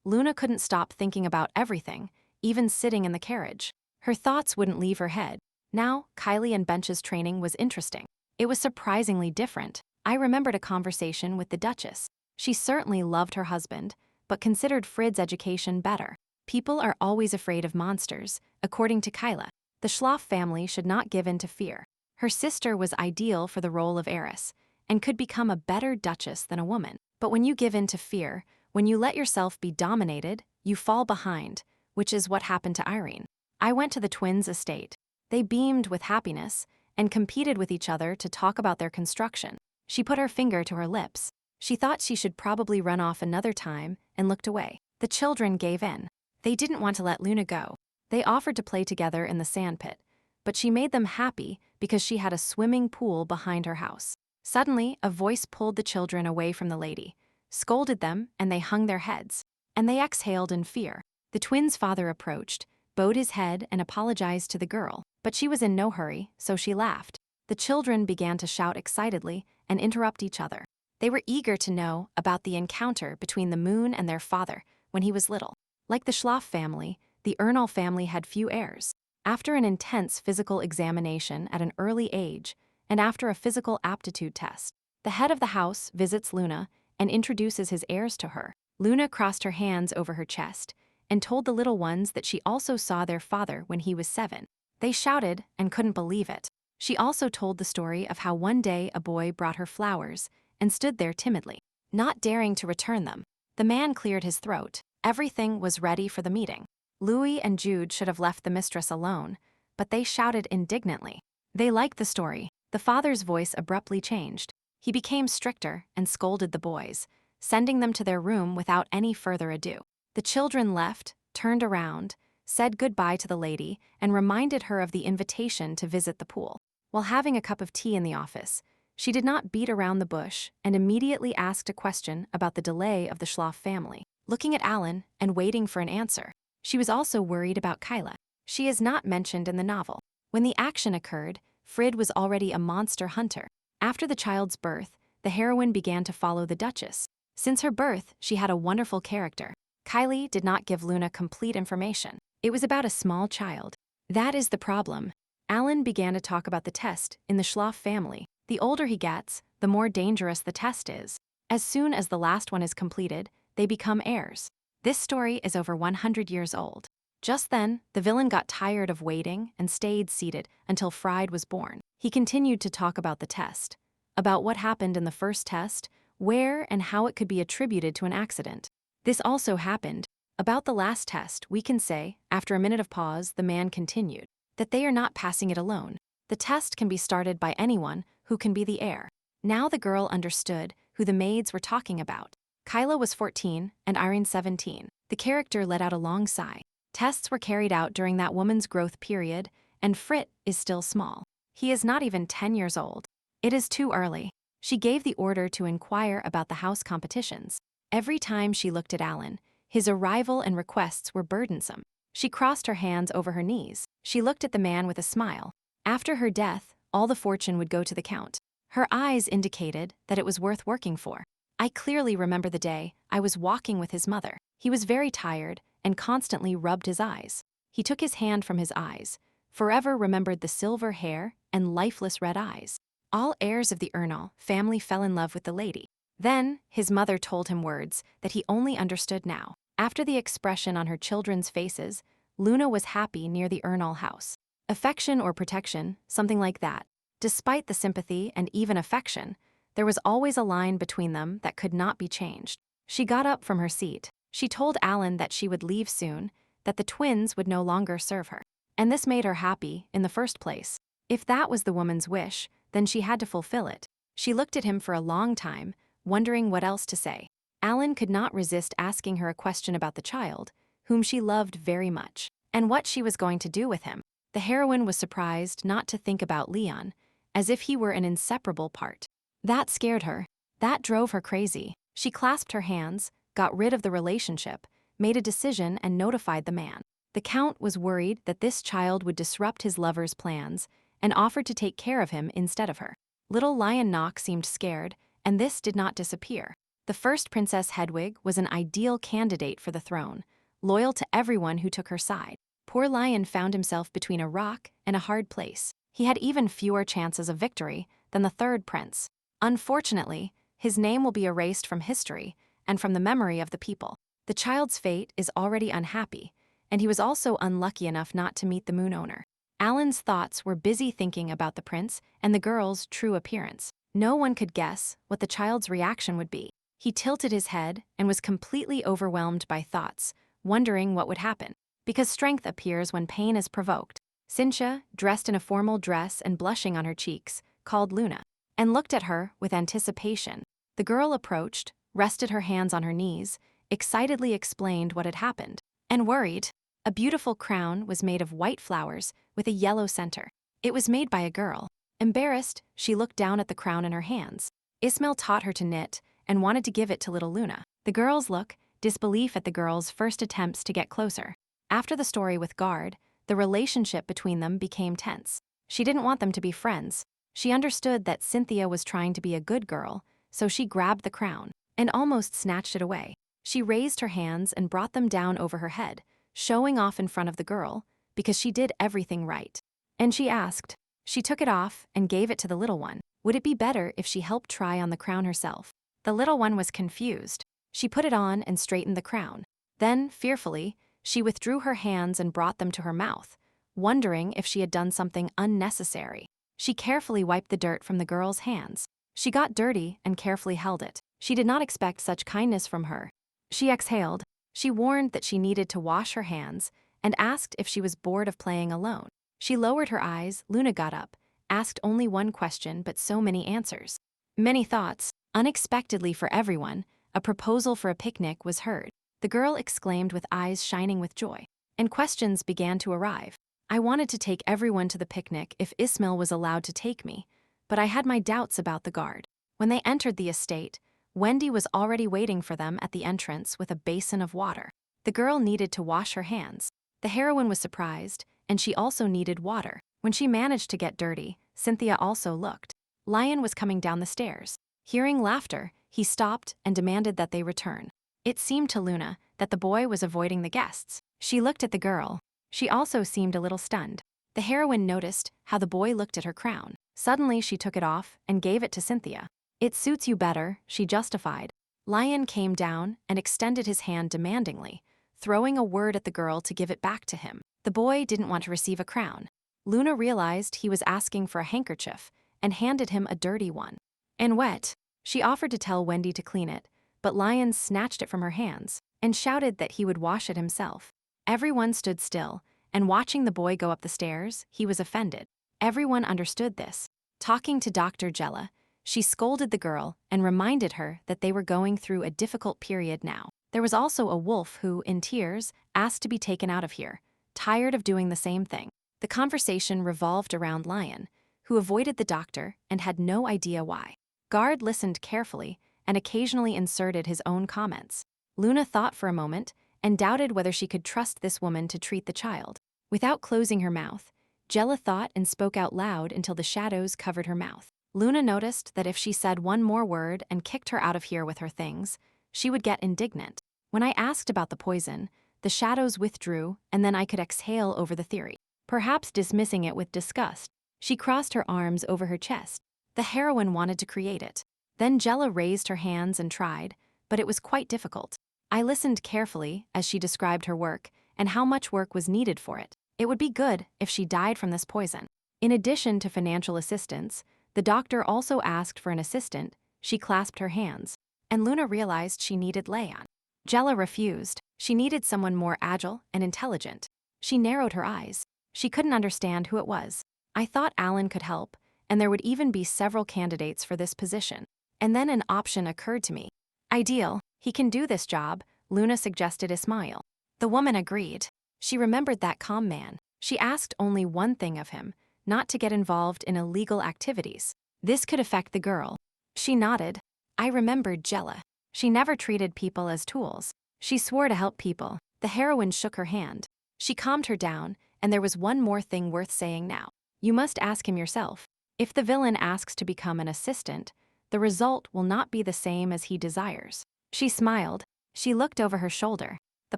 Luna couldn't stop thinking about everything, even sitting in the carriage. Her thoughts wouldn't leave her head. Now, Kylie and Bench's training was interesting. It was surprisingly different. I remembered a conversation with the Duchess. She certainly loved her husband, but considered Frid's education better. People are always afraid of monsters, according to Kyla. The Schloff family should not give in to fear. Her sister was ideal for the role of heiress, and could become a better duchess than a woman. But when you give in to fear, when you let yourself be dominated, you fall behind. which is what happened to Irene. I went to the twins' estate. They beamed with happiness and competed with each other to talk about their construction. She put her finger to her lips. She thought she should probably run off another time and looked away. The children gave in. They didn't want to let Luna go. They offered to play together in the sandpit, but she made them happy because she had a swimming pool behind her house. Suddenly, a voice pulled the children away from the lady, scolded them, and they hung their heads. And they exhaled in fear. The twins' father approached, bowed his head, and apologized to the girl, but she was in no hurry, so she laughed. The children began to shout excitedly and interrupt each other. They were eager to know about the encounter between the moon and their father when he was little. Like the Schlaf family, the Ernal family had few heirs. After an intense physical examination at an early age, and after a physical aptitude test, the head of the house visits Luna and introduces his heirs to her. Luna crossed her hands over her chest and told the little ones that she also saw their father when he was 7. They shouted and couldn't believe it. She also told the story of how one day a boy brought her flowers and stood there timidly, not daring to return them. The man cleared his throat. Everything was ready for the meeting. Louis and Jude should have left the mistress alone, but they shouted indignantly. They liked the story. The father's voice abruptly changed. He became stricter and scolded the boys, sending them to their room without any further ado. The children left, turned around, said goodbye to the lady, and reminded her of the invitation to visit the pool. While having a cup of tea in the office, she did not beat around the bush and immediately asked a question about the delay of the Schlaf family, looking at Alan and waiting for an answer. She was also worried about Kyla. She is not mentioned in the novel. When the action occurred, Frid was already a monster hunter. After the child's birth, the heroine began to follow the Duchess. Since her birth, she had a wonderful character. Kylie did not give Luna complete information. It was about a small child. That is the problem. Alan began to talk about the test in the Schlaf family. The older he gets, the more dangerous the test is. As soon as the last one is completed, they become heirs. This story is over 100 years old. Just then, the villain got tired of waiting and stayed seated until Fried was born. He continued to talk about the test, about what happened in the first test, where and how it could be attributed to an accident. This also happened. About the last test, we can say, after a minute of pause, the man continued, that they are not passing it alone. The test can be started by anyone who can be the heir. Now the girl understood who the maids were talking about. Kyla was 14 and Irene 17. The character let out a long sigh. Tests were carried out during that woman's growth period, and Frit is still small. He is not even 10 years old. It is too early. She gave the order to inquire about the house competitions. Every time she looked at Alan, his arrival and requests were burdensome. She crossed her hands over her knees. She looked at the man with a smile. After her death, all the fortune would go to the Count. Her eyes indicated that it was worth working for. I clearly remember the day I was walking with his mother. He was very tired and constantly rubbed his eyes. He took his hand from his eyes, forever remembered the silver hair and lifeless red eyes. All heirs of the Ernal family fell in love with the lady. Then, his mother told him words that he only understood now. After the expression on her children's faces, Luna was happy near the Ernal house. Affection or protection, something like that. Despite the sympathy and even affection, there was always a line between them that could not be changed. She got up from her seat. She told Alan that she would leave soon, that the twins would no longer serve her. And this made her happy in the first place. If that was the woman's wish, then she had to fulfill it. She looked at him for a long time, wondering what else to say. Alan could not resist asking her a question about the child, whom she loved very much, and what she was going to do with him. The heroine was surprised not to think about Leon, as if he were an inseparable part. That scared her. That drove her crazy. She clasped her hands, got rid of the relationship, made a decision and notified the man. The Count was worried that this child would disrupt his lover's plans and offered to take care of him instead of her. Little Lion Nock seemed scared, and this did not disappear. The first Princess Hedwig was an ideal candidate for the throne, loyal to everyone who took her side. Poor Lion found himself between a rock and a hard place. He had even fewer chances of victory than the third prince. Unfortunately, his name will be erased from history and from the memory of the people. The child's fate is already unhappy, and he was also unlucky enough not to meet the moon owner. Alan's thoughts were busy thinking about the prince and the girl's true appearance. No one could guess what the child's reaction would be. He tilted his head and was completely overwhelmed by thoughts, wondering what would happen. because strength appears when pain is provoked. Cynthia, dressed in a formal dress and blushing on her cheeks, called Luna, and looked at her with anticipation. The girl approached, rested her hands on her knees, excitedly explained what had happened, and worried. A beautiful crown was made of white flowers with a yellow center. It was made by a girl. Embarrassed, she looked down at the crown in her hands. Ismail taught her to knit and wanted to give it to little Luna. The girl's look, disbelief at the girl's first attempts to get closer. After the story with Guard, the relationship between them became tense. She didn't want them to be friends. She understood that Cynthia was trying to be a good girl, so she grabbed the crown and almost snatched it away. She raised her hands and brought them down over her head, showing off in front of the girl, because she did everything right. And she asked. She took it off and gave it to the little one. Would it be better if she helped try on the crown herself? The little one was confused. She put it on and straightened the crown. Then, fearfully, she withdrew her hands and brought them to her mouth, wondering if she had done something unnecessary. She carefully wiped the dirt from the girl's hands. She got dirty and carefully held it. She did not expect such kindness from her. She exhaled. She warned that she needed to wash her hands and asked if she was bored of playing alone. She lowered her eyes. Luna got up, asked only one question but so many answers. Many thoughts. Unexpectedly for everyone, a proposal for a picnic was heard. The girl exclaimed with eyes shining with joy. And questions began to arrive. I wanted to take everyone to the picnic if Ismail was allowed to take me, but I had my doubts about the guard. When they entered the estate, Wendy was already waiting for them at the entrance with a basin of water. The girl needed to wash her hands. The heroine was surprised, and she also needed water. When she managed to get dirty, Cynthia also looked. Lion was coming down the stairs. Hearing laughter, he stopped and demanded that they return. It seemed to Luna that the boy was avoiding the guests. She looked at the girl. She also seemed a little stunned. The heroine noticed how the boy looked at her crown. Suddenly she took it off and gave it to Cynthia. It suits you better, she justified. Lion came down and extended his hand demandingly, throwing a word at the girl to give it back to him. The boy didn't want to receive a crown. Luna realized he was asking for a handkerchief and handed him a dirty one. And wet. She offered to tell Wendy to clean it, but Lion snatched it from her hands and shouted that he would wash it himself. Everyone stood still, and watching the boy go up the stairs, he was offended. Everyone understood this. Talking to Dr. Jella, she scolded the girl and reminded her that they were going through a difficult period now. There was also a wolf who, in tears, asked to be taken out of here, tired of doing the same thing. The conversation revolved around Lion, who avoided the doctor and had no idea why. Guard listened carefully and occasionally inserted his own comments. Luna thought for a moment and doubted whether she could trust this woman to treat the child. Without closing her mouth, Jella thought and spoke out loud until the shadows covered her mouth. Luna noticed that if she said one more word and kicked her out of here with her things, she would get indignant. When I asked about the poison, the shadows withdrew and then I could exhale over the theory, perhaps dismissing it with disgust. She crossed her arms over her chest. The heroine wanted to create it. Then Jella raised her hands and tried, but it was quite difficult. I listened carefully as she described her work and how much work was needed for it. It would be good if she died from this poison. In addition to financial assistance, the doctor also asked for an assistant. She clasped her hands, and Luna realized she needed Leon. Jella refused. She needed someone more agile and intelligent. She narrowed her eyes. She couldn't understand who it was. I thought Alan could help, and there would even be several candidates for this position. And then an option occurred to me. Ideal, he can do this job, Luna suggested Ismail. The woman agreed. She remembered that calm man. She asked only one thing of him, not to get involved in illegal activities. This could affect the girl. She nodded. I remembered Jella. She never treated people as tools. She swore to help people. The heroine shook her hand. She calmed her down, and there was one more thing worth saying now. You must ask him yourself. If the villain asks to become an assistant, the result will not be the same as he desires. She smiled. She looked over her shoulder. The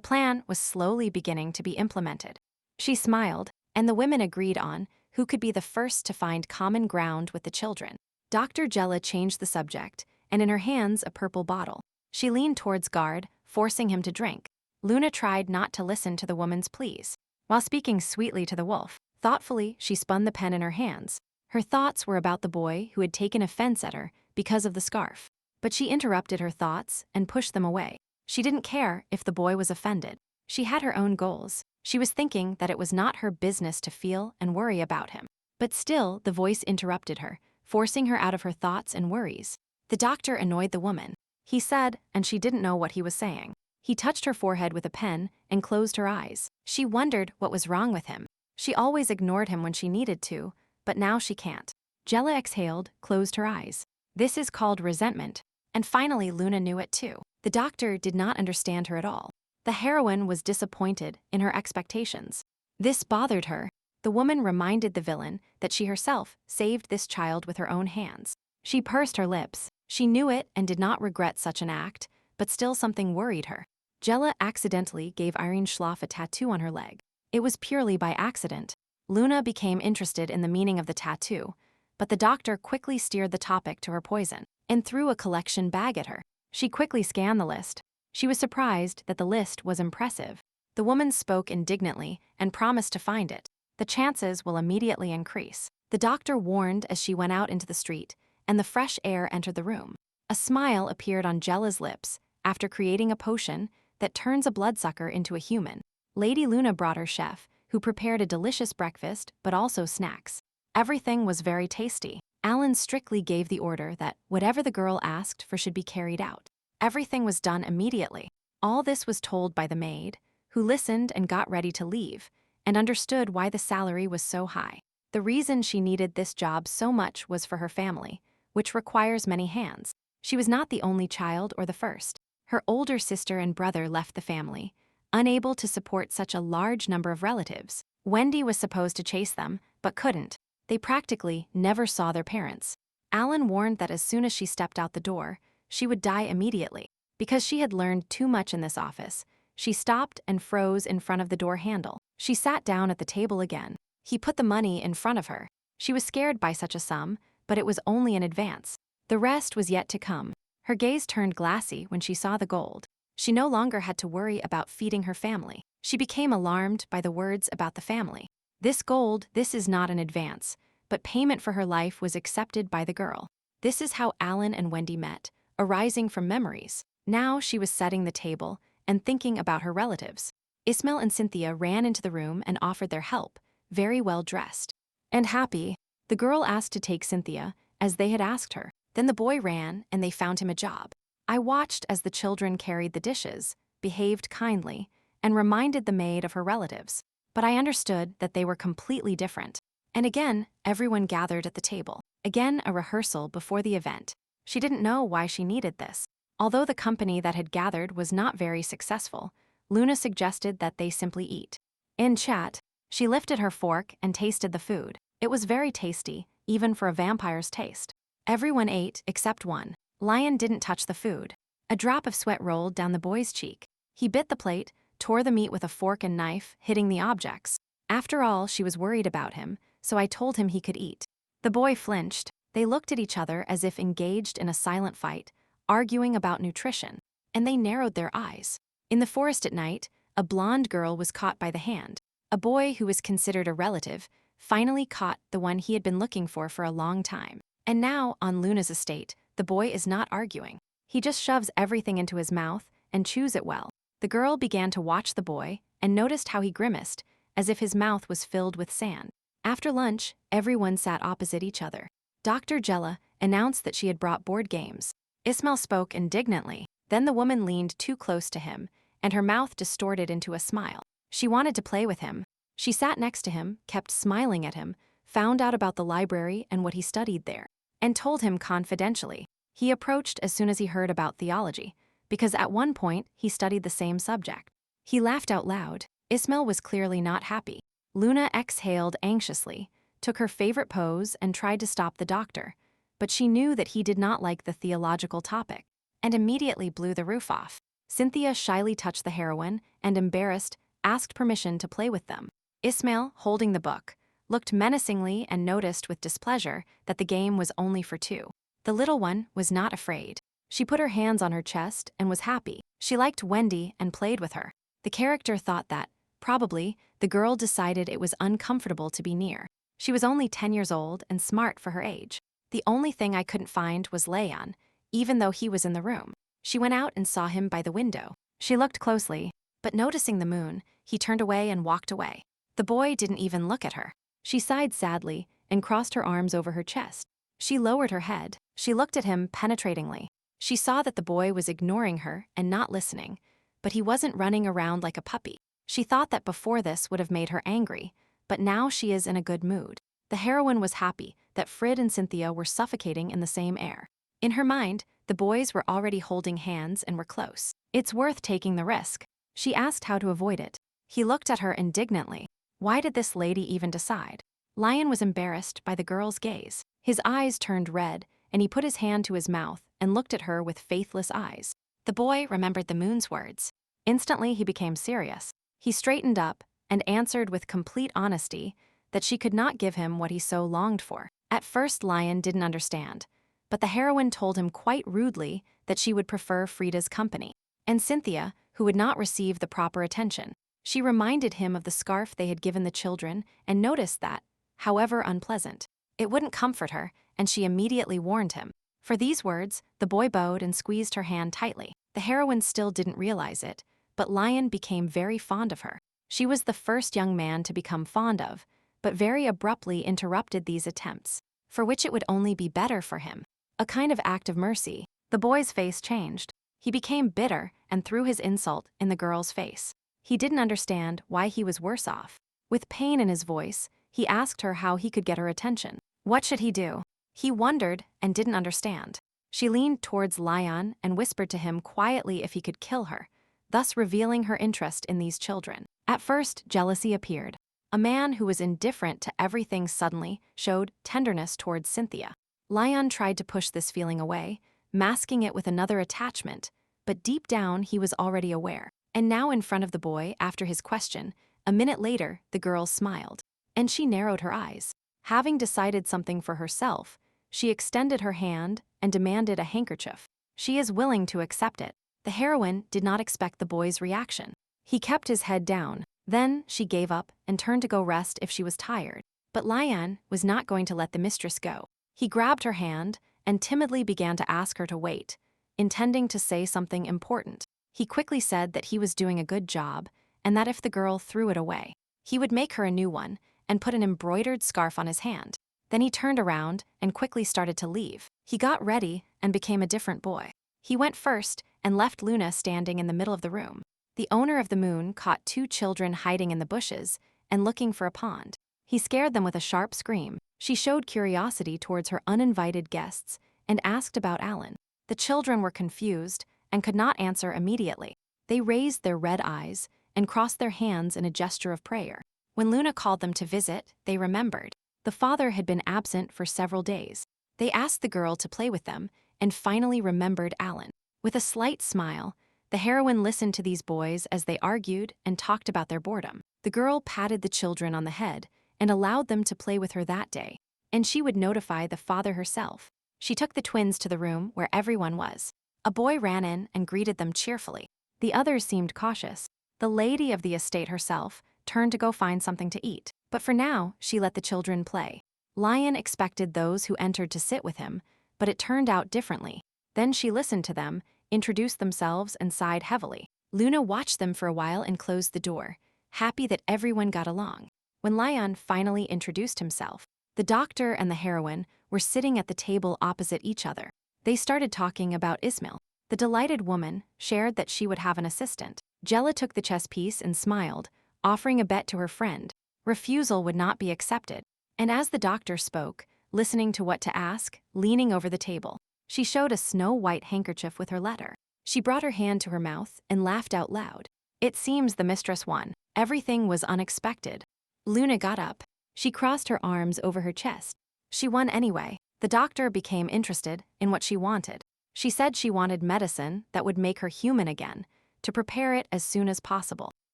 plan was slowly beginning to be implemented. She smiled, and the women agreed on who could be the first to find common ground with the children. Dr. Jella changed the subject, and in her hands a purple bottle. She leaned towards Guard, forcing him to drink. Luna tried not to listen to the woman's pleas. While speaking sweetly to the wolf, thoughtfully she spun the pen in her hands. Her thoughts were about the boy who had taken offense at her because of the scarf. But she interrupted her thoughts and pushed them away. She didn't care if the boy was offended. She had her own goals. She was thinking that it was not her business to feel and worry about him. But still, the voice interrupted her, forcing her out of her thoughts and worries. The doctor annoyed the woman. He said, and she didn't know what he was saying. He touched her forehead with a pen and closed her eyes. She wondered what was wrong with him. She always ignored him when she needed to, but now she can't. Jella exhaled, closed her eyes. This is called resentment. And finally Luna knew it too. The doctor did not understand her at all. The heroine was disappointed in her expectations. This bothered her. The woman reminded the villain that she herself saved this child with her own hands. She pursed her lips. She knew it and did not regret such an act, but still something worried her. Jella accidentally gave Irene Schloff a tattoo on her leg. It was purely by accident. Luna became interested in the meaning of the tattoo, but the doctor quickly steered the topic to her poison and threw a collection bag at her. She quickly scanned the list. She was surprised that the list was impressive. The woman spoke indignantly and promised to find it. The chances will immediately increase. The doctor warned as she went out into the street, and the fresh air entered the room. A smile appeared on Jella's lips after creating a potion that turns a bloodsucker into a human. Lady Luna brought her chef, who prepared a delicious breakfast but also snacks. Everything was very tasty. Alan strictly gave the order that whatever the girl asked for should be carried out. Everything was done immediately. All this was told by the maid, who listened and got ready to leave, and understood why the salary was so high. The reason she needed this job so much was for her family, which requires many hands. She was not the only child or the first. Her older sister and brother left the family, unable to support such a large number of relatives. Wendy was supposed to chase them, but couldn't. They practically never saw their parents. Alan warned that as soon as she stepped out the door, she would die immediately. Because she had learned too much in this office, she stopped and froze in front of the door handle. She sat down at the table again. He put the money in front of her. She was scared by such a sum, but it was only an advance. The rest was yet to come. Her gaze turned glassy when she saw the gold. She no longer had to worry about feeding her family. She became alarmed by the words about the family. This gold, this is not an advance, but payment for her life was accepted by the girl. This is how Alan and Wendy met, arising from memories. Now she was setting the table and thinking about her relatives. Ismail and Cynthia ran into the room and offered their help, very well dressed. And happy, the girl asked to take Cynthia, as they had asked her. Then the boy ran and they found him a job. I watched as the children carried the dishes, behaved kindly, and reminded the maid of her relatives. But I understood that they were completely different. And again, everyone gathered at the table. Again, a rehearsal before the event. She didn't know why she needed this. Although the company that had gathered was not very successful, Luna suggested that they simply eat. In chat, she lifted her fork and tasted the food. It was very tasty, even for a vampire's taste. Everyone ate except one. Lion didn't touch the food. A drop of sweat rolled down the boy's cheek. He bit the plate, tore the meat with a fork and knife, hitting the objects. After all, she was worried about him, so I told him he could eat. The boy flinched. They looked at each other as if engaged in a silent fight, arguing about nutrition, and they narrowed their eyes. In the forest at night, a blonde girl was caught by the hand. A boy who was considered a relative finally caught the one he had been looking for a long time. And now, on Luna's estate, the boy is not arguing. He just shoves everything into his mouth and chews it well. The girl began to watch the boy and noticed how he grimaced, as if his mouth was filled with sand. After lunch, everyone sat opposite each other. Dr. Jella announced that she had brought board games. Ismail spoke indignantly. Then the woman leaned too close to him, and her mouth distorted into a smile. She wanted to play with him. She sat next to him, kept smiling at him, found out about the library and what he studied there, and told him confidentially. He approached as soon as he heard about theology, because at one point he studied the same subject. He laughed out loud. Ismail was clearly not happy. Luna exhaled anxiously, took her favorite pose and tried to stop the doctor, but she knew that he did not like the theological topic, and immediately blew the roof off. Cynthia shyly touched the heroine and, embarrassed, asked permission to play with them. Ismail, holding the book, looked menacingly and noticed with displeasure that the game was only for two. The little one was not afraid. She put her hands on her chest and was happy. She liked Wendy and played with her. The character thought that, probably, the girl decided it was uncomfortable to be near. She was only 10 years old and smart for her age. The only thing I couldn't find was Leon, even though he was in the room. She went out and saw him by the window. She looked closely, but noticing the moon, he turned away and walked away. The boy didn't even look at her. She sighed sadly and crossed her arms over her chest. She lowered her head. She looked at him penetratingly. She saw that the boy was ignoring her and not listening, but he wasn't running around like a puppy. She thought that before this would have made her angry, but now she is in a good mood. The heroine was happy that Frid and Cynthia were suffocating in the same air. In her mind, the boys were already holding hands and were close. It's worth taking the risk. She asked how to avoid it. He looked at her indignantly. Why did this lady even decide? Lion was embarrassed by the girl's gaze. His eyes turned red, and he put his hand to his mouth and looked at her with faithless eyes. The boy remembered the moon's words. Instantly, he became serious. He straightened up and answered with complete honesty that she could not give him what he so longed for. At first, Lion didn't understand, but the heroine told him quite rudely that she would prefer Frida's company, and Cynthia, who would not receive the proper attention. She reminded him of the scarf they had given the children and noticed that, however unpleasant, it wouldn't comfort her, and she immediately warned him. For these words, the boy bowed and squeezed her hand tightly. The heroine still didn't realize it, but Lion became very fond of her. She was the first young man to become fond of, but very abruptly interrupted these attempts, for which it would only be better for him. A kind of act of mercy. The boy's face changed. He became bitter and threw his insult in the girl's face. He didn't understand why he was worse off. With pain in his voice, he asked her how he could get her attention. What should he do? He wondered and didn't understand. She leaned towards Lion and whispered to him quietly if he could kill her, thus revealing her interest in these children. At first, jealousy appeared. A man who was indifferent to everything suddenly showed tenderness towards Cynthia. Lion tried to push this feeling away, masking it with another attachment, but deep down he was already aware. And now in front of the boy, after his question, a minute later, the girl smiled. And she narrowed her eyes. Having decided something for herself, she extended her hand and demanded a handkerchief. She is willing to accept it. The heroine did not expect the boy's reaction. He kept his head down. Then she gave up and turned to go rest if she was tired. But Lion was not going to let the mistress go. He grabbed her hand and timidly began to ask her to wait, intending to say something important. He quickly said that he was doing a good job and that if the girl threw it away, he would make her a new one and put an embroidered scarf on his hand. Then he turned around and quickly started to leave. He got ready and became a different boy. He went first and left Luna standing in the middle of the room. The owner of the moon caught two children hiding in the bushes and looking for a pond. He scared them with a sharp scream. She showed curiosity towards her uninvited guests and asked about Alan. The children were confused and could not answer immediately. They raised their red eyes and crossed their hands in a gesture of prayer. When Luna called them to visit, they remembered. The father had been absent for several days. They asked the girl to play with them and finally remembered Alan. With a slight smile, the heroine listened to these boys as they argued and talked about their boredom. The girl patted the children on the head and allowed them to play with her that day, and she would notify the father herself. She took the twins to the room where everyone was. A boy ran in and greeted them cheerfully. The others seemed cautious. The lady of the estate herself turned to go find something to eat, but for now, she let the children play. Lion expected those who entered to sit with him, but it turned out differently. Then she listened to them, introduced themselves, and sighed heavily. Luna watched them for a while and closed the door, happy that everyone got along. When Lion finally introduced himself, the doctor and the heroine were sitting at the table opposite each other. They started talking about Ismail. The delighted woman shared that she would have an assistant. Jella took the chess piece and smiled, offering a bet to her friend. Refusal would not be accepted. And as the doctor spoke, listening to what to ask, leaning over the table, she showed a snow-white handkerchief with her letter. She brought her hand to her mouth and laughed out loud. It seems the mistress won. Everything was unexpected. Luna got up. She crossed her arms over her chest. She won anyway. The doctor became interested in what she wanted. She said she wanted medicine that would make her human again, to prepare it as soon as possible.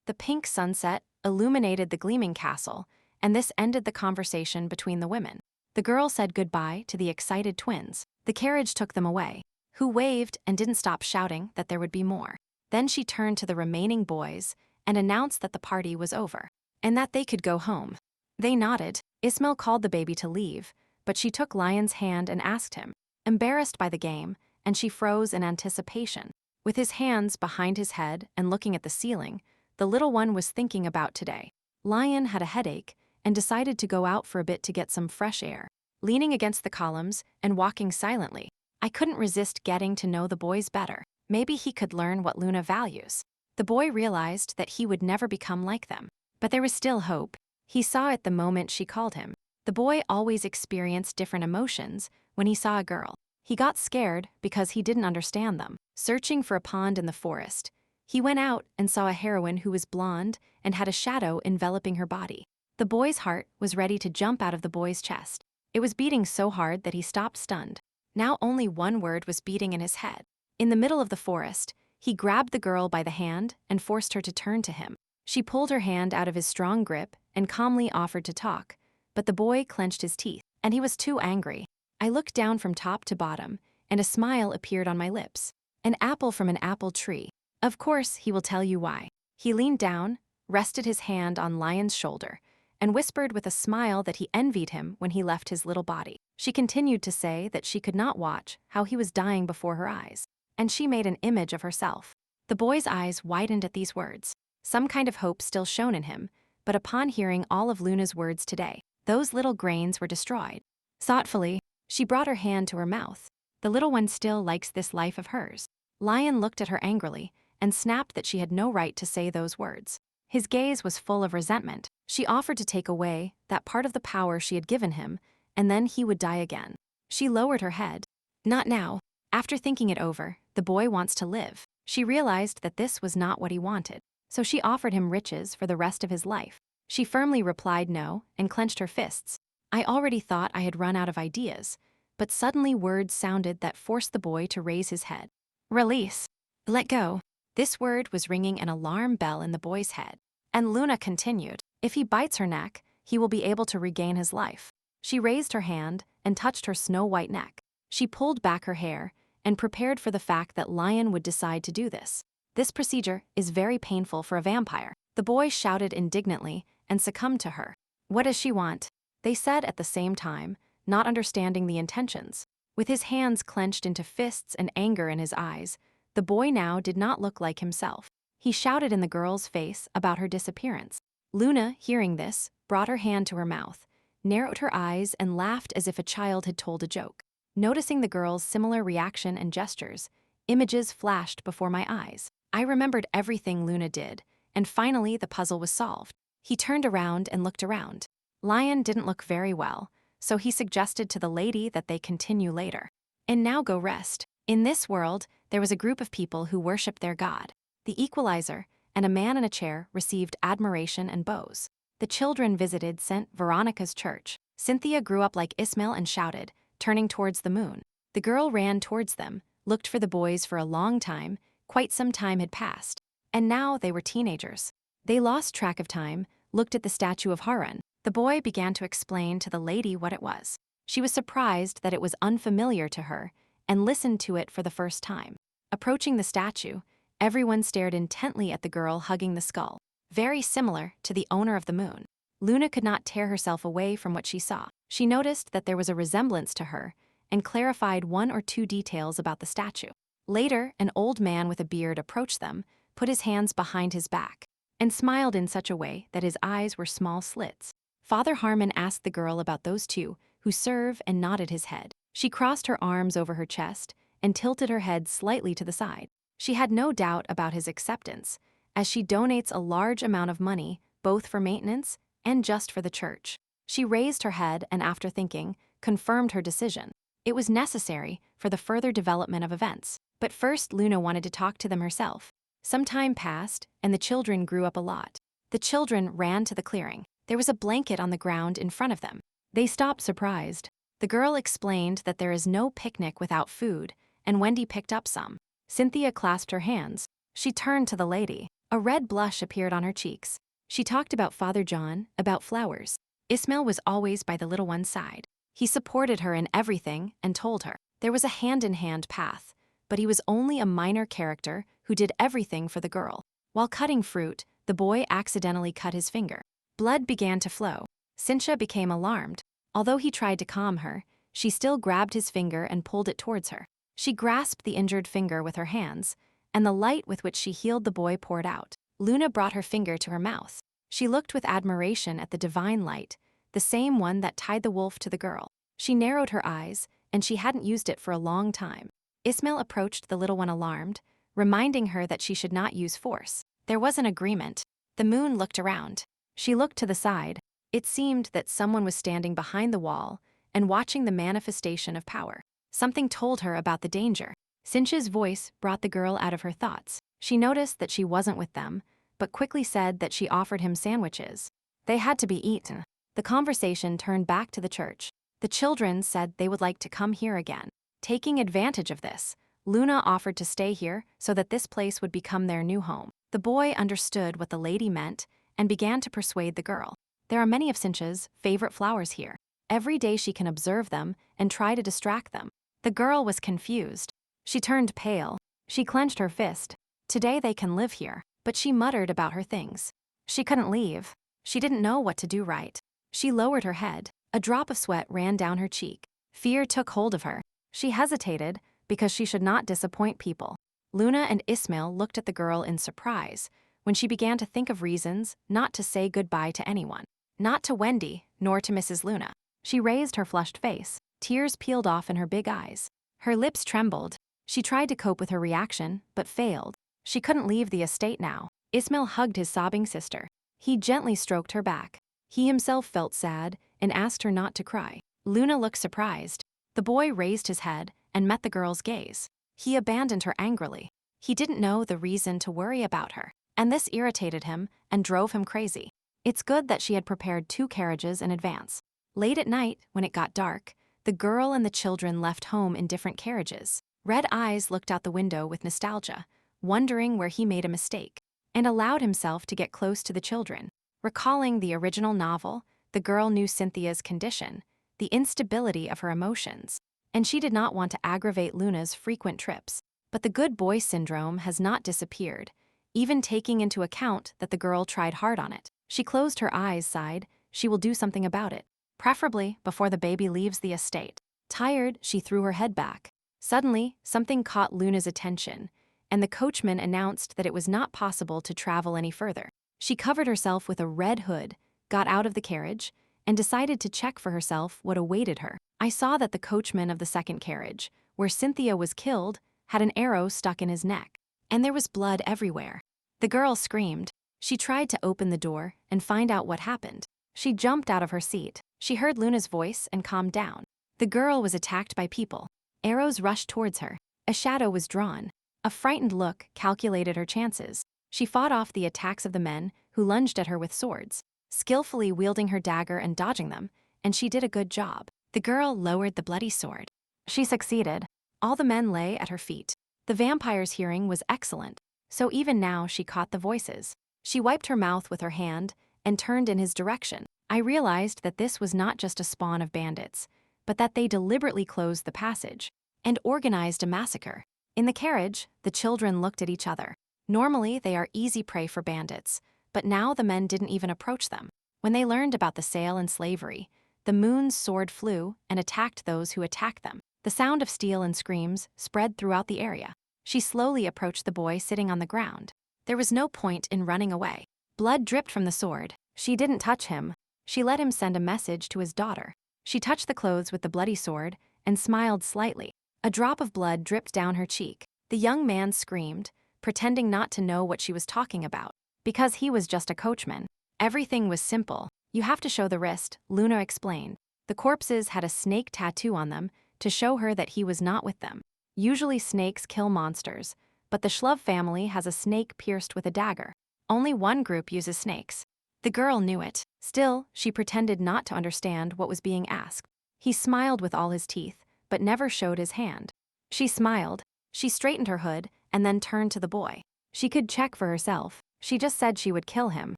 The pink sunset illuminated the gleaming castle, and this ended the conversation between the women. The girl said goodbye to the excited twins. The carriage took them away, who waved and didn't stop shouting that there would be more. Then she turned to the remaining boys and announced that the party was over, and that they could go home. They nodded. Ismail called the baby to leave, but she took Lion's hand and asked him, embarrassed by the game, and she froze in anticipation. With his hands behind his head and looking at the ceiling, the little one was thinking about today. Lion had a headache and decided to go out for a bit to get some fresh air. Leaning against the columns and walking silently, I couldn't resist getting to know the boys better. Maybe he could learn what Luna values. The boy realized that he would never become like them. But there was still hope. He saw it the moment she called him. The boy always experienced different emotions when he saw a girl. He got scared because he didn't understand them. Searching for a pond in the forest, he went out and saw a heroine who was blonde and had a shadow enveloping her body. The boy's heart was ready to jump out of the boy's chest. It was beating so hard that he stopped stunned. Now only one word was beating in his head. In the middle of the forest, he grabbed the girl by the hand and forced her to turn to him. She pulled her hand out of his strong grip and calmly offered to talk, but the boy clenched his teeth, and he was too angry. I looked down from top to bottom, and a smile appeared on my lips. An apple from an apple tree. Of course, he will tell you why. He leaned down, rested his hand on Lion's shoulder, and whispered with a smile that he envied him when he left his little body. She continued to say that she could not watch how he was dying before her eyes, and she made an image of herself. The boy's eyes widened at these words. Some kind of hope still shone in him, but upon hearing all of Luna's words today, those little grains were destroyed. Thoughtfully, she brought her hand to her mouth. The little one still likes this life of hers. Lion looked at her angrily and snapped that she had no right to say those words. His gaze was full of resentment. She offered to take away that part of the power she had given him, and then he would die again. She lowered her head. Not now. After thinking it over, the boy wants to live. She realized that this was not what he wanted, so she offered him riches for the rest of his life. She firmly replied no and clenched her fists. I already thought I had run out of ideas, but suddenly words sounded that forced the boy to raise his head. Release. Let go. This word was ringing an alarm bell in the boy's head. And Luna continued, if he bites her neck, he will be able to regain his life. She raised her hand and touched her snow-white neck. She pulled back her hair and prepared for the fact that Lion would decide to do this. This procedure is very painful for a vampire. The boy shouted indignantly and succumbed to her. What does she want? They said at the same time, not understanding the intentions. With his hands clenched into fists and anger in his eyes, the boy now did not look like himself. He shouted in the girl's face about her disappearance. Luna, hearing this, brought her hand to her mouth, narrowed her eyes and laughed as if a child had told a joke. Noticing the girl's similar reaction and gestures, images flashed before my eyes. I remembered everything Luna did, and finally the puzzle was solved. He turned around and looked around. Lion didn't look very well, so he suggested to the lady that they continue later. And now go rest. In this world, there was a group of people who worshipped their god. The equalizer and a man in a chair received admiration and bows. The children visited St. Veronica's church. Cynthia grew up like Ismail and shouted, turning towards the moon. The girl ran towards them, looked for the boys for a long time. Quite some time had passed, and now they were teenagers. They lost track of time, looked at the statue of Harun. The boy began to explain to the lady what it was. She was surprised that it was unfamiliar to her and listened to it for the first time. Approaching the statue, everyone stared intently at the girl hugging the skull, very similar to the owner of the moon. Luna could not tear herself away from what she saw. She noticed that there was a resemblance to her and clarified one or two details about the statue. Later, an old man with a beard approached them, put his hands behind his back, and smiled in such a way that his eyes were small slits. Father Harmon asked the girl about those two who serve and nodded his head. She crossed her arms over her chest and tilted her head slightly to the side. She had no doubt about his acceptance, as she donates a large amount of money, both for maintenance and just for the church. She raised her head and, after thinking, confirmed her decision. It was necessary for the further development of events. But first, Luna wanted to talk to them herself. Some time passed, and the children grew up a lot. The children ran to the clearing. There was a blanket on the ground in front of them. They stopped surprised. The girl explained that there is no picnic without food, and Wendy picked up some. Cynthia clasped her hands. She turned to the lady. A red blush appeared on her cheeks. She talked about Father John, about flowers. Ismail was always by the little one's side. He supported her in everything and told her there was a hand-in-hand path, but he was only a minor character who did everything for the girl. While cutting fruit, the boy accidentally cut his finger. Blood began to flow. Cynthia became alarmed. Although he tried to calm her, she still grabbed his finger and pulled it towards her. She grasped the injured finger with her hands, and the light with which she healed the boy poured out. Luna brought her finger to her mouth. She looked with admiration at the divine light, the same one that tied the wolf to the girl. She narrowed her eyes, and she hadn't used it for a long time. Ismail approached the little one alarmed, reminding her that she should not use force. There was an agreement. The moon looked around. She looked to the side. It seemed that someone was standing behind the wall and watching the manifestation of power. Something told her about the danger. Sinch's voice brought the girl out of her thoughts. She noticed that she wasn't with them, but quickly said that she offered him sandwiches. They had to be eaten. The conversation turned back to the church. The children said they would like to come here again. Taking advantage of this, Luna offered to stay here so that this place would become their new home. The boy understood what the lady meant and began to persuade the girl. There are many of Sinch's favorite flowers here. Every day she can observe them and try to distract them. The girl was confused. She turned pale. She clenched her fist. Today they can live here, but she muttered about her things. She couldn't leave. She didn't know what to do right. She lowered her head. A drop of sweat ran down her cheek. Fear took hold of her. She hesitated because she should not disappoint people. Luna and Ismail looked at the girl in surprise when she began to think of reasons not to say goodbye to anyone. Not to Wendy, nor to Mrs. Luna. She raised her flushed face. Tears peeled off in her big eyes. Her lips trembled. She tried to cope with her reaction, but failed. She couldn't leave the estate now. Ismail hugged his sobbing sister. He gently stroked her back. He himself felt sad and asked her not to cry. Luna looked surprised. The boy raised his head and met the girl's gaze. He abandoned her angrily. He didn't know the reason to worry about her, and this irritated him and drove him crazy. It's good that she had prepared 2 carriages in advance. Late at night, when it got dark, the girl and the children left home in different carriages. Red Eyes looked out the window with nostalgia, wondering where he made a mistake, and allowed himself to get close to the children. Recalling the original novel, the girl knew Cynthia's condition, the instability of her emotions, and she did not want to aggravate Luna's frequent trips. But the good boy syndrome has not disappeared, even taking into account that the girl tried hard on it. She closed her eyes, sighed. She will do something about it, preferably before the baby leaves the estate. Tired, she threw her head back. Suddenly, something caught Luna's attention, and the coachman announced that it was not possible to travel any further. She covered herself with a red hood, got out of the carriage, and decided to check for herself what awaited her. I saw that the coachman of the second carriage, where Cynthia was killed, had an arrow stuck in his neck, and there was blood everywhere. The girl screamed. She tried to open the door and find out what happened. She jumped out of her seat. She heard Luna's voice and calmed down. The girl was attacked by people. Arrows rushed towards her. A shadow was drawn. A frightened look calculated her chances. She fought off the attacks of the men who lunged at her with swords, skillfully wielding her dagger and dodging them, and she did a good job. The girl lowered the bloody sword. She succeeded. All the men lay at her feet. The vampire's hearing was excellent, so even now she caught the voices. She wiped her mouth with her hand and turned in his direction. I realized that this was not just a spawn of bandits, but that they deliberately closed the passage and organized a massacre. In the carriage, the children looked at each other. Normally, they are easy prey for bandits, but now the men didn't even approach them. When they learned about the sale and slavery, the moon's sword flew and attacked those who attacked them. The sound of steel and screams spread throughout the area. She slowly approached the boy sitting on the ground. There was no point in running away. Blood dripped from the sword. She didn't touch him. She let him send a message to his daughter. She touched the clothes with the bloody sword and smiled slightly. A drop of blood dripped down her cheek. The young man screamed, pretending not to know what she was talking about, because he was just a coachman. Everything was simple. You have to show the wrist, Luna explained. The corpses had a snake tattoo on them to show her that he was not with them. Usually snakes kill monsters, but the Shlove family has a snake pierced with a dagger. Only one group uses snakes. The girl knew it. Still, she pretended not to understand what was being asked. He smiled with all his teeth, but never showed his hand. She smiled. She straightened her hood and then turned to the boy. She could check for herself. She just said she would kill him.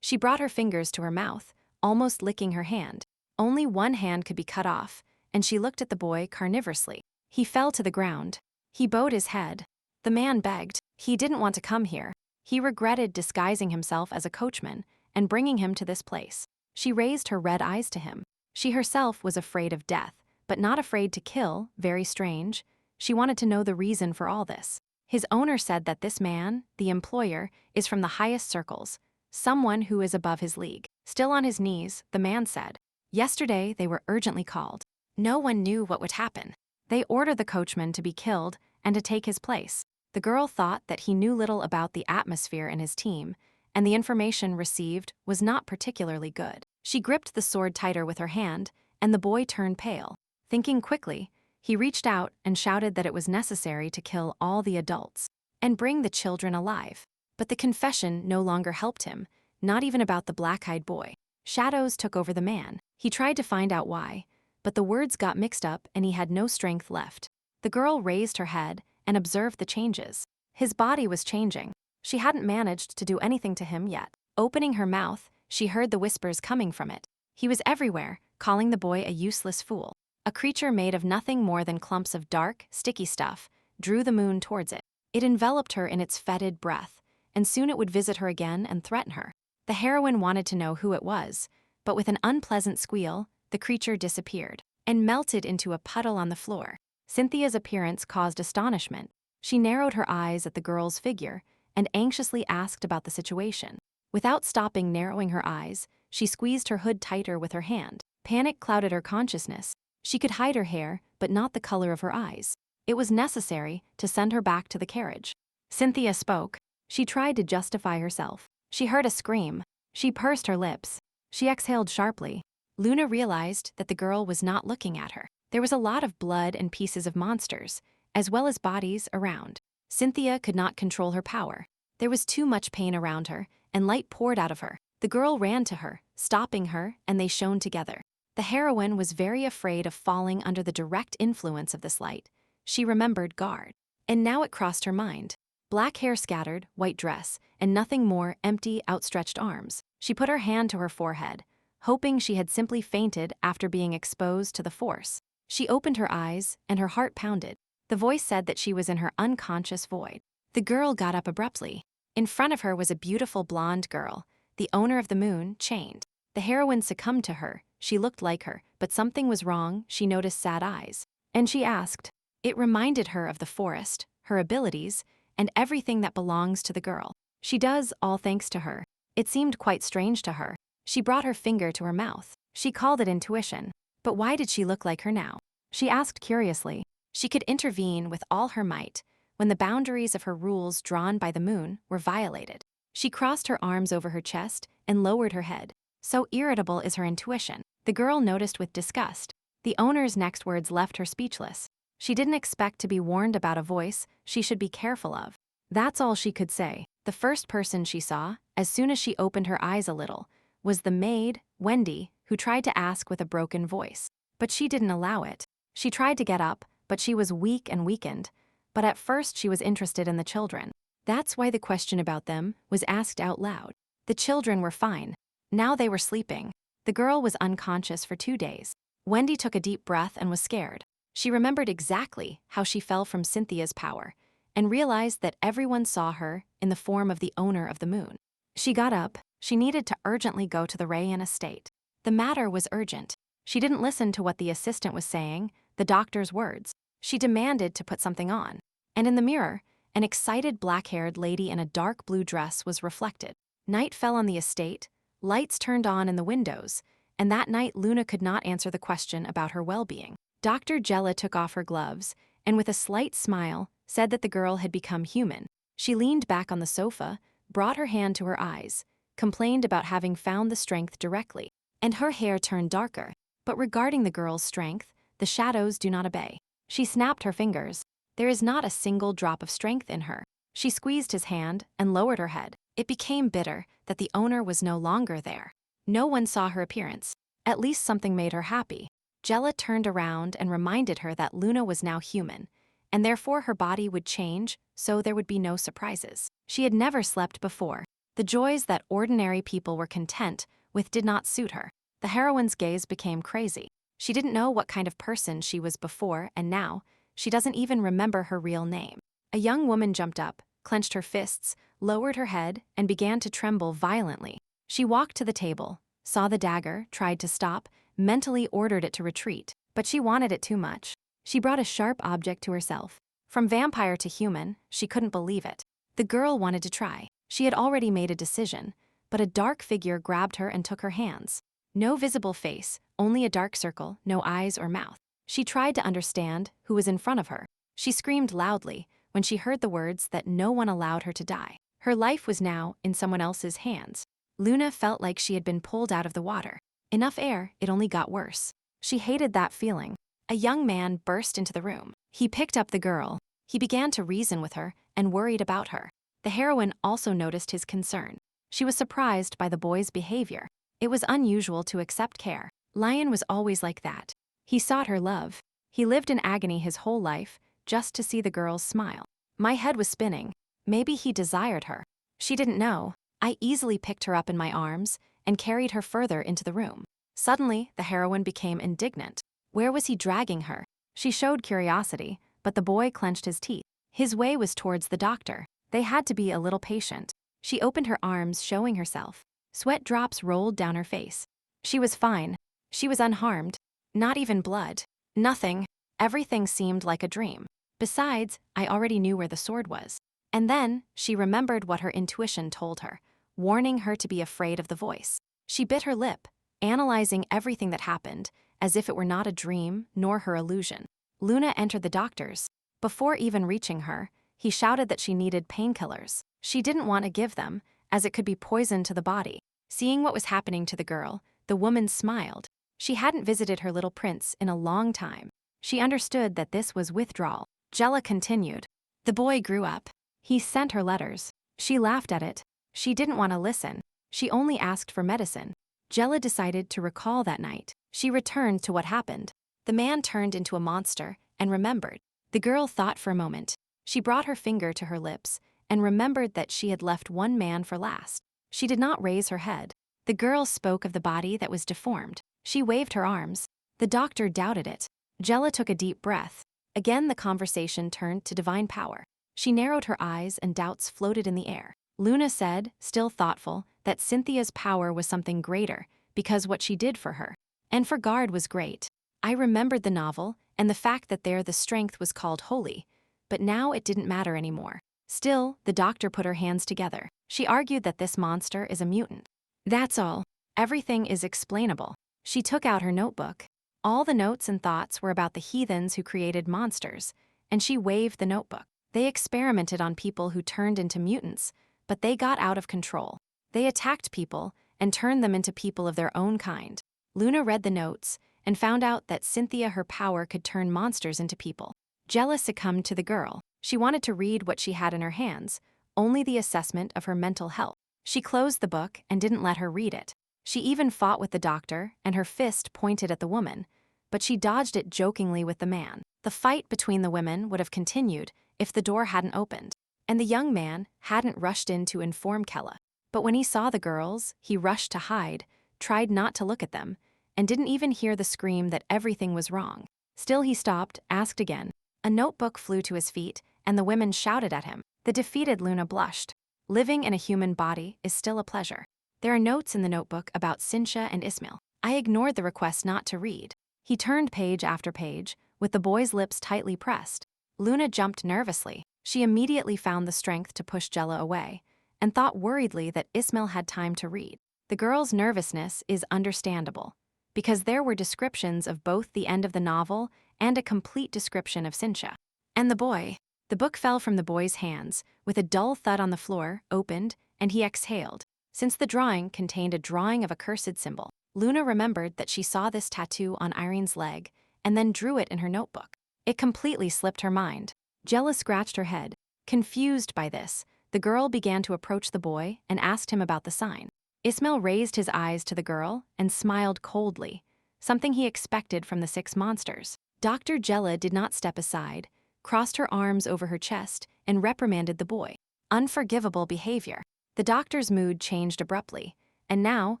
She brought her fingers to her mouth, almost licking her hand. Only one hand could be cut off, and she looked at the boy carnivorously. He fell to the ground. He bowed his head. The man begged. He didn't want to come here. He regretted disguising himself as a coachman and bringing him to this place. She raised her red eyes to him. She herself was afraid of death, but not afraid to kill. Very strange. She wanted to know the reason for all this. His owner said that this man, the employer, is from the highest circles, someone who is above his league. Still on his knees, the man said, "Yesterday they were urgently called. No one knew what would happen. They ordered the coachman to be killed and to take his place." The girl thought that he knew little about the atmosphere in his team, and the information received was not particularly good. She gripped the sword tighter with her hand, and the boy turned pale. Thinking quickly, he reached out and shouted that it was necessary to kill all the adults and bring the children alive. But the confession no longer helped him, not even about the black-eyed boy. Shadows took over the man. He tried to find out why, but the words got mixed up and he had no strength left. The girl raised her head and observed the changes. His body was changing. She hadn't managed to do anything to him yet. Opening her mouth, she heard the whispers coming from it. He was everywhere, calling the boy a useless fool. A creature made of nothing more than clumps of dark, sticky stuff drew the moon towards it. It enveloped her in its fetid breath, and soon it would visit her again and threaten her. The heroine wanted to know who it was, but with an unpleasant squeal, the creature disappeared and melted into a puddle on the floor. Cynthia's appearance caused astonishment. She narrowed her eyes at the girl's figure and anxiously asked about the situation. Without stopping narrowing her eyes, she squeezed her hood tighter with her hand. Panic clouded her consciousness. She could hide her hair, but not the color of her eyes. It was necessary to send her back to the carriage. Cynthia spoke. She tried to justify herself. She heard a scream. She pursed her lips. She exhaled sharply. Luna realized that the girl was not looking at her. There was a lot of blood and pieces of monsters, as well as bodies around. Cynthia could not control her power. There was too much pain around her, and light poured out of her. The girl ran to her, stopping her, and they shone together. The heroine was very afraid of falling under the direct influence of this light. She remembered guard. And now it crossed her mind. Black hair scattered, white dress, and nothing more empty, outstretched arms. She put her hand to her forehead, hoping she had simply fainted after being exposed to the force. She opened her eyes, and her heart pounded. The voice said that she was in her unconscious void. The girl got up abruptly. In front of her was a beautiful blonde girl, the owner of the moon, chained. The heroine succumbed to her. She looked like her, but something was wrong. She noticed sad eyes. And she asked. It reminded her of the forest, her abilities, and everything that belongs to the girl. She does all thanks to her. It seemed quite strange to her. She brought her finger to her mouth. She called it intuition. But why did she look like her now? She asked curiously. She could intervene with all her might when the boundaries of her rules drawn by the moon were violated. She crossed her arms over her chest and lowered her head. So irritable is her intuition. The girl noticed with disgust. The owner's next words left her speechless. She didn't expect to be warned about a voice she should be careful of. That's all she could say. The first person she saw, as soon as she opened her eyes a little, was the maid, Wendy, who tried to ask with a broken voice. But she didn't allow it. She tried to get up, but she was weak and weakened. But at first she was interested in the children. That's why the question about them was asked out loud. The children were fine. Now they were sleeping. The girl was unconscious for 2 days. Wendy took a deep breath and was scared. She remembered exactly how she fell from Cynthia's power and realized that everyone saw her in the form of the owner of the moon. She got up. She needed to urgently go to the Rayan estate. The matter was urgent. She didn't listen to what the assistant was saying, the doctor's words. She demanded to put something on. And in the mirror, an excited black-haired lady in a dark blue dress was reflected. Night fell on the estate, lights turned on in the windows, and that night Luna could not answer the question about her well-being. Dr. Jella took off her gloves and with a slight smile said that the girl had become human. She leaned back on the sofa, brought her hand to her eyes, complained about having found the strength directly, and her hair turned darker. But regarding the girl's strength, the shadows do not obey. She snapped her fingers. There is not a single drop of strength in her. She squeezed his hand and lowered her head. It became bitter that the owner was no longer there. No one saw her appearance. At least something made her happy. Jella turned around and reminded her that Luna was now human, and therefore her body would change, so there would be no surprises. She had never slept before. The joys that ordinary people were content with did not suit her. The heroine's gaze became crazy. She didn't know what kind of person she was before, and now, she doesn't even remember her real name. A young woman jumped up, clenched her fists, lowered her head, and began to tremble violently. She walked to the table, saw the dagger, tried to stop, mentally ordered it to retreat, but she wanted it too much. She brought a sharp object to herself. From vampire to human, she couldn't believe it. The girl wanted to try. She had already made a decision, but a dark figure grabbed her and took her hands. No visible face, only a dark circle, no eyes or mouth. She tried to understand who was in front of her. She screamed loudly when she heard the words that no one allowed her to die. Her life was now in someone else's hands. Luna felt like she had been pulled out of the water. Enough air, it only got worse. She hated that feeling. A young man burst into the room. He picked up the girl. He began to reason with her and worried about her. The heroine also noticed his concern. She was surprised by the boy's behavior. It was unusual to accept care. Lion was always like that. He sought her love. He lived in agony his whole life, just to see the girl's smile. My head was spinning. Maybe he desired her. She didn't know. I easily picked her up in my arms and carried her further into the room. Suddenly, the heroine became indignant. Where was he dragging her? She showed curiosity, but the boy clenched his teeth. His way was towards the doctor. They had to be a little patient. She opened her arms, showing herself. Sweat drops rolled down her face. She was fine. She was unharmed. Not even blood. Nothing. Everything seemed like a dream. Besides, I already knew where the sword was. And then, she remembered what her intuition told her, warning her to be afraid of the voice. She bit her lip, analyzing everything that happened, as if it were not a dream nor her illusion. Luna entered the doctor's. Before even reaching her, he shouted that she needed painkillers. She didn't want to give them, as it could be poison to the body. Seeing what was happening to the girl, the woman smiled. She hadn't visited her little prince in a long time. She understood that this was withdrawal. Jella continued. The boy grew up. He sent her letters. She laughed at it. She didn't want to listen. She only asked for medicine. Jella decided to recall that night. She returned to what happened. The man turned into a monster and remembered. The girl thought for a moment. She brought her finger to her lips and remembered that she had left one man for last. She did not raise her head. The girl spoke of the body that was deformed. She waved her arms. The doctor doubted it. Jella took a deep breath. Again the conversation turned to divine power. She narrowed her eyes and doubts floated in the air. Luna said, still thoughtful, that Cynthia's power was something greater because what she did for her. And for Guard was great. I remembered the novel and the fact that there the strength was called holy, but now it didn't matter anymore. Still, the doctor put her hands together. She argued that this monster is a mutant. That's all. Everything is explainable. She took out her notebook. All the notes and thoughts were about the heathens who created monsters, and she waved the notebook. They experimented on people who turned into mutants, but they got out of control. They attacked people and turned them into people of their own kind. Luna read the notes and found out that Cynthia, her power could turn monsters into people. Jella succumbed to the girl. She wanted to read what she had in her hands, only the assessment of her mental health. She closed the book and didn't let her read it. She even fought with the doctor, and her fist pointed at the woman, but she dodged it jokingly with the man. The fight between the women would have continued if the door hadn't opened, and the young man hadn't rushed in to inform Kella. But when he saw the girls, he rushed to hide, tried not to look at them, and didn't even hear the scream that everything was wrong. Still he stopped, asked again. A notebook flew to his feet, and the women shouted at him. The defeated Luna blushed. Living in a human body is still a pleasure. There are notes in the notebook about Sincha and Ismail. I ignored the request not to read. He turned page after page, with the boy's lips tightly pressed. Luna jumped nervously. She immediately found the strength to push Jella away, and thought worriedly that Ismail had time to read. The girl's nervousness is understandable, because there were descriptions of both the end of the novel and a complete description of Sincha. And the boy. The book fell from the boy's hands, with a dull thud on the floor, opened, and he exhaled. Since the drawing contained a drawing of a cursed symbol, Luna remembered that she saw this tattoo on Irene's leg, and then drew it in her notebook. It completely slipped her mind. Jella scratched her head. Confused by this, the girl began to approach the boy and asked him about the sign. Ismail raised his eyes to the girl and smiled coldly, something he expected from the 6 monsters. Dr. Jella did not step aside, crossed her arms over her chest, and reprimanded the boy. Unforgivable behavior. The doctor's mood changed abruptly, and now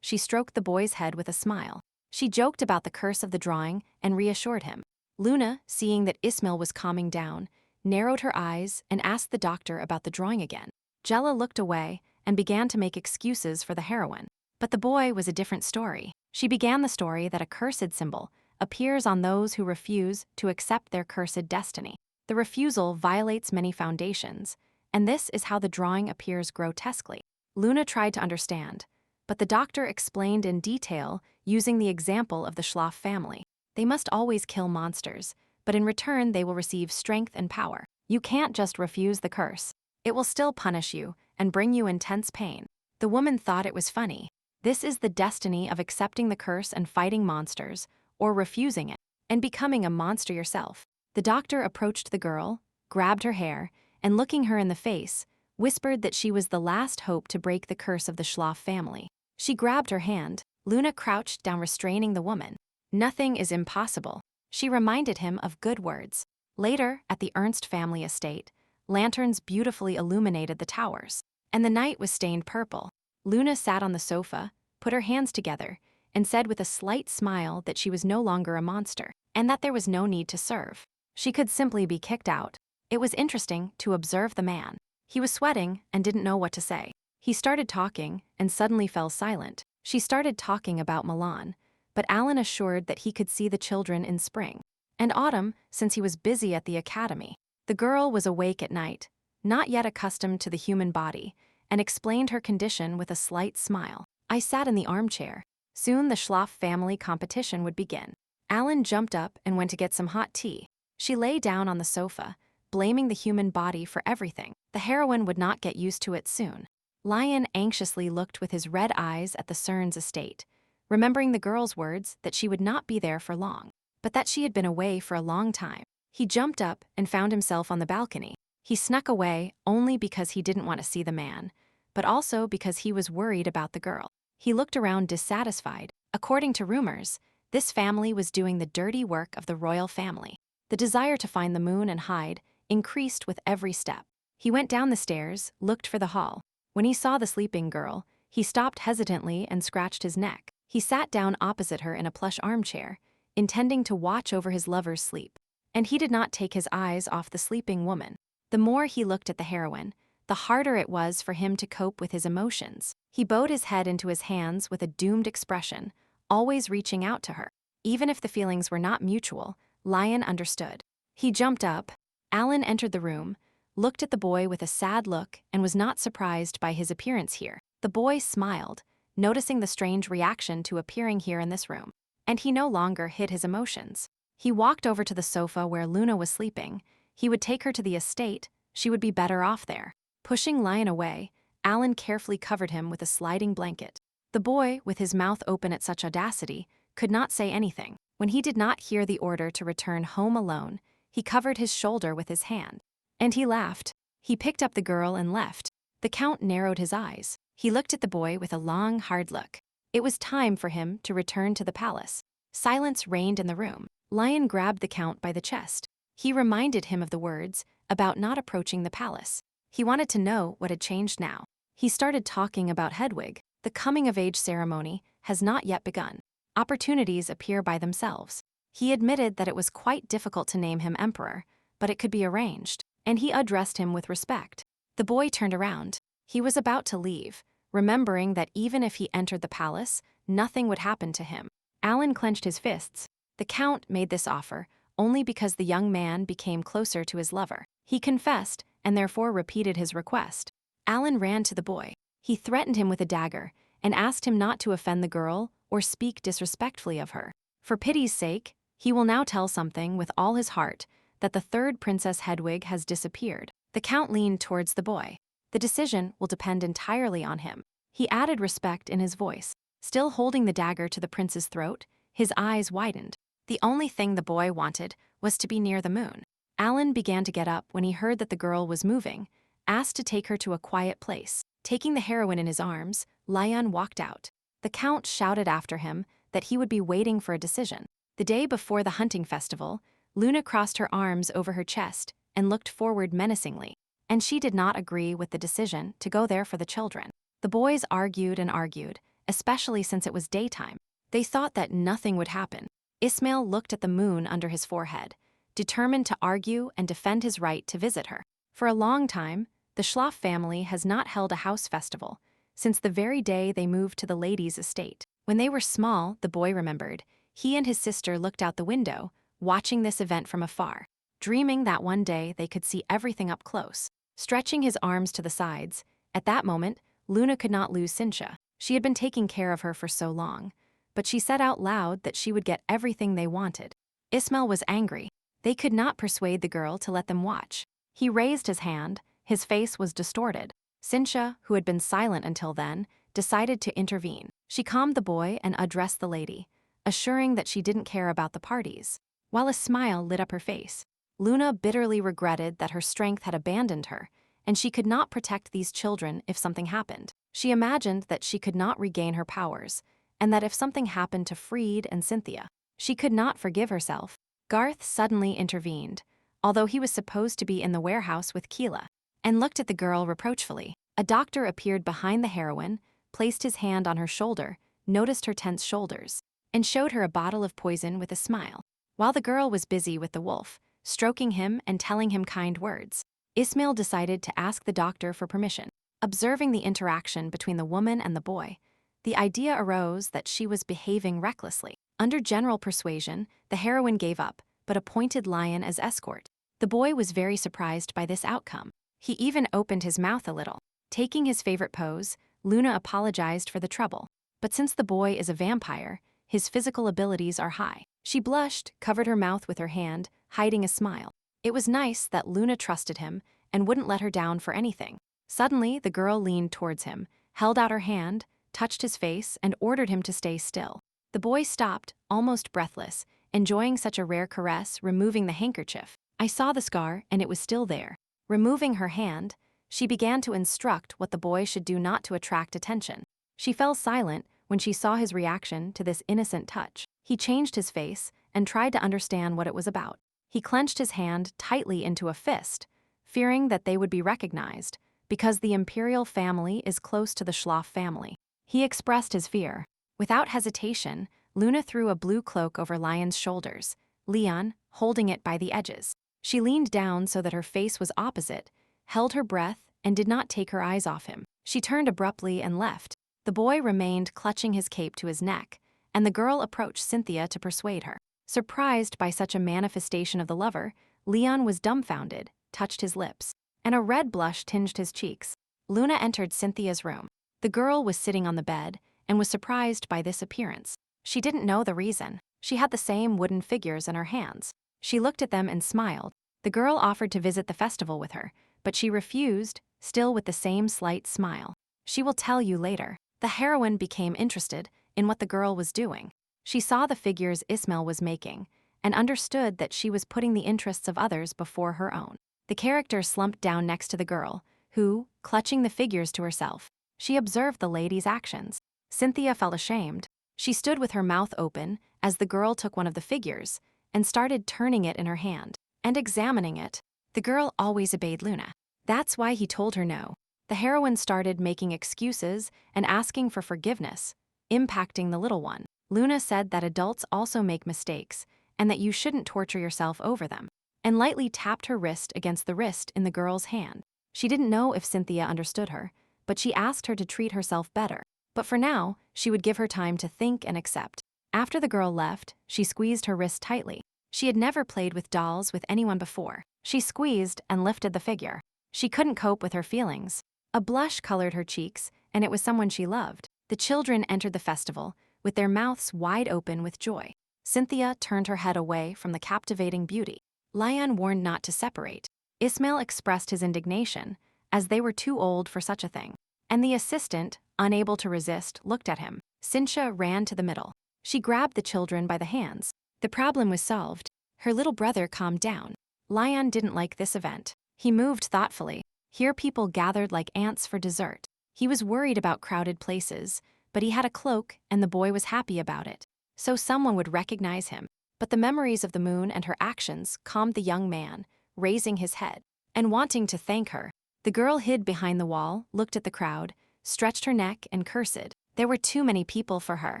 she stroked the boy's head with a smile. She joked about the curse of the drawing and reassured him. Luna, seeing that Ismail was calming down, narrowed her eyes and asked the doctor about the drawing again. Jella looked away and began to make excuses for the heroine. But the boy was a different story. She began the story that a cursed symbol appears on those who refuse to accept their cursed destiny. The refusal violates many foundations, and this is how the drawing appears grotesquely. Luna tried to understand, but the doctor explained in detail using the example of the Schlaf family. They must always kill monsters, but in return they will receive strength and power. You can't just refuse the curse. It will still punish you and bring you intense pain. The woman thought it was funny. This is the destiny of accepting the curse and fighting monsters, or refusing it, and becoming a monster yourself. The doctor approached the girl, grabbed her hair, and looking her in the face, whispered that she was the last hope to break the curse of the Schlaf family. She grabbed her hand. Luna crouched down, restraining the woman. Nothing is impossible. She reminded him of good words. Later, at the Ernst family estate, lanterns beautifully illuminated the towers, and the night was stained purple. Luna sat on the sofa, put her hands together, and said with a slight smile that she was no longer a monster, and that there was no need to serve. She could simply be kicked out. It was interesting to observe the man. He was sweating and didn't know what to say. He started talking and suddenly fell silent. She started talking about Milan, but Alan assured that he could see the children in spring and autumn since he was busy at the academy. The girl was awake at night, not yet accustomed to the human body, and explained her condition with a slight smile. I sat in the armchair. Soon the Schlaf family competition would begin. Alan jumped up and went to get some hot tea. She lay down on the sofa, blaming the human body for everything. The heroine would not get used to it soon. Lion anxiously looked with his red eyes at the Cerns estate, remembering the girl's words that she would not be there for long, but that she had been away for a long time. He jumped up and found himself on the balcony. He snuck away only because he didn't want to see the man, but also because he was worried about the girl. He looked around dissatisfied. According to rumors, this family was doing the dirty work of the royal family. The desire to find the moon and hide increased with every step. He went down the stairs, looked for the hall. When he saw the sleeping girl, he stopped hesitantly and scratched his neck. He sat down opposite her in a plush armchair, intending to watch over his lover's sleep. And he did not take his eyes off the sleeping woman. The more he looked at the heroine, the harder it was for him to cope with his emotions. He bowed his head into his hands with a doomed expression, always reaching out to her. Even if the feelings were not mutual, Lion understood. He jumped up. Alan entered the room, looked at the boy with a sad look, and was not surprised by his appearance here. The boy smiled, noticing the strange reaction to appearing here in this room, and he no longer hid his emotions. He walked over to the sofa where Luna was sleeping. He would take her to the estate. She would be better off there. Pushing Lion away, Alan carefully covered him with a sliding blanket. The boy, with his mouth open at such audacity, could not say anything. When he did not hear the order to return home alone, he covered his shoulder with his hand. And he laughed. He picked up the girl and left. The Count narrowed his eyes. He looked at the boy with a long, hard look. It was time for him to return to the palace. Silence reigned in the room. Lion grabbed the Count by the chest. He reminded him of the words about not approaching the palace. He wanted to know what had changed now. He started talking about Hedwig. The coming-of-age ceremony has not yet begun. Opportunities appear by themselves. He admitted that it was quite difficult to name him emperor, but it could be arranged, and he addressed him with respect. The boy turned around. He was about to leave, remembering that even if he entered the palace, nothing would happen to him. Alan clenched his fists. The Count made this offer only because the young man became closer to his lover. He confessed and therefore repeated his request. Alan ran to the boy. He threatened him with a dagger and asked him not to offend the girl or speak disrespectfully of her. For pity's sake, he will now tell something with all his heart that the third Princess Hedwig has disappeared. The Count leaned towards the boy. The decision will depend entirely on him. He added respect in his voice. Still holding the dagger to the prince's throat, his eyes widened. The only thing the boy wanted was to be near the moon. Alan began to get up when he heard that the girl was moving, asked to take her to a quiet place. Taking the heroine in his arms, Lion walked out. The Count shouted after him that he would be waiting for a decision. The day before the hunting festival, Luna crossed her arms over her chest and looked forward menacingly, and she did not agree with the decision to go there for the children. The boys argued and argued, especially since it was daytime. They thought that nothing would happen. Ismail looked at the moon under his forehead, determined to argue and defend his right to visit her. For a long time, the Schlaf family has not held a house festival, since the very day they moved to the lady's estate. When they were small, the boy remembered, he and his sister looked out the window, watching this event from afar. dreaming that one day they could see everything up close. Stretching his arms to the sides, at that moment, Luna could not lose Cynthia. She had been taking care of her for so long, but she said out loud that she would get everything they wanted. Ismail was angry. They could not persuade the girl to let them watch. He raised his hand, his face was distorted. Cynthia, who had been silent until then, decided to intervene. She calmed the boy and addressed the lady, assuring that she didn't care about the parties. While a smile lit up her face, Luna bitterly regretted that her strength had abandoned her, and she could not protect these children if something happened. She imagined that she could not regain her powers, and that if something happened to Freed and Cynthia, she could not forgive herself. Garth suddenly intervened, although he was supposed to be in the warehouse with Keela, and looked at the girl reproachfully. A doctor appeared behind the heroine, placed his hand on her shoulder, noticed her tense shoulders, and showed her a bottle of poison with a smile. While the girl was busy with the wolf, stroking him and telling him kind words, Ismail decided to ask the doctor for permission. Observing the interaction between the woman and the boy, the idea arose that she was behaving recklessly. Under general persuasion, the heroine gave up, but appointed Lion as escort. The boy was very surprised by this outcome. He even opened his mouth a little. Taking his favorite pose, Luna apologized for the trouble. But since the boy is a vampire, his physical abilities are high. She blushed, covered her mouth with her hand, hiding a smile. It was nice that Luna trusted him and wouldn't let her down for anything. Suddenly, the girl leaned towards him, held out her hand, touched his face, and ordered him to stay still. The boy stopped, almost breathless, enjoying such a rare caress, removing the handkerchief. I saw the scar, and it was still there. Removing her hand, she began to instruct what the boy should do not to attract attention. She fell silent when she saw his reaction to this innocent touch. He changed his face and tried to understand what it was about. He clenched his hand tightly into a fist, fearing that they would be recognized, because the imperial family is close to the Schloff family. He expressed his fear. Without hesitation, Luna threw a blue cloak over Lion's shoulders, Leon holding it by the edges. She leaned down so that her face was opposite, held her breath, and did not take her eyes off him. She turned abruptly and left. The boy remained clutching his cape to his neck, and the girl approached Cynthia to persuade her. Surprised by such a manifestation of the lover, Leon was dumbfounded, touched his lips, and a red blush tinged his cheeks. Luna entered Cynthia's room. The girl was sitting on the bed and was surprised by this appearance. She didn't know the reason. She had the same wooden figures in her hands. She looked at them and smiled. The girl offered to visit the festival with her, but she refused, still with the same slight smile. She will tell you later. The heroine became interested in what the girl was doing. She saw the figures Ismail was making and understood that she was putting the interests of others before her own. The character slumped down next to the girl, who, clutching the figures to herself, she observed the lady's actions. Cynthia felt ashamed. She stood with her mouth open as the girl took one of the figures and started turning it in her hand and examining it. The girl always obeyed Luna. That's why he told her no. The heroine started making excuses and asking for forgiveness, impacting the little one. Luna said that adults also make mistakes and that you shouldn't torture yourself over them, and lightly tapped her wrist against the wrist in the girl's hand. She didn't know if Cynthia understood her, but she asked her to treat herself better. But for now, she would give her time to think and accept. After the girl left, she squeezed her wrist tightly. She had never played with dolls with anyone before. She squeezed and lifted the figure. She couldn't cope with her feelings. A blush colored her cheeks, and it was someone she loved. The children entered the festival, with their mouths wide open with joy. Cynthia turned her head away from the captivating beauty. Lion warned not to separate. Ismail expressed his indignation, as they were too old for such a thing. And the assistant, unable to resist, looked at him. Cynthia ran to the middle. She grabbed the children by the hands. The problem was solved. Her little brother calmed down. Lion didn't like this event. He moved thoughtfully. Here people gathered like ants for dessert. He was worried about crowded places, but he had a cloak and the boy was happy about it. So someone would recognize him. But the memories of the moon and her actions calmed the young man, raising his head and wanting to thank her. The girl hid behind the wall, looked at the crowd, stretched her neck and cursed. There were too many people for her.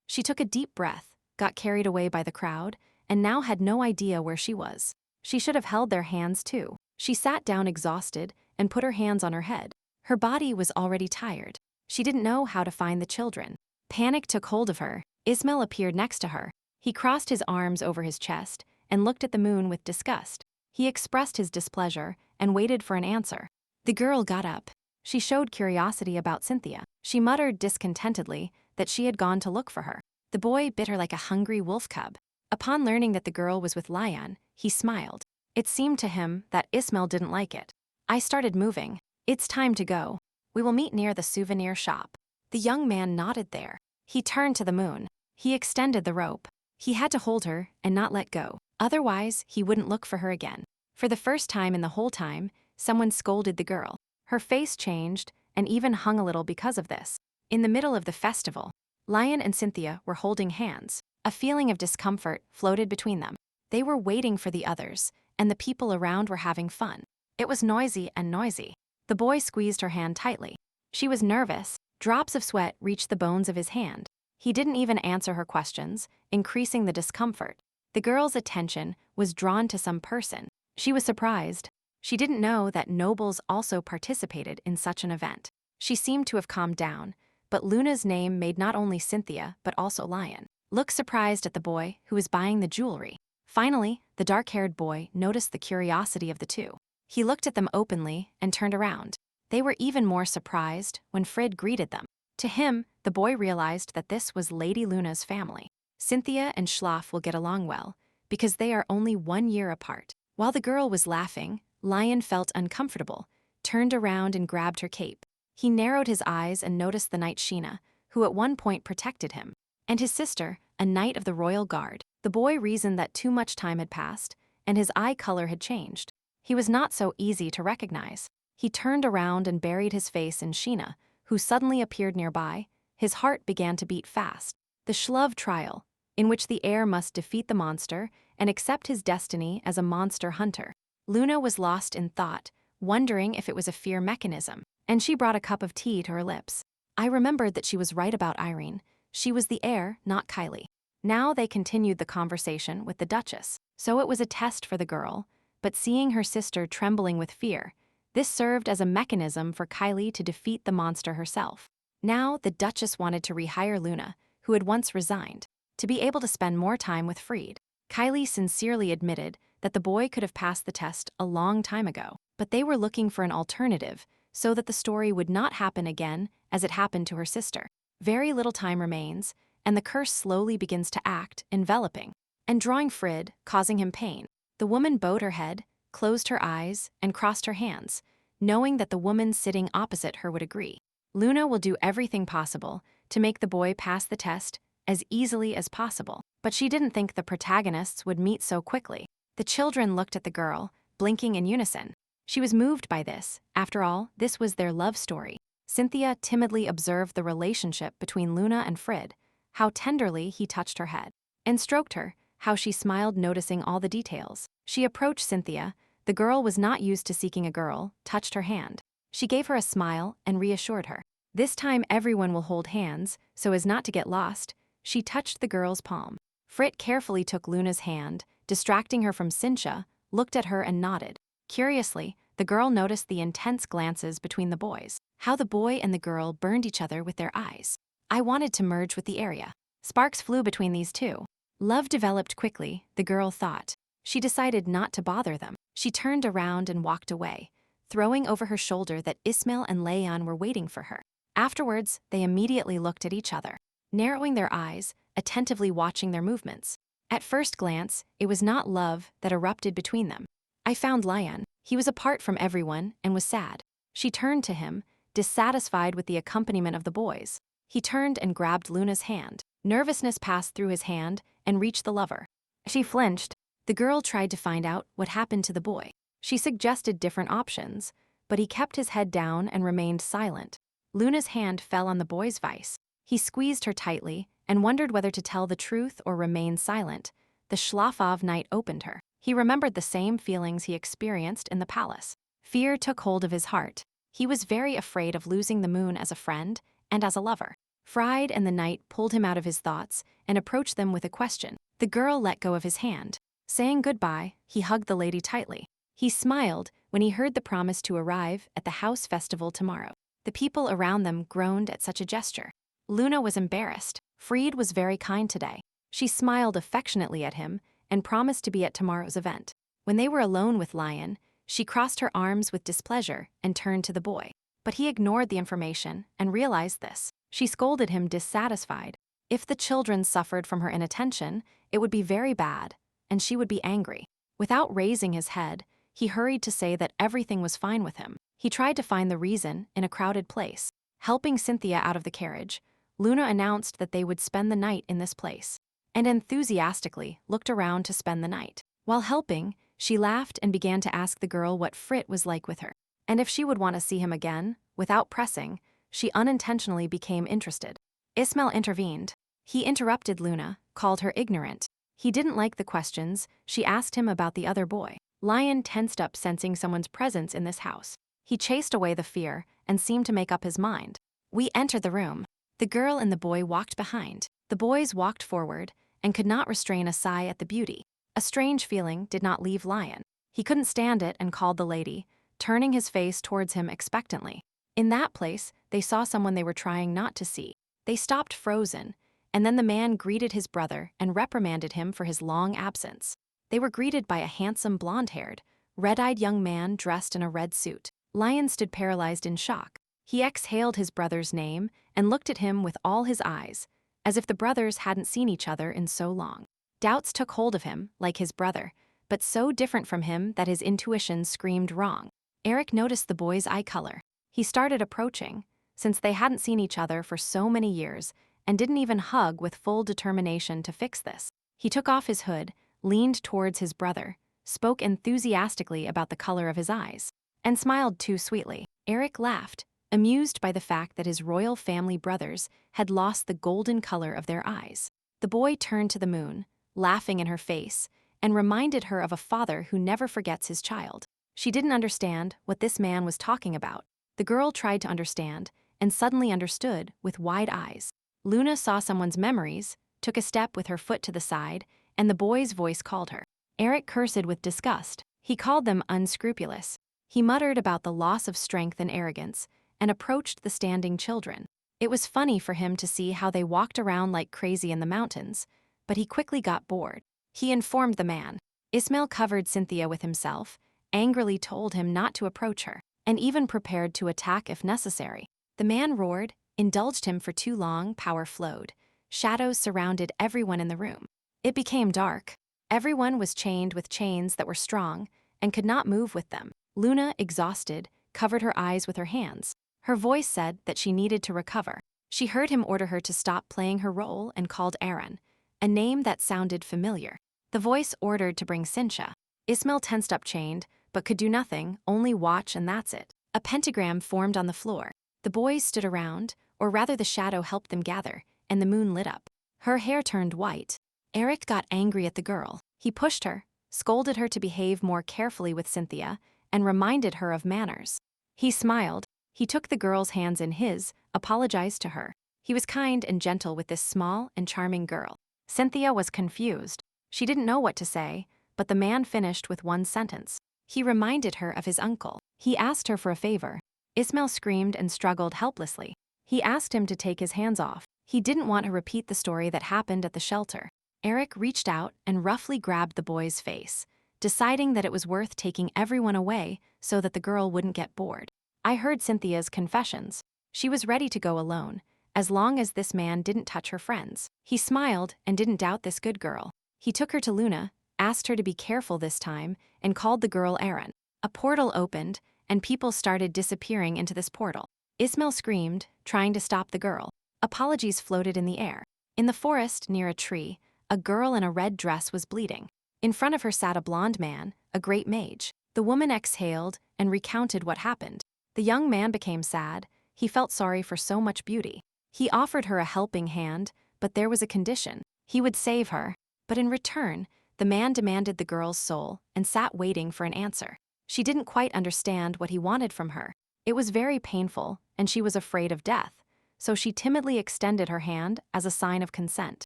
She took a deep breath, got carried away by the crowd, and now had no idea where she was. She should have held their hands too. She sat down exhausted and put her hands on her head. Her body was already tired. She didn't know how to find the children. Panic took hold of her. Ismail appeared next to her. He crossed his arms over his chest and looked at the moon with disgust. He expressed his displeasure and waited for an answer. The girl got up. She showed curiosity about Cynthia. She muttered discontentedly that she had gone to look for her. The boy bit her like a hungry wolf cub. Upon learning that the girl was with Lion, he smiled. It seemed to him that Ismail didn't like it. I started moving. It's time to go. We will meet near the souvenir shop. The young man nodded there. He turned to the moon. He extended the rope. He had to hold her and not let go. Otherwise, he wouldn't look for her again. For the first time in the whole time, someone scolded the girl. Her face changed and even hung a little because of this. In the middle of the festival, Lion and Cynthia were holding hands. A feeling of discomfort floated between them. They were waiting for the others, and the people around were having fun. It was noisy and noisy. The boy squeezed her hand tightly. She was nervous. Drops of sweat reached the bones of his hand. He didn't even answer her questions, increasing the discomfort. The girl's attention was drawn to some person. She was surprised. She didn't know that nobles also participated in such an event. She seemed to have calmed down, but Luna's name made not only Cynthia but also Lion look surprised at the boy who was buying the jewelry. Finally, the dark-haired boy noticed the curiosity of the two. He looked at them openly and turned around. They were even more surprised when Frid greeted them. To him, the boy realized that this was Lady Luna's family. Cynthia and Schlaf will get along well, because they are only 1 year apart. While the girl was laughing, Lion felt uncomfortable, turned around and grabbed her cape. He narrowed his eyes and noticed the knight Sheena, who at one point protected him, and his sister, a knight of the royal guard. The boy reasoned that too much time had passed, and his eye color had changed. He was not so easy to recognize. He turned around and buried his face in Sheena, who suddenly appeared nearby. His heart began to beat fast. The Shlove trial, in which the heir must defeat the monster and accept his destiny as a monster hunter. Luna was lost in thought, wondering if it was a fear mechanism, and she brought a cup of tea to her lips. I remembered that she was right about Irene. She was the heir, not Kylie. Now they continued the conversation with the Duchess. So it was a test for the girl, but seeing her sister trembling with fear, this served as a mechanism for Kylie to defeat the monster herself. Now the Duchess wanted to rehire Luna, who had once resigned, to be able to spend more time with Fried. Kylie sincerely admitted that the boy could have passed the test a long time ago, but they were looking for an alternative so that the story would not happen again as it happened to her sister. Very little time remains, and the curse slowly begins to act, enveloping and drawing Frid, causing him pain. The woman bowed her head, closed her eyes, and crossed her hands, knowing that the woman sitting opposite her would agree. Luna will do everything possible to make the boy pass the test as easily as possible, but she didn't think the protagonists would meet so quickly. The children looked at the girl, blinking in unison. She was moved by this. After all, this was their love story. Cynthia timidly observed the relationship between Luna and Frid, how tenderly he touched her head, and stroked her, how she smiled noticing all the details. She approached Cynthia. The girl was not used to seeking a girl, touched her hand. She gave her a smile and reassured her. This time everyone will hold hands, so as not to get lost. She touched the girl's palm. Frit carefully took Luna's hand, distracting her from Sincha, looked at her and nodded. Curiously, the girl noticed the intense glances between the boys, how the boy and the girl burned each other with their eyes. I wanted to merge with the area. Sparks flew between these two. Love developed quickly, the girl thought. She decided not to bother them. She turned around and walked away, throwing over her shoulder that Ismail and Leon were waiting for her. Afterwards, they immediately looked at each other, narrowing their eyes, attentively watching their movements. At first glance, it was not love that erupted between them. I found Leon. He was apart from everyone and was sad. She turned to him, dissatisfied with the accompaniment of the boys. He turned and grabbed Luna's hand. Nervousness passed through his hand and reached the lover. She flinched. The girl tried to find out what happened to the boy. She suggested different options, but he kept his head down and remained silent. Luna's hand fell on the boy's vice. He squeezed her tightly and wondered whether to tell the truth or remain silent. The Schlafov knight opened her. He remembered the same feelings he experienced in the palace. Fear took hold of his heart. He was very afraid of losing the moon as a friend and as a lover. Fried and the knight pulled him out of his thoughts and approached them with a question. The girl let go of his hand. Saying goodbye, he hugged the lady tightly. He smiled when he heard the promise to arrive at the house festival tomorrow. The people around them groaned at such a gesture. Luna was embarrassed. Fried was very kind today. She smiled affectionately at him and promised to be at tomorrow's event. When they were alone with Lion, she crossed her arms with displeasure and turned to the boy. But he ignored the information and realized this. She scolded him dissatisfied. If the children suffered from her inattention, it would be very bad, and she would be angry. Without raising his head, he hurried to say that everything was fine with him. He tried to find the reason in a crowded place. Helping Cynthia out of the carriage, Luna announced that they would spend the night in this place, and enthusiastically looked around to spend the night. While helping, she laughed and began to ask the girl what Frit was like with her, and if she would want to see him again. Without pressing, she unintentionally became interested. Ismail intervened. He interrupted Luna, called her ignorant. He didn't like the questions she asked him about the other boy. Lion tensed up sensing someone's presence in this house. He chased away the fear and seemed to make up his mind. We entered the room. The girl and the boy walked behind. The boys walked forward and could not restrain a sigh at the beauty. A strange feeling did not leave Lion. He couldn't stand it and called the lady, turning his face towards him expectantly. In that place, they saw someone they were trying not to see. They stopped frozen, and then the man greeted his brother and reprimanded him for his long absence. They were greeted by a handsome blonde-haired, red-eyed young man dressed in a red suit. Lion stood paralyzed in shock. He exhaled his brother's name and looked at him with all his eyes, as if the brothers hadn't seen each other in so long. Doubts took hold of him, like his brother, but so different from him that his intuition screamed wrong. Eric noticed the boy's eye color. He started approaching, since they hadn't seen each other for so many years, and didn't even hug with full determination to fix this. He took off his hood, leaned towards his brother, spoke enthusiastically about the color of his eyes, and smiled too sweetly. Eric laughed, amused by the fact that his royal family brothers had lost the golden color of their eyes. The boy turned to the moon, laughing in her face, and reminded her of a father who never forgets his child. She didn't understand what this man was talking about. The girl tried to understand, and suddenly understood with wide eyes. Luna saw someone's memories, took a step with her foot to the side, and the boy's voice called her. Eric cursed with disgust. He called them unscrupulous. He muttered about the loss of strength and arrogance, and approached the standing children. It was funny for him to see how they walked around like crazy in the mountains, but he quickly got bored. He informed the man. Ismail covered Cynthia with himself, angrily told him not to approach her, and even prepared to attack if necessary. The man roared, indulged him for too long. Power flowed. Shadows surrounded everyone in the room. It became dark. Everyone was chained with chains that were strong and could not move with them. Luna, exhausted, covered her eyes with her hands. Her voice said that she needed to recover. She heard him order her to stop playing her role and called Aaron, a name that sounded familiar. The voice ordered to bring Cynthia. Ismail tensed up chained, but could do nothing, only watch, and that's it. A pentagram formed on the floor. The boys stood around, or rather the shadow helped them gather, and the moon lit up. Her hair turned white. Eric got angry at the girl. He pushed her, scolded her to behave more carefully with Cynthia, and reminded her of manners. He smiled. He took the girl's hands in his, apologized to her. He was kind and gentle with this small and charming girl. Cynthia was confused. She didn't know what to say, but the man finished with one sentence. He reminded her of his uncle. He asked her for a favor. Ismail screamed and struggled helplessly. He asked him to take his hands off. He didn't want to repeat the story that happened at the shelter. Eric reached out and roughly grabbed the boy's face, deciding that it was worth taking everyone away so that the girl wouldn't get bored. I heard Cynthia's confessions. She was ready to go alone, as long as this man didn't touch her friends. He smiled and didn't doubt this good girl. He took her to Luna, asked her to be careful this time, and called the girl Aaron. A portal opened, and people started disappearing into this portal. Ismail screamed, trying to stop the girl. Apologies floated in the air. In the forest near a tree, a girl in a red dress was bleeding. In front of her sat a blonde man, a great mage. The woman exhaled and recounted what happened. The young man became sad. He felt sorry for so much beauty. He offered her a helping hand, but there was a condition. He would save her. But in return, the man demanded the girl's soul and sat waiting for an answer. She didn't quite understand what he wanted from her. It was very painful, and she was afraid of death, so she timidly extended her hand as a sign of consent.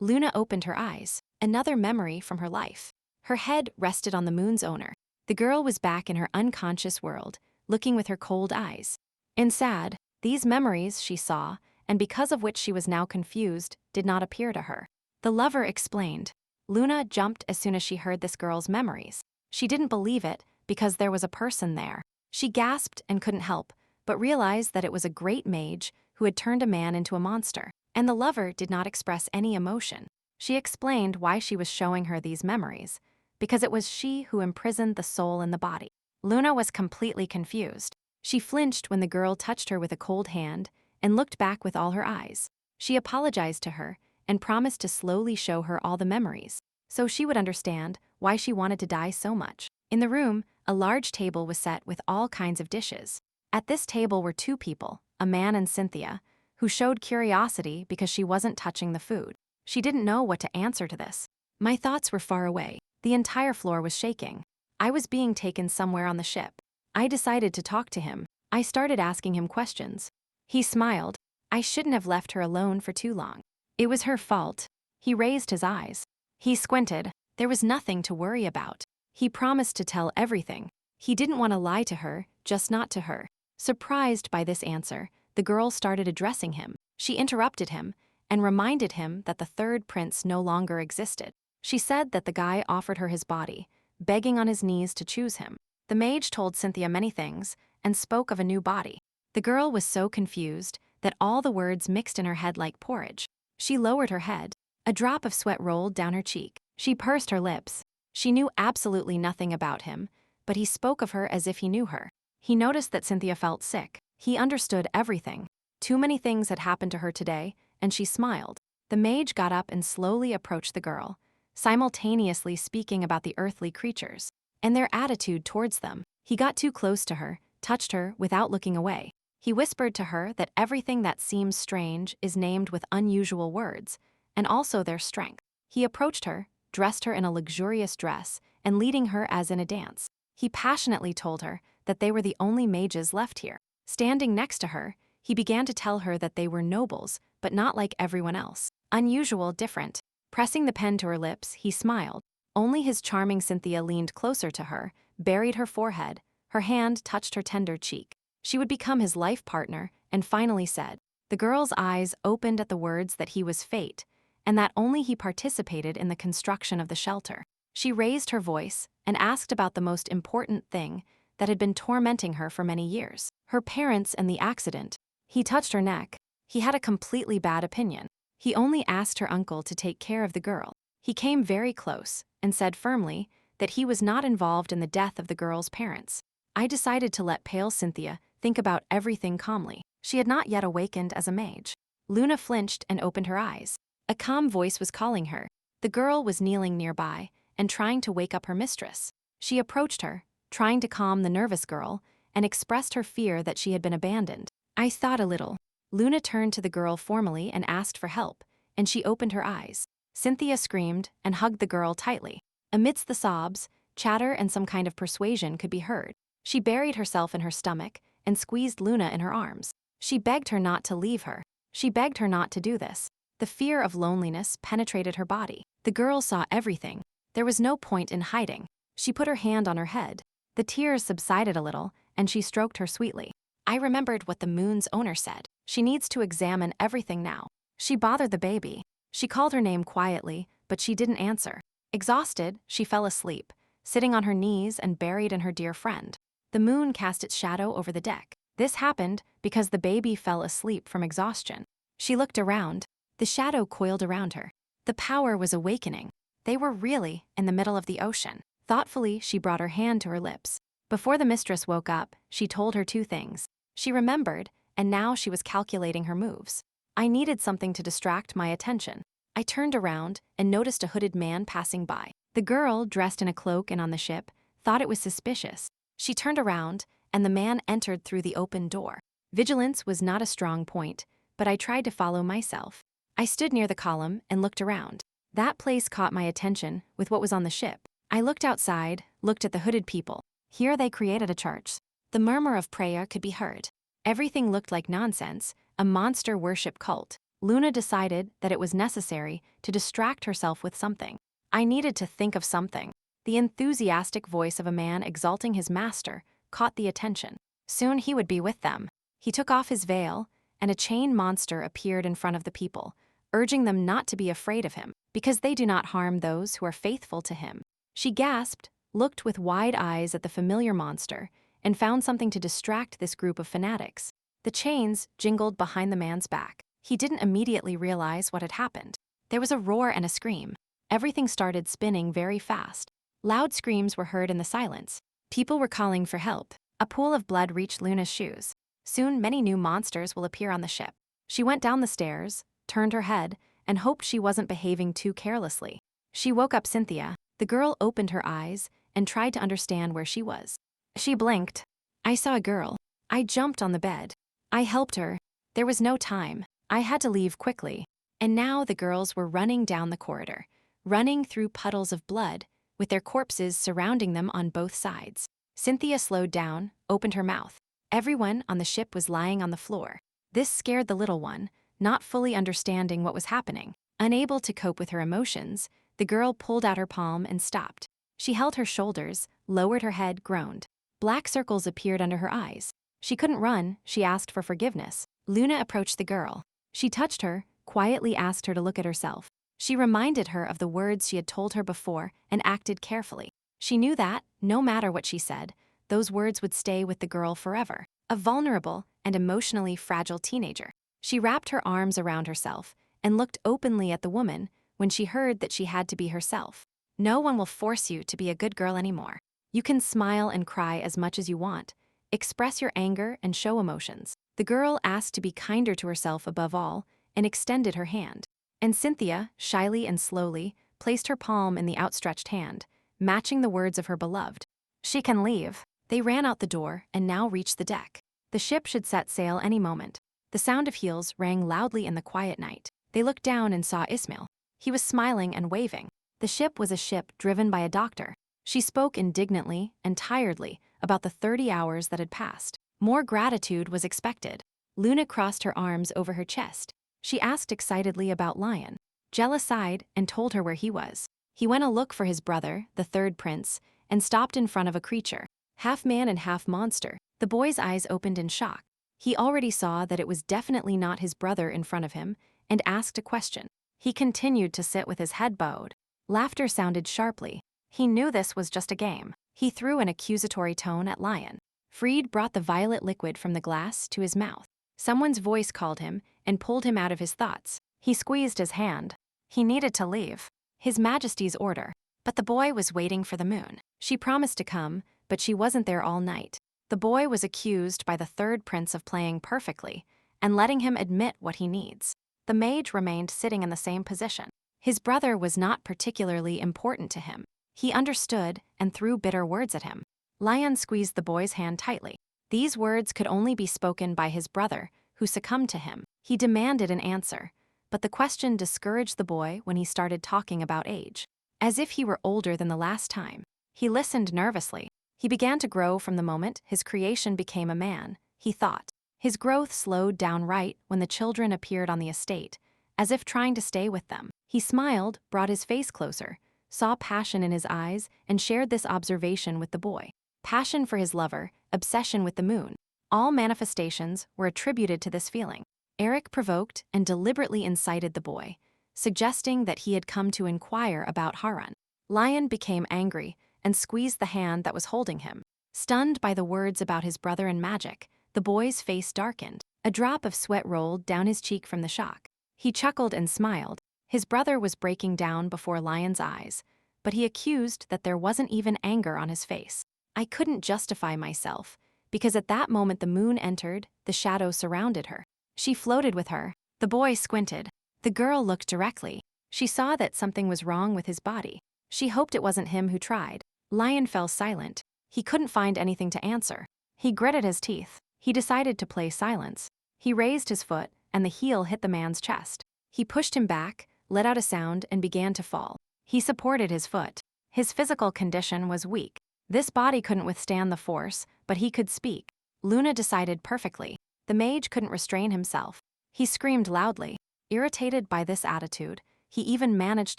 Luna opened her eyes, another memory from her life. Her head rested on the moon's owner. The girl was back in her unconscious world, looking with her cold eyes. And sad, these memories she saw, and because of which she was now confused, did not appear to her. The lover explained. Luna jumped as soon as she heard this girl's memories. She didn't believe it because there was a person there. She gasped and couldn't help, but realized that it was a great mage who had turned a man into a monster, and the lover did not express any emotion. She explained why she was showing her these memories, because it was she who imprisoned the soul in the body. Luna was completely confused. She flinched when the girl touched her with a cold hand and looked back with all her eyes. She apologized to her and promised to slowly show her all the memories, so she would understand why she wanted to die so much. In the room, a large table was set with all kinds of dishes. At this table were two people, a man and Cynthia, who showed curiosity because she wasn't touching the food. She didn't know what to answer to this. My thoughts were far away. The entire floor was shaking. I was being taken somewhere on the ship. I decided to talk to him. I started asking him questions. He smiled. I shouldn't have left her alone for too long. It was her fault. He raised his eyes. He squinted. There was nothing to worry about. He promised to tell everything. He didn't want to lie to her, just not to her. Surprised by this answer, the girl started addressing him. She interrupted him and reminded him that the third prince no longer existed. She said that the guy offered her his body, begging on his knees to choose him. The mage told Cynthia many things and spoke of a new body. The girl was so confused that all the words mixed in her head like porridge. She lowered her head. A drop of sweat rolled down her cheek. She pursed her lips. She knew absolutely nothing about him, but he spoke of her as if he knew her. He noticed that Cynthia felt sick. He understood everything. Too many things had happened to her today, and she smiled. The mage got up and slowly approached the girl, simultaneously speaking about the earthly creatures and their attitude towards them. He got too close to her, touched her without looking away. He whispered to her that everything that seems strange is named with unusual words, and also their strength. He approached her, dressed her in a luxurious dress, and leading her as in a dance. He passionately told her that they were the only mages left here. Standing next to her, he began to tell her that they were nobles, but not like everyone else. Unusual, different. Pressing the pen to her lips, he smiled. Only his charming Cynthia leaned closer to her, buried her forehead, her hand touched her tender cheek. She would become his life partner, and finally said. The girl's eyes opened at the words that he was fate, and that only he participated in the construction of the shelter. She raised her voice and asked about the most important thing that had been tormenting her for many years. Her parents and the accident. He touched her neck. He had a completely bad opinion. He only asked her uncle to take care of the girl. He came very close and said firmly that he was not involved in the death of the girl's parents. I decided to let pale Cynthia think about everything calmly. She had not yet awakened as a mage. Luna flinched and opened her eyes. A calm voice was calling her. The girl was kneeling nearby and trying to wake up her mistress. She approached her, trying to calm the nervous girl, and expressed her fear that she had been abandoned. I thought a little. Luna turned to the girl formally and asked for help, and she opened her eyes. Cynthia screamed and hugged the girl tightly. Amidst the sobs, chatter and some kind of persuasion could be heard. She buried herself in her stomach and squeezed Luna in her arms. She begged her not to leave her. She begged her not to do this. The fear of loneliness penetrated her body. The girl saw everything. There was no point in hiding. She put her hand on her head. The tears subsided a little, and she stroked her sweetly. I remembered what the moon's owner said. She needs to examine everything now. She bothered the baby. She called her name quietly, but she didn't answer. Exhausted, she fell asleep, sitting on her knees and buried in her dear friend. The moon cast its shadow over the deck. This happened because the baby fell asleep from exhaustion. She looked around. The shadow coiled around her. The power was awakening. They were really in the middle of the ocean. Thoughtfully, she brought her hand to her lips. Before the mistress woke up, she told her two things. She remembered, and now she was calculating her moves. I needed something to distract my attention. I turned around and noticed a hooded man passing by. The girl, dressed in a cloak and on the ship, thought it was suspicious. She turned around, and the man entered through the open door. Vigilance was not a strong point, but I tried to follow myself. I stood near the column and looked around. That place caught my attention with what was on the ship. I looked outside, looked at the hooded people. Here they created a church. The murmur of prayer could be heard. Everything looked like nonsense, a monster worship cult. Luna decided that it was necessary to distract herself with something. I needed to think of something. The enthusiastic voice of a man exalting his master caught the attention. Soon he would be with them. He took off his veil, and a chain monster appeared in front of the people, urging them not to be afraid of him, because they do not harm those who are faithful to him. She gasped, looked with wide eyes at the familiar monster, and found something to distract this group of fanatics. The chains jingled behind the man's back. He didn't immediately realize what had happened. There was a roar and a scream. Everything started spinning very fast. Loud screams were heard in the silence. People were calling for help. A pool of blood reached Luna's shoes. Soon, many new monsters will appear on the ship. She went down the stairs, turned her head, and hoped she wasn't behaving too carelessly. She woke up Cynthia. The girl opened her eyes and tried to understand where she was. She blinked. I saw a girl. I jumped on the bed. I helped her. There was no time. I had to leave quickly. And now the girls were running down the corridor, running through puddles of blood, with their corpses surrounding them on both sides. Cynthia slowed down, opened her mouth. Everyone on the ship was lying on the floor. This scared the little one, not fully understanding what was happening. Unable to cope with her emotions, the girl pulled out her palm and stopped. She held her shoulders, lowered her head, groaned. Black circles appeared under her eyes. She couldn't run, she asked for forgiveness. Luna approached the girl. She touched her, quietly asked her to look at herself. She reminded her of the words she had told her before and acted carefully. She knew that, no matter what she said, those words would stay with the girl forever. A vulnerable and emotionally fragile teenager. She wrapped her arms around herself and looked openly at the woman when she heard that she had to be herself. No one will force you to be a good girl anymore. You can smile and cry as much as you want. Express your anger and show emotions. The girl asked to be kinder to herself above all and extended her hand. And Cynthia, shyly and slowly, placed her palm in the outstretched hand, matching the words of her beloved. She can leave. They ran out the door and now reached the deck. The ship should set sail any moment. The sound of heels rang loudly in the quiet night. They looked down and saw Ismail. He was smiling and waving. The ship was a ship driven by a doctor. She spoke indignantly and tiredly about the 30 hours that had passed. More gratitude was expected. Luna crossed her arms over her chest. She asked excitedly about Lion. Jella sighed and told her where he was. He went to look for his brother, the third prince, and stopped in front of a creature, half man and half monster. The boy's eyes opened in shock. He already saw that it was definitely not his brother in front of him and asked a question. He continued to sit with his head bowed. Laughter sounded sharply. He knew this was just a game. He threw an accusatory tone at Lion. Freed brought the violet liquid from the glass to his mouth. Someone's voice called him and pulled him out of his thoughts. He squeezed his hand. He needed to leave. His Majesty's order. But the boy was waiting for the moon. She promised to come, but she wasn't there all night. The boy was accused by the third prince of playing perfectly and letting him admit what he needs. The mage remained sitting in the same position. His brother was not particularly important to him. He understood and threw bitter words at him. Lion squeezed the boy's hand tightly. These words could only be spoken by his brother, who succumbed to him. He demanded an answer, but the question discouraged the boy when he started talking about age. As if he were older than the last time. He listened nervously. He began to grow from the moment his creation became a man, he thought. His growth slowed down right when the children appeared on the estate, as if trying to stay with them. He smiled, brought his face closer, saw passion in his eyes, and shared this observation with the boy. Passion for his lover, obsession with the moon. All manifestations were attributed to this feeling. Eric provoked and deliberately incited the boy, suggesting that he had come to inquire about Harun. Lion became angry and squeezed the hand that was holding him. Stunned by the words about his brother and magic, the boy's face darkened. A drop of sweat rolled down his cheek from the shock. He chuckled and smiled. His brother was breaking down before Lion's eyes, but he accused that there wasn't even anger on his face. I couldn't justify myself, because at that moment the moon entered, the shadow surrounded her. She floated with her. The boy squinted. The girl looked directly. She saw that something was wrong with his body. She hoped it wasn't him who tried. Lion fell silent. He couldn't find anything to answer. He gritted his teeth. He decided to play silence. He raised his foot, and the heel hit the man's chest. He pushed him back, let out a sound, and began to fall. He supported his foot. His physical condition was weak. This body couldn't withstand the force, but he could speak. Luna decided perfectly. The mage couldn't restrain himself. He screamed loudly. Irritated by this attitude, he even managed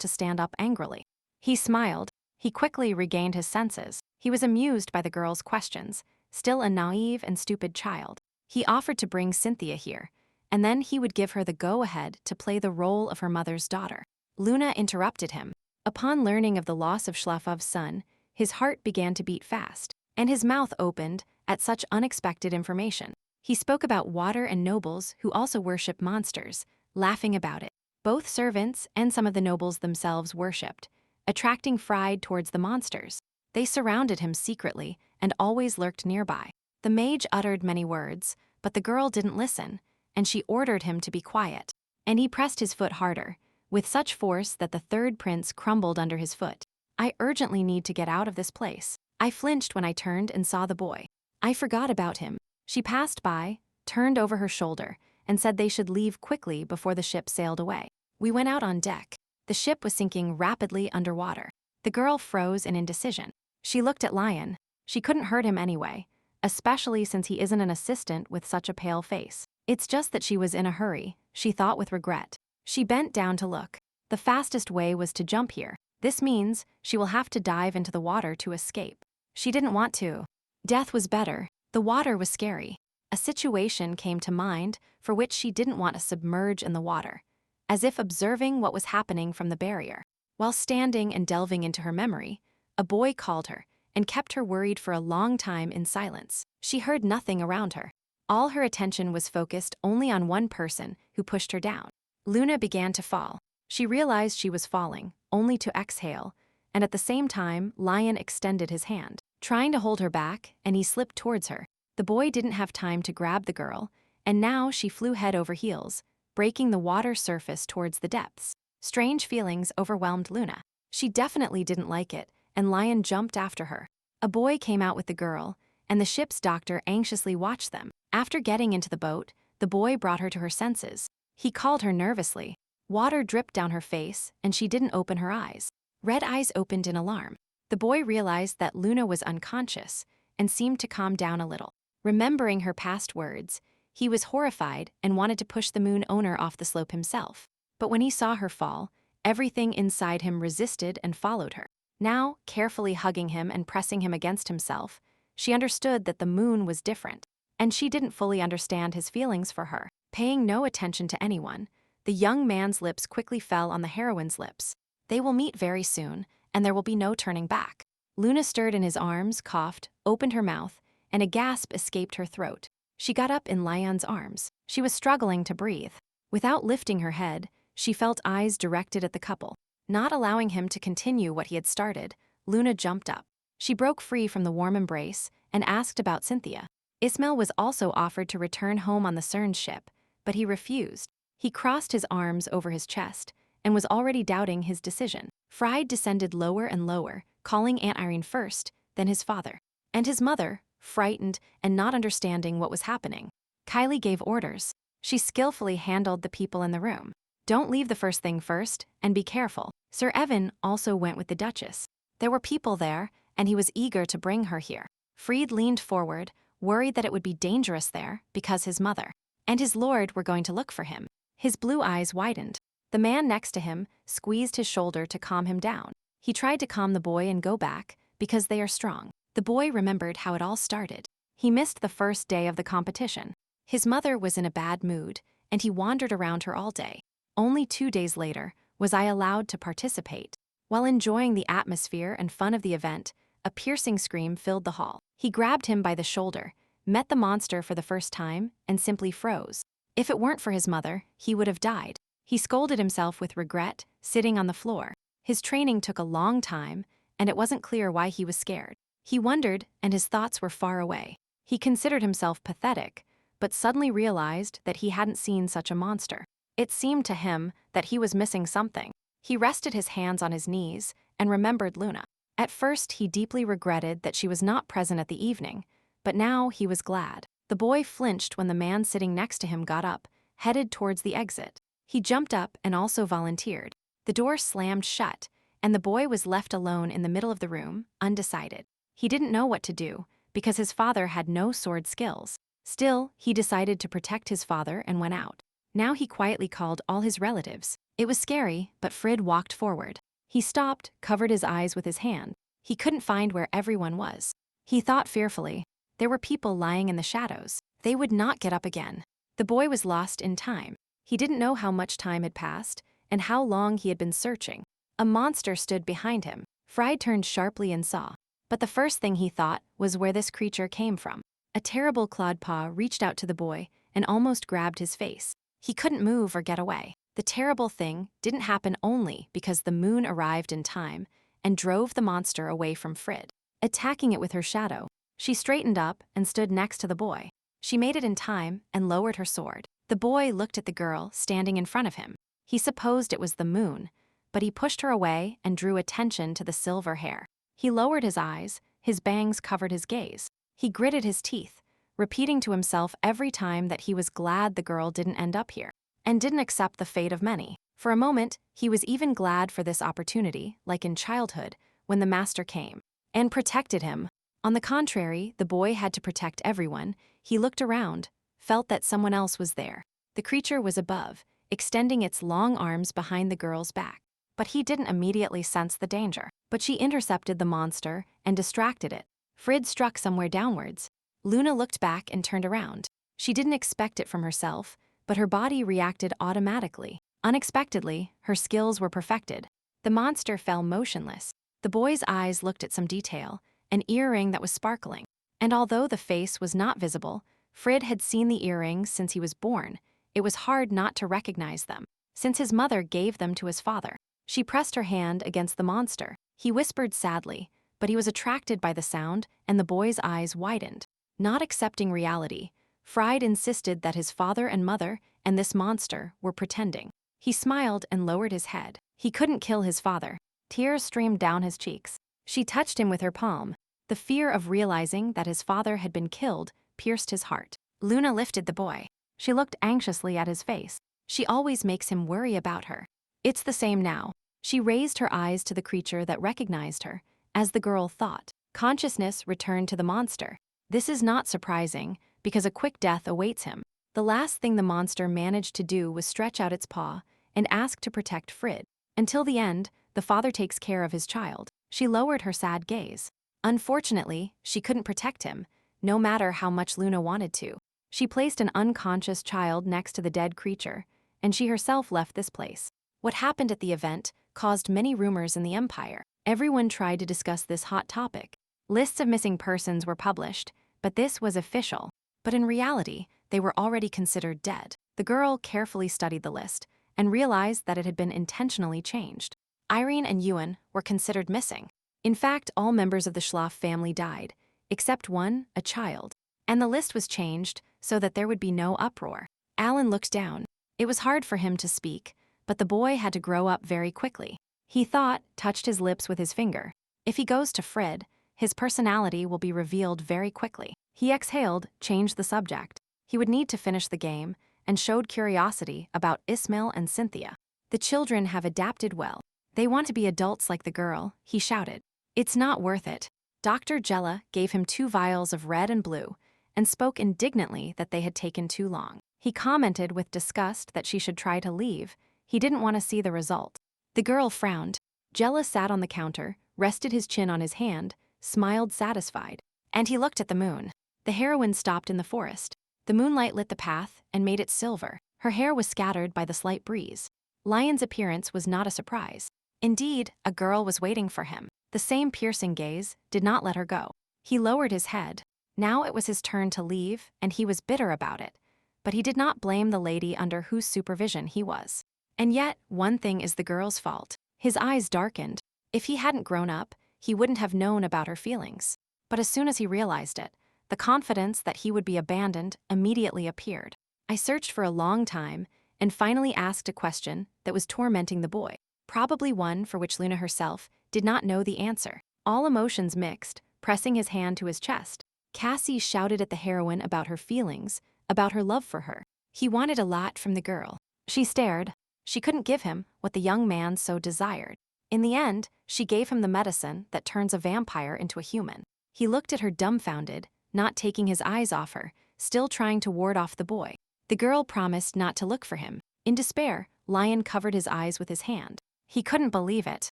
to stand up angrily. He smiled. He quickly regained his senses. He was amused by the girl's questions, still a naive and stupid child. He offered to bring Cynthia here, and then he would give her the go-ahead to play the role of her mother's daughter. Luna interrupted him. Upon learning of the loss of Shlafov's son, His heart began to beat fast, and his mouth opened at such unexpected information. He spoke about water and nobles who also worship monsters, laughing about it. Both servants and some of the nobles themselves worshipped, attracting Fried towards the monsters. They surrounded him secretly and always lurked nearby. The mage uttered many words, but the girl didn't listen, and she ordered him to be quiet. And he pressed his foot harder, with such force that the third prince crumbled under his foot. I urgently need to get out of this place. I flinched when I turned and saw the boy. I forgot about him. She passed by, turned over her shoulder, and said they should leave quickly before the ship sailed away. We went out on deck. The ship was sinking rapidly underwater. The girl froze in indecision. She looked at Lion. She couldn't hurt him anyway, especially since he isn't an assistant with such a pale face. It's just that she was in a hurry, she thought with regret. She bent down to look. The fastest way was to jump here. This means she will have to dive into the water to escape. She didn't want to. Death was better. The water was scary. A situation came to mind for which she didn't want to submerge in the water, as if observing what was happening from the barrier. While standing and delving into her memory, a boy called her and kept her worried for a long time in silence. She heard nothing around her. All her attention was focused only on one person who pushed her down. Luna began to fall. She realized she was falling, only to exhale, and at the same time, Lion extended his hand, trying to hold her back, and he slipped towards her. The boy didn't have time to grab the girl, and now she flew head over heels, breaking the water surface towards the depths. Strange feelings overwhelmed Luna. She definitely didn't like it, and Lion jumped after her. A boy came out with the girl, and the ship's doctor anxiously watched them. After getting into the boat, the boy brought her to her senses. He called her nervously. Water dripped down her face, and she didn't open her eyes. Red eyes opened in alarm. The boy realized that Luna was unconscious and seemed to calm down a little. Remembering her past words, he was horrified and wanted to push the moon owner off the slope himself. But when he saw her fall, everything inside him resisted and followed her. Now, carefully hugging him and pressing him against himself, she understood that the moon was different, and she didn't fully understand his feelings for her. Paying no attention to anyone, the young man's lips quickly fell on the heroine's lips. They will meet very soon, and there will be no turning back. Luna stirred in his arms, coughed, opened her mouth, and a gasp escaped her throat. She got up in Lion's arms. She was struggling to breathe. Without lifting her head, she felt eyes directed at the couple. Not allowing him to continue what he had started, Luna jumped up. She broke free from the warm embrace and asked about Cynthia. Ismail was also offered to return home on the CERN's ship, but he refused. He crossed his arms over his chest and was already doubting his decision. Fried descended lower and lower, calling Aunt Irene first, then his father. And his mother, frightened and not understanding what was happening. Kylie gave orders. She skillfully handled the people in the room. Don't leave the first thing first, and be careful. Sir Evan also went with the Duchess. There were people there, and he was eager to bring her here. Fried leaned forward, worried that it would be dangerous there because his mother and his lord were going to look for him. His blue eyes widened. The man next to him squeezed his shoulder to calm him down. He tried to calm the boy and go back, because they are strong. The boy remembered how it all started. He missed the first day of the competition. His mother was in a bad mood, and he wandered around her all day. Only 2 days later was I allowed to participate. While enjoying the atmosphere and fun of the event, a piercing scream filled the hall. He grabbed him by the shoulder, met the monster for the first time, and simply froze. If it weren't for his mother, he would have died. He scolded himself with regret, sitting on the floor. His training took a long time, and it wasn't clear why he was scared. He wondered, and his thoughts were far away. He considered himself pathetic, but suddenly realized that he hadn't seen such a monster. It seemed to him that he was missing something. He rested his hands on his knees and remembered Luna. At first, he deeply regretted that she was not present at the evening, but now he was glad. The boy flinched when the man sitting next to him got up, headed towards the exit. He jumped up and also volunteered. The door slammed shut, and the boy was left alone in the middle of the room, undecided. He didn't know what to do, because his father had no sword skills. Still, he decided to protect his father and went out. Now he quietly called all his relatives. It was scary, but Frid walked forward. He stopped, covered his eyes with his hand. He couldn't find where everyone was. He thought fearfully. There were people lying in the shadows. They would not get up again. The boy was lost in time. He didn't know how much time had passed and how long he had been searching. A monster stood behind him. Fried turned sharply and saw. But the first thing he thought was where this creature came from. A terrible clawed paw reached out to the boy and almost grabbed his face. He couldn't move or get away. The terrible thing didn't happen only because the moon arrived in time and drove the monster away from Frid, attacking it with her shadow. She straightened up and stood next to the boy. She made it in time and lowered her sword. The boy looked at the girl standing in front of him. He supposed it was the moon, but he pushed her away and drew attention to the silver hair. He lowered his eyes, his bangs covered his gaze. He gritted his teeth, repeating to himself every time that he was glad the girl didn't end up here, and didn't accept the fate of many. For a moment, he was even glad for this opportunity, like in childhood, when the master came and protected him. On the contrary, the boy had to protect everyone. He looked around, felt that someone else was there. The creature was above, extending its long arms behind the girl's back. But he didn't immediately sense the danger. But she intercepted the monster and distracted it. Frid struck somewhere downwards. Luna looked back and turned around. She didn't expect it from herself, but her body reacted automatically. Unexpectedly, her skills were perfected. The monster fell motionless. The boy's eyes looked at some detail, an earring that was sparkling. And although the face was not visible, Frid had seen the earrings since he was born. It was hard not to recognize them, since his mother gave them to his father. She pressed her hand against the monster. He whispered sadly, but he was attracted by the sound, and the boy's eyes widened. Not accepting reality, Frid insisted that his father and mother and this monster were pretending. He smiled and lowered his head. He couldn't kill his father. Tears streamed down his cheeks. She touched him with her palm. The fear of realizing that his father had been killed pierced his heart. Luna lifted the boy. She looked anxiously at his face. She always makes him worry about her. It's the same now. She raised her eyes to the creature that recognized her, as the girl thought. Consciousness returned to the monster. This is not surprising, because a quick death awaits him. The last thing the monster managed to do was stretch out its paw and ask to protect Frid. Until the end, the father takes care of his child. She lowered her sad gaze. Unfortunately, she couldn't protect him, no matter how much Luna wanted to. She placed an unconscious child next to the dead creature, and she herself left this place. What happened at the event caused many rumors in the Empire. Everyone tried to discuss this hot topic. Lists of missing persons were published, but this was official. But in reality, they were already considered dead. The girl carefully studied the list and realized that it had been intentionally changed. Irene and Ewan were considered missing. In fact, all members of the Schlaf family died, except one, a child. And the list was changed so that there would be no uproar. Alan looked down. It was hard for him to speak, but the boy had to grow up very quickly. He thought, touched his lips with his finger. If he goes to Frid, his personality will be revealed very quickly. He exhaled, changed the subject. He would need to finish the game, and showed curiosity about Ismail and Cynthia. The children have adapted well. They want to be adults like the girl, he shouted. It's not worth it. Dr. Jella gave him 2 vials of red and blue, and spoke indignantly that they had taken too long. He commented with disgust that she should try to leave. He didn't want to see the result. The girl frowned. Jella sat on the counter, rested his chin on his hand, smiled satisfied. And he looked at the moon. The heroine stopped in the forest. The moonlight lit the path and made it silver. Her hair was scattered by the slight breeze. Lion's appearance was not a surprise. Indeed, a girl was waiting for him. The same piercing gaze did not let her go. He lowered his head. Now it was his turn to leave, and he was bitter about it. But he did not blame the lady under whose supervision he was. And yet, one thing is the girl's fault. His eyes darkened. If he hadn't grown up, he wouldn't have known about her feelings. But as soon as he realized it, the confidence that he would be abandoned immediately appeared. I searched for a long time and finally asked a question that was tormenting the boy, probably one for which Luna herself did not know the answer. All emotions mixed, pressing his hand to his chest. Cassie shouted at the heroine about her feelings, about her love for her. He wanted a lot from the girl. She stared. She couldn't give him what the young man so desired. In the end, she gave him the medicine that turns a vampire into a human. He looked at her dumbfounded, not taking his eyes off her, still trying to ward off the boy. The girl promised not to look for him. In despair, Lion covered his eyes with his hand. He couldn't believe it.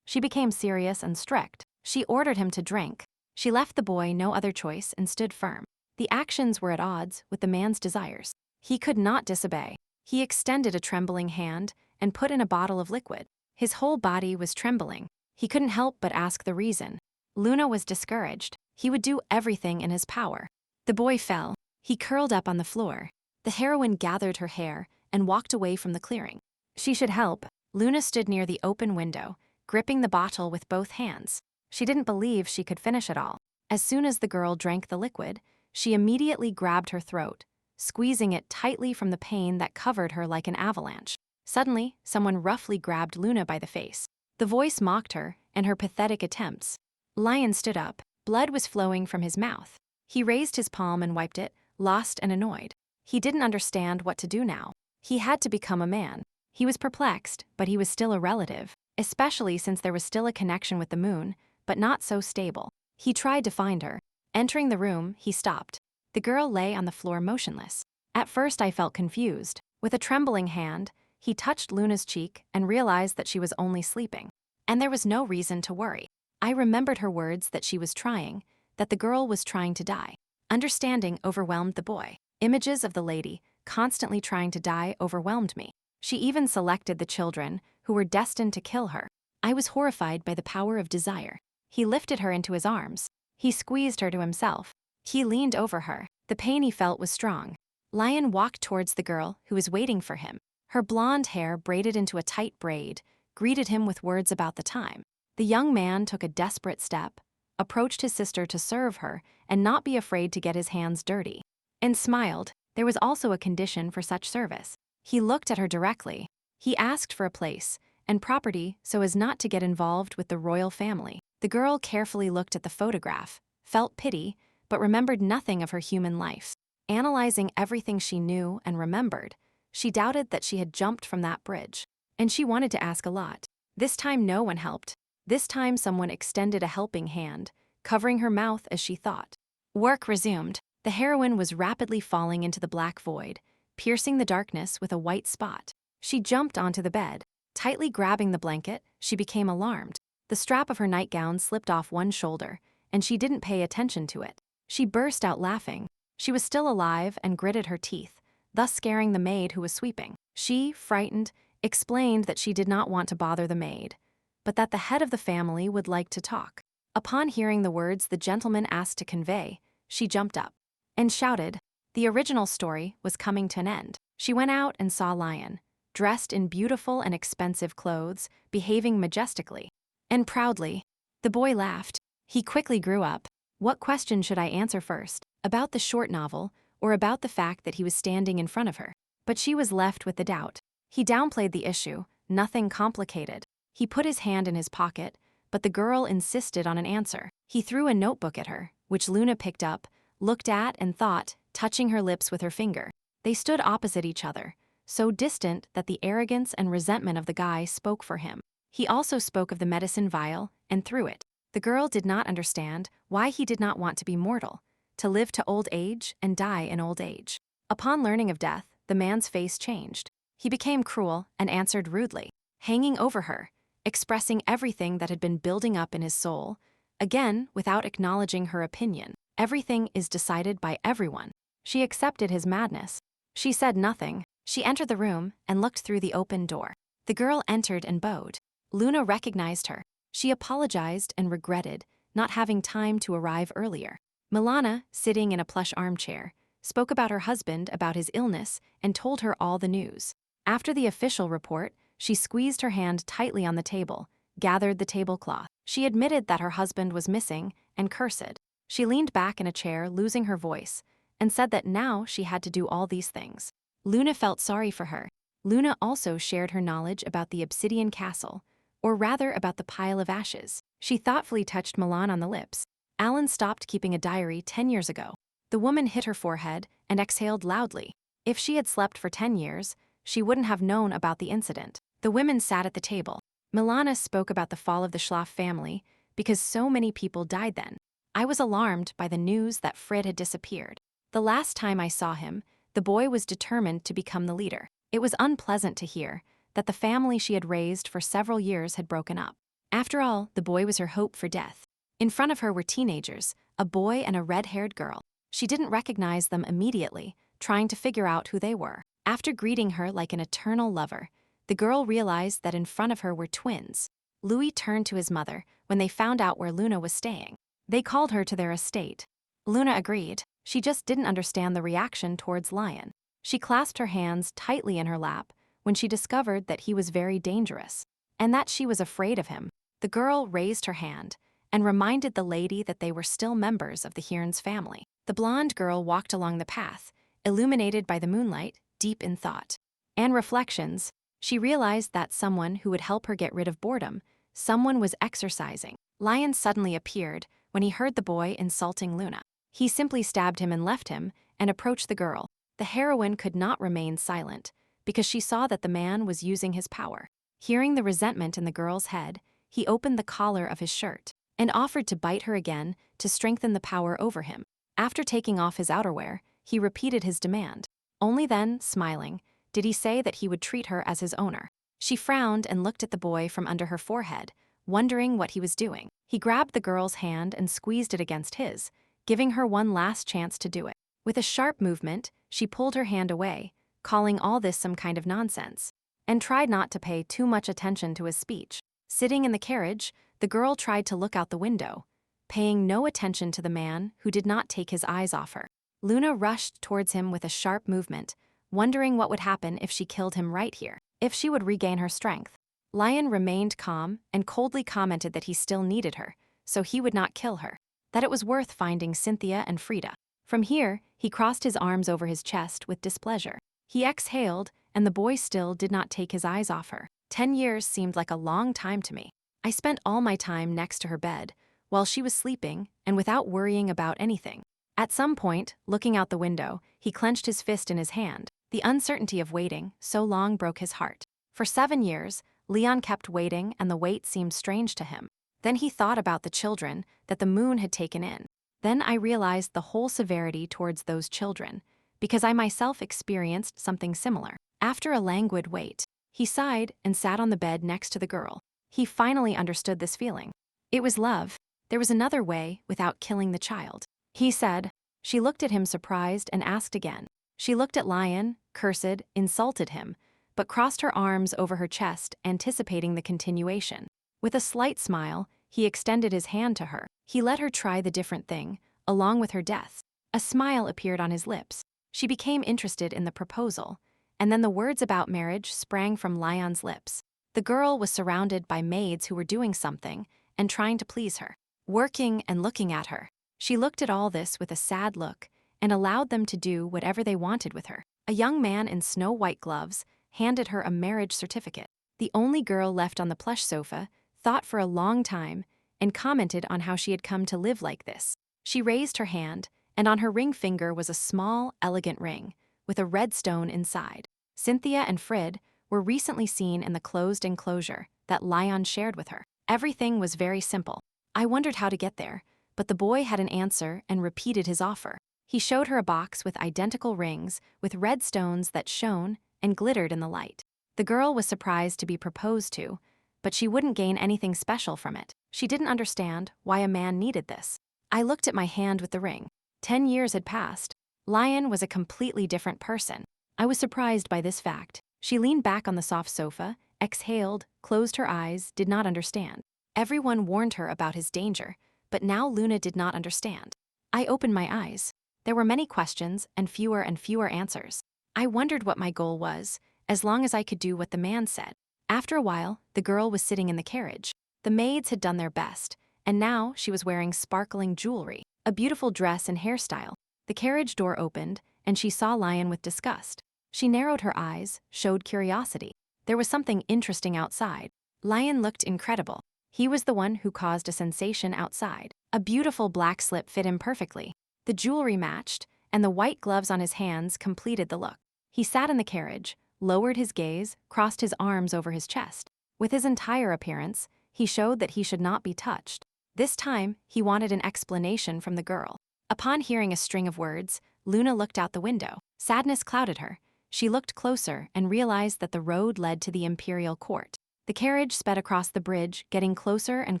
She became serious and strict. She ordered him to drink. She left the boy no other choice and stood firm. The actions were at odds with the man's desires. He could not disobey. He extended a trembling hand and put in a bottle of liquid. His whole body was trembling. He couldn't help but ask the reason. Luna was discouraged. He would do everything in his power. The boy fell. He curled up on the floor. The heroine gathered her hair and walked away from the clearing. She should help. Luna stood near the open window, gripping the bottle with both hands. She didn't believe she could finish it all. As soon as the girl drank the liquid, she immediately grabbed her throat, squeezing it tightly from the pain that covered her like an avalanche. Suddenly, someone roughly grabbed Luna by the face. The voice mocked her and her pathetic attempts. Lion stood up. Blood was flowing from his mouth. He raised his palm and wiped it, lost and annoyed. He didn't understand what to do now. He had to become a man. He was perplexed, but he was still a relative, especially since there was still a connection with the moon, but not so stable. He tried to find her. Entering the room, he stopped. The girl lay on the floor motionless. At first I felt confused. With a trembling hand, he touched Luna's cheek and realized that she was only sleeping. And there was no reason to worry. I remembered her words that she was trying, that the girl was trying to die. Understanding overwhelmed the boy. Images of the lady, constantly trying to die, overwhelmed me. She even selected the children who were destined to kill her. I was horrified by the power of desire. He lifted her into his arms. He squeezed her to himself. He leaned over her. The pain he felt was strong. Lion walked towards the girl who was waiting for him. Her blonde hair braided into a tight braid, greeted him with words about the time. The young man took a desperate step, approached his sister to serve her and not be afraid to get his hands dirty, and smiled. There was also a condition for such service. He looked at her directly. He asked for a place and property so as not to get involved with the royal family. The girl carefully looked at the photograph, felt pity, but remembered nothing of her human life. Analyzing everything she knew and remembered, she doubted that she had jumped from that bridge. And she wanted to ask a lot. This time no one helped. This time someone extended a helping hand, covering her mouth as she thought. Work resumed. The heroine was rapidly falling into the black void, piercing the darkness with a white spot. She jumped onto the bed. Tightly grabbing the blanket, she became alarmed. The strap of her nightgown slipped off one shoulder, and she didn't pay attention to it. She burst out laughing. She was still alive and gritted her teeth, thus scaring the maid who was sweeping. She, frightened, explained that she did not want to bother the maid, but that the head of the family would like to talk. Upon hearing the words the gentleman asked to convey, she jumped up and shouted. The original story was coming to an end. She went out and saw Lion, dressed in beautiful and expensive clothes, behaving majestically and proudly. The boy laughed. He quickly grew up. What question should I answer first? About the short novel, or about the fact that he was standing in front of her? But she was left with the doubt. He downplayed the issue, nothing complicated. He put his hand in his pocket, but the girl insisted on an answer. He threw a notebook at her, which Luna picked up, looked at and thought, touching her lips with her finger. They stood opposite each other, so distant that the arrogance and resentment of the guy spoke for him. He also spoke of the medicine vial and threw it. The girl did not understand why he did not want to be mortal, to live to old age and die in old age. Upon learning of death, the man's face changed. He became cruel and answered rudely, hanging over her, expressing everything that had been building up in his soul, again without acknowledging her opinion. Everything is decided by everyone. She accepted his madness. She said nothing. She entered the room and looked through the open door. The girl entered and bowed. Luna recognized her. She apologized and regretted not having time to arrive earlier. Milana, sitting in a plush armchair, spoke about her husband, about his illness, and told her all the news. After the official report, she squeezed her hand tightly on the table, gathered the tablecloth. She admitted that her husband was missing and cursed. She leaned back in a chair, losing her voice, and said that now she had to do all these things. Luna felt sorry for her. Luna also shared her knowledge about the obsidian castle, or rather about the pile of ashes. She thoughtfully touched Milan on the lips. Alan stopped keeping a diary 10 years ago. The woman hit her forehead and exhaled loudly. If she had slept for 10 years, she wouldn't have known about the incident. The women sat at the table. Milana spoke about the fall of the Schlaf family because so many people died then. I was alarmed by the news that Frid had disappeared. The last time I saw him, the boy was determined to become the leader. It was unpleasant to hear that the family she had raised for several years had broken up. After all, the boy was her hope for death. In front of her were teenagers, a boy and a red-haired girl. She didn't recognize them immediately, trying to figure out who they were. After greeting her like an eternal lover, the girl realized that in front of her were twins. Louis turned to his mother when they found out where Luna was staying. They called her to their estate. Luna agreed. She just didn't understand the reaction towards Lion. She clasped her hands tightly in her lap when she discovered that he was very dangerous, and that she was afraid of him. The girl raised her hand and reminded the lady that they were still members of the Hearns family. The blonde girl walked along the path, illuminated by the moonlight, deep in thought and reflections. She realized that someone who would help her get rid of boredom, someone was exercising. Lion suddenly appeared when he heard the boy insulting Luna. He simply stabbed him and left him and approached the girl. The heroine could not remain silent because she saw that the man was using his power. Hearing the resentment in the girl's head, he opened the collar of his shirt and offered to bite her again to strengthen the power over him. After taking off his outerwear, he repeated his demand. Only then, smiling, did he say that he would treat her as his owner. She frowned and looked at the boy from under her forehead, wondering what he was doing. He grabbed the girl's hand and squeezed it against his, giving her one last chance to do it. With a sharp movement, she pulled her hand away, calling all this some kind of nonsense, and tried not to pay too much attention to his speech. Sitting in the carriage, the girl tried to look out the window, paying no attention to the man who did not take his eyes off her. Luna rushed towards him with a sharp movement, wondering what would happen if she killed him right here, if she would regain her strength. Lion remained calm and coldly commented that he still needed her, so he would not kill her, that it was worth finding Cynthia and Frida. From here, he crossed his arms over his chest with displeasure. He exhaled, and the boy still did not take his eyes off her. 10 years seemed like a long time to me. I spent all my time next to her bed, while she was sleeping and without worrying about anything. At some point, looking out the window, he clenched his fist in his hand. The uncertainty of waiting so long broke his heart. For 7 years, Leon kept waiting and the wait seemed strange to him. Then he thought about the children that the moon had taken in. Then I realized the whole severity towards those children, because I myself experienced something similar. After a languid wait, he sighed and sat on the bed next to the girl. He finally understood this feeling. It was love. There was another way without killing the child, he said. She looked at him surprised and asked again. She looked at Lion, cursed, insulted him, but crossed her arms over her chest, anticipating the continuation. With a slight smile, he extended his hand to her. He let her try the different thing, along with her death. A smile appeared on his lips. She became interested in the proposal, and then the words about marriage sprang from Lion's lips. The girl was surrounded by maids who were doing something and trying to please her, working and looking at her. She looked at all this with a sad look and allowed them to do whatever they wanted with her. A young man in snow-white gloves handed her a marriage certificate. The only girl left on the plush sofa thought for a long time and commented on how she had come to live like this. She raised her hand, and on her ring finger was a small, elegant ring with a red stone inside. Cynthia and Frid were recently seen in the closed enclosure that Lion shared with her. Everything was very simple. I wondered how to get there, but the boy had an answer and repeated his offer. He showed her a box with identical rings with red stones that shone and glittered in the light. The girl was surprised to be proposed to, but she wouldn't gain anything special from it. She didn't understand why a man needed this. I looked at my hand with the ring. 10 years had passed. Lion was a completely different person. I was surprised by this fact. She leaned back on the soft sofa, exhaled, closed her eyes, did not understand. Everyone warned her about his danger, but now Luna did not understand. I opened my eyes. There were many questions and fewer answers. I wondered what my goal was, as long as I could do what the man said. After a while, the girl was sitting in the carriage. The maids had done their best, and now she was wearing sparkling jewelry, a beautiful dress and hairstyle. The carriage door opened, and she saw Lion with disgust. She narrowed her eyes, showed curiosity. There was something interesting outside. Lion looked incredible. He was the one who caused a sensation outside. A beautiful black slip fit him perfectly. The jewelry matched, and the white gloves on his hands completed the look. He sat in the carriage, lowered his gaze, crossed his arms over his chest. With his entire appearance, he showed that he should not be touched. This time, he wanted an explanation from the girl. Upon hearing a string of words, Luna looked out the window. Sadness clouded her. She looked closer and realized that the road led to the imperial court. The carriage sped across the bridge, getting closer and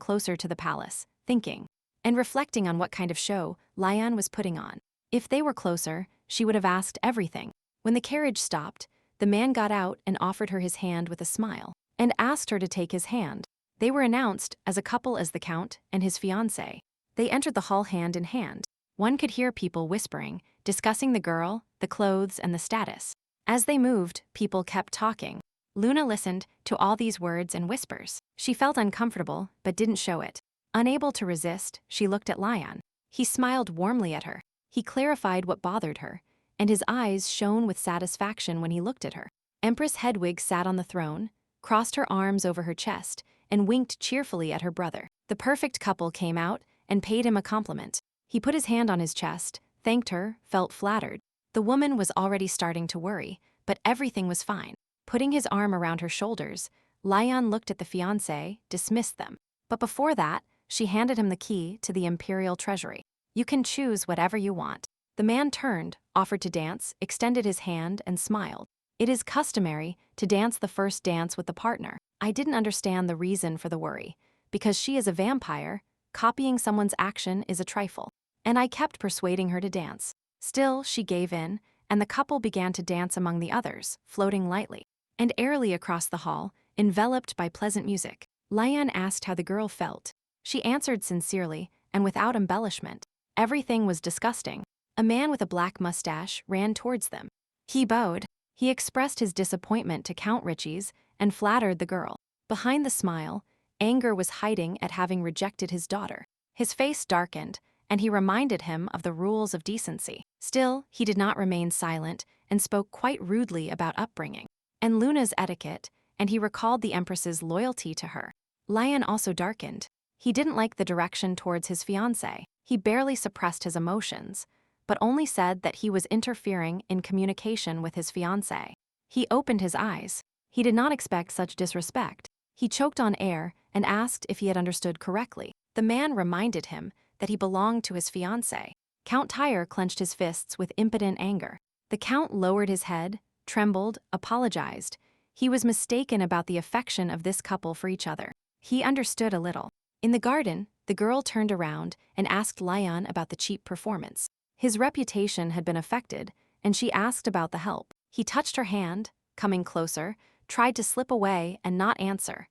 closer to the palace, thinking and reflecting on what kind of show Lion was putting on. If they were closer, she would have asked everything. When the carriage stopped, the man got out and offered her his hand with a smile, and asked her to take his hand. They were announced as a couple as the Count and his fiancée. They entered the hall hand in hand. One could hear people whispering, discussing the girl, the clothes, and the status. As they moved, people kept talking. Luna listened to all these words and whispers. She felt uncomfortable, but didn't show it. Unable to resist, she looked at Lion. He smiled warmly at her. He clarified what bothered her, and his eyes shone with satisfaction when he looked at her. Empress Hedwig sat on the throne, crossed her arms over her chest, and winked cheerfully at her brother. The perfect couple came out and paid him a compliment. He put his hand on his chest, thanked her, felt flattered. The woman was already starting to worry, but everything was fine. Putting his arm around her shoulders, Lion looked at the fiancé, dismissed them. But before that, she handed him the key to the imperial treasury. You can choose whatever you want. The man turned, offered to dance, extended his hand, and smiled. It is customary to dance the first dance with the partner. I didn't understand the reason for the worry. Because she is a vampire, copying someone's action is a trifle. And I kept persuading her to dance. Still, she gave in, and the couple began to dance among the others, floating lightly and airily across the hall, enveloped by pleasant music. Lion asked how the girl felt. She answered sincerely, and without embellishment. Everything was disgusting. A man with a black mustache ran towards them. He bowed. He expressed his disappointment to Count Ritchie's and flattered the girl. Behind the smile, anger was hiding at having rejected his daughter. His face darkened, and he reminded him of the rules of decency. Still, he did not remain silent and spoke quite rudely about upbringing and Luna's etiquette, and he recalled the Empress's loyalty to her. Lion also darkened. He didn't like the direction towards his fiancée. He barely suppressed his emotions, but only said that he was interfering in communication with his fiancée. He opened his eyes. He did not expect such disrespect. He choked on air and asked if he had understood correctly. The man reminded him that he belonged to his fiancée. Count Tyre clenched his fists with impotent anger. The Count lowered his head, trembled, apologized. He was mistaken about the affection of this couple for each other. He understood a little. In the garden, the girl turned around and asked Lion about the cheap performance. His reputation had been affected, and she asked about the help. He touched her hand, coming closer, tried to slip away and not answer.